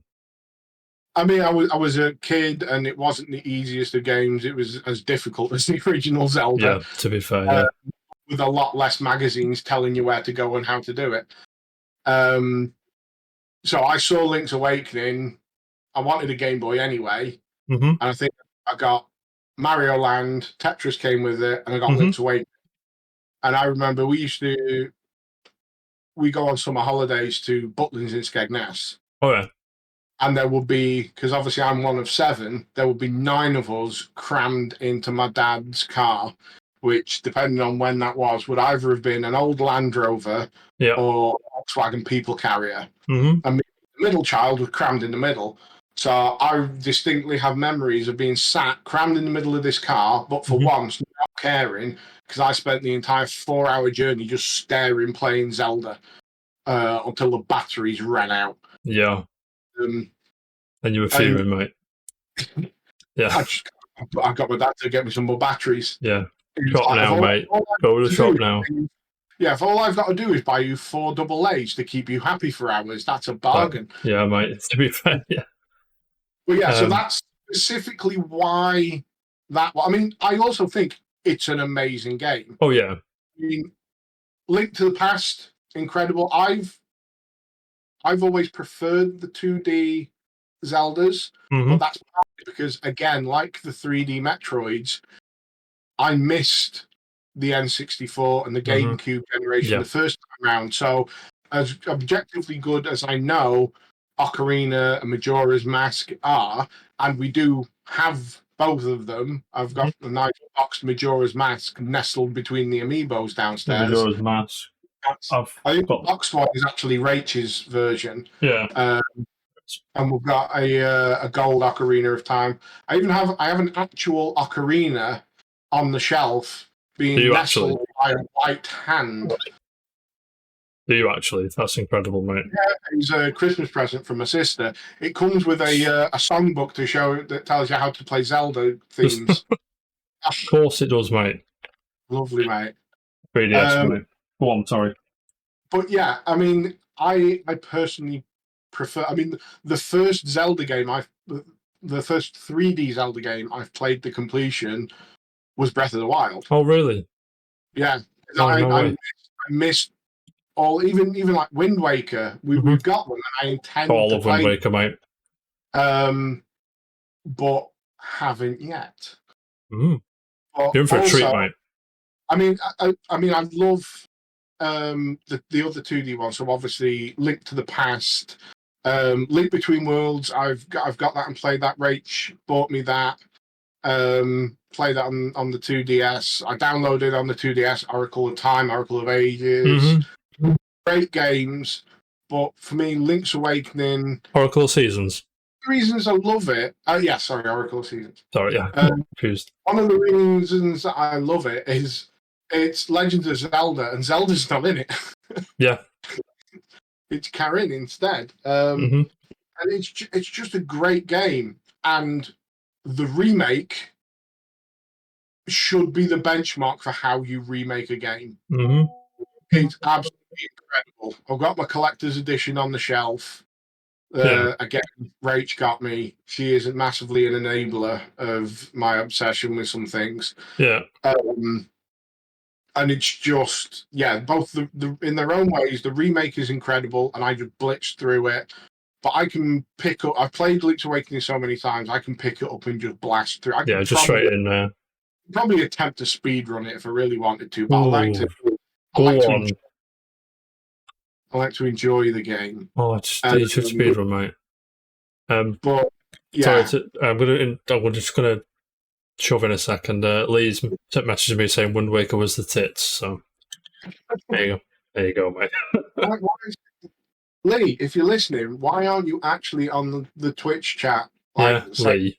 I mean, I was a kid, and it wasn't the easiest of games. It was as difficult as the original Zelda. Yeah, to be fair, yeah. With a lot less magazines telling you where to go and how to do it. So I saw Link's Awakening. I wanted a Game Boy anyway, and I think I got Mario Land, Tetris came with it, and I got Link's Awakening. And I remember we go on summer holidays to Butlins in Skegness. Oh, yeah. And there would be, because obviously I'm one of 7, there would be 9 of us crammed into my dad's car, which, depending on when that was, would either have been an old Land Rover or Volkswagen People Carrier. And me, the middle child, was crammed in the middle. So I distinctly have memories of being sat, crammed in the middle of this car, but for once, not caring, because I spent the entire 4-hour journey just staring, playing Zelda until the batteries ran out. Yeah. And you were fuming, mate. Yeah. I got my dad to get me some more batteries. Yeah. Shop now, mate. Go to the shop now. Yeah, if all I've got to do is buy you 4 double A's to keep you happy for hours, that's a bargain. Yeah, mate. To be fair, yeah. But yeah, so that's specifically why that. I mean, I also think it's an amazing game. Oh yeah. I mean, Link to the Past, incredible. I've always preferred the 2D Zeldas, but that's partly because, again, like the 3D Metroids, I missed the N64 and the GameCube generation the first time around. So, as objectively good as I know Ocarina and Majora's Mask are, and we do have both of them. I've got the nice boxed Majora's Mask nestled between the amiibos downstairs. Majora's Mask. I think the boxed one is actually Rach's version. Yeah. And we've got a gold Ocarina of Time. I have an actual Ocarina on the shelf being nestled by a white hand. Do you actually? That's incredible, mate. Yeah, it was a Christmas present from my sister. It comes with a songbook to show that tells you how to play Zelda themes. Of course it does, mate. Lovely, mate. 3DS, mate. Go on, sorry. But yeah, I mean, I personally prefer. I mean, the first Zelda game the first 3D Zelda game I've played the completion was Breath of the Wild. Oh, really? Yeah, I missed all, even like Wind Waker. We've got them, and I intend to all of play Wind Waker, mate. But haven't yet. You're in for a treat, mate. I mean, I love the other 2D ones. So obviously, Link to the Past, Link Between Worlds. I've got that and played that. Rach bought me that. Play that on the 2DS. I downloaded on the 2DS Oracle of Time, Oracle of Ages. Great games, but for me, Link's Awakening, Oracle of Seasons. The reasons I love it. Oracle of Seasons. Sorry, yeah, confused. One of the reasons that I love it is it's Legend of Zelda, and Zelda's not in it. Yeah. It's Karin instead. hmm And it's just a great game. And the remake should be the benchmark for how you remake a game. hmm It's absolutely incredible. I've got my collector's edition on the shelf. Yeah. Again, Rach got me. She is massively an enabler of my obsession with some things. Yeah. And it's just, both in their own ways, the remake is incredible, and I just blitzed through it. But I can pick up. I've played Link's Awakening so many times. I can pick it up and just blast through. I Yeah, could just straight in there. probably attempt to speed run it if I really wanted to. But I Ooh, like to enjoy the game. Oh, you should speedrun, mate. But yeah, I'm just gonna shove in a second. Lee's messaged me saying Wind Waker was the tits. So there you go, mate. Lee, if you're listening, why aren't you actually on the Twitch chat? Lee.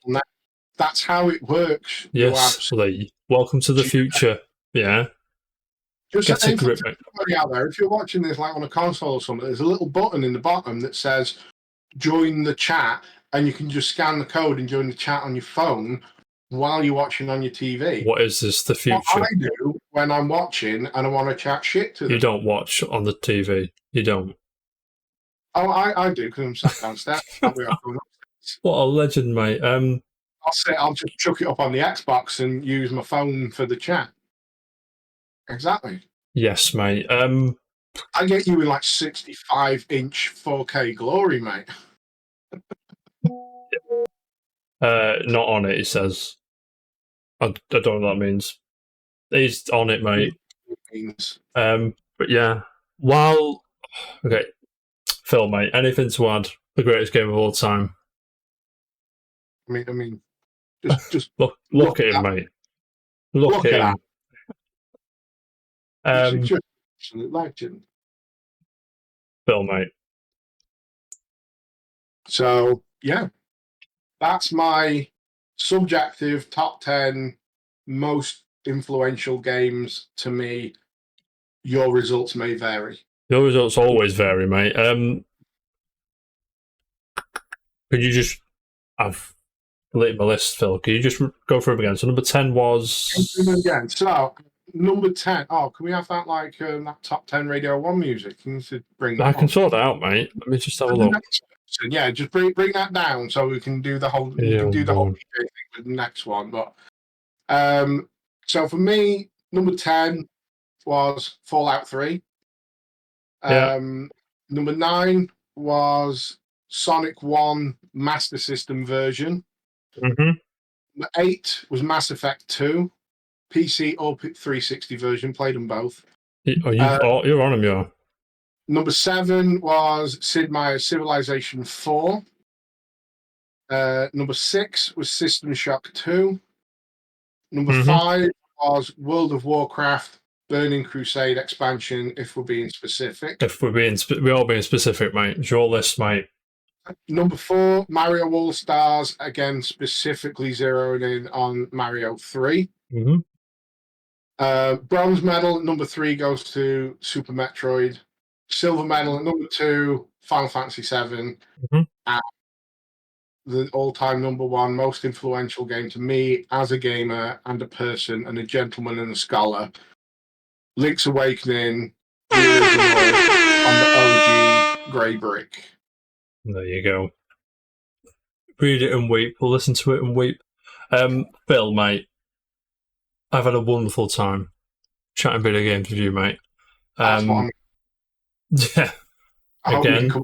That's how it works. Yes, Lee. Welcome to the future. Yeah. Just get a grip, mate. Out there, if you're watching this like on a console or something, there's a little button in the bottom that says join the chat, and you can just scan the code and join the chat on your phone while you're watching on your TV. What is this, the future? What I do when I'm watching and I want to chat shit to them. You don't watch on the TV. You don't. Oh, I do, because I'm sat downstairs. What a legend, mate. I'll just chuck it up on the Xbox and use my phone for the chat. Exactly. Yes, mate. I get you in like 65-inch 4K glory, mate. Not on it, he says. I don't know what that means. He's on it, mate. But yeah. Okay. Phil, mate, anything to add? The greatest game of all time. I mean, just look at him, mate. Look at him. Just absolute legend. Phil, mate. So yeah, that's my subjective top 10 most influential games to me. Your results may vary. Your results always vary, mate. Could you just... I've deleted my list, Phil. Could you just go through them again? So number 10 was... Again. So number 10. Oh, can we have that like that top 10 Radio 1 music? Can you bring that I can sort that out, mate. Let me just have a look. Yeah, just bring that down so we can do the whole whole thing with the next one. But so for me, number 10 was Fallout 3. Number 9 was Sonic 1 Master System version. Mm-hmm. Number 8 was Mass Effect 2, PC or 360 version. Played them both. You're on them, yeah. Number 7 was Sid Meier's Civilization 4. Number 6 was System Shock 2. Number 5 was World of Warcraft Burning Crusade expansion, if we're being specific. We're all being specific, mate. It's your list, mate. Number 4, Mario All-Stars, again, specifically zeroing in on Mario 3. Mm-hmm. Bronze medal at number 3 goes to Super Metroid. Silver medal at number 2, Final Fantasy 7. Mm-hmm. And the all-time number 1 most influential game to me as a gamer and a person and a gentleman and a scholar, Link's Awakening, the original, on the OG Grey Brick. There you go. Read it and weep. We'll listen to it and weep. Phil, mate, I've had a wonderful time chatting video games with you, mate. Yeah. I hope you can come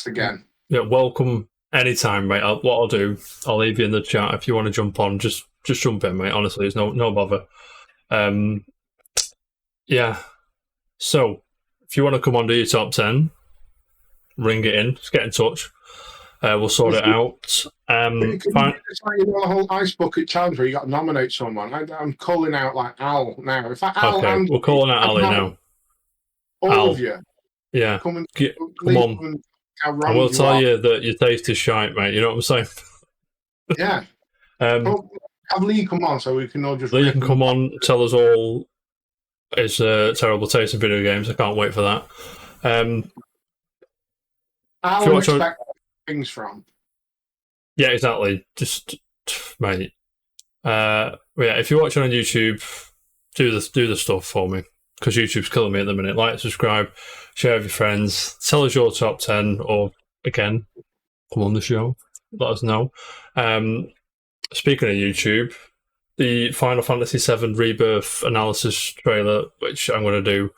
again. Yeah, welcome anytime, mate. What I'll do, I'll leave you in the chat if you want to jump on. Just jump in, mate. Honestly, there's no bother. Yeah. So, if you want to come on to your top 10, ring it in. Just get in touch. We'll sort it out. It's like the whole Ice Bucket Challenge where you got to nominate someone. I'm calling out like Al now. In fact, Al, okay, we're calling out Ali now. All of you. Yeah. Come on. I will tell you that your taste is shite, mate. You know what I'm saying? Yeah. Have Lee come on so we can all just... Lee can come on, tell us all his terrible taste in video games. I can't wait for that. I'll expect things from. Yeah, exactly. Just, mate. Yeah, if you're watching on YouTube, do the stuff for me, because YouTube's killing me at the minute. Like, subscribe, share with your friends, tell us your top 10, or again, come on the show, let us know. Speaking of YouTube, the Final Fantasy VII Rebirth analysis trailer, which I'm going to do,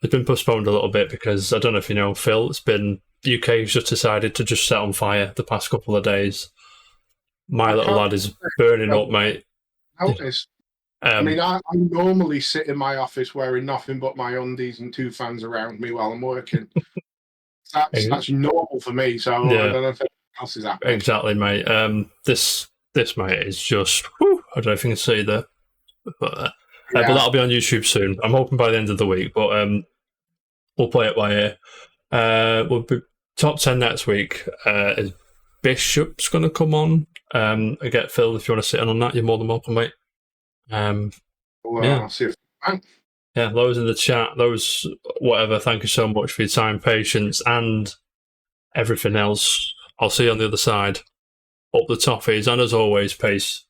has been postponed a little bit because I don't know if you know, Phil, it's been UK's just decided to just set on fire the past couple of days. My little lad is burning up, mate. Notice. I mean, I normally sit in my office wearing nothing but my undies and 2 fans around me while I'm working. That's normal for me, so yeah. I don't know if anything else is happening. Exactly, mate. This mate is just, whew, I don't know if you can see that. But that'll be on YouTube soon. I'm hoping by the end of the week, but we'll play it by ear. We'll be top 10 next week. Is Bishop's going to come on? I get Phil, if you want to sit in on that, you're more than welcome, mate. I'll see if yeah, those in the chat, those whatever, thank you so much for your time, patience, and everything else. I'll see you on the other side. Up the toffees, and as always, peace.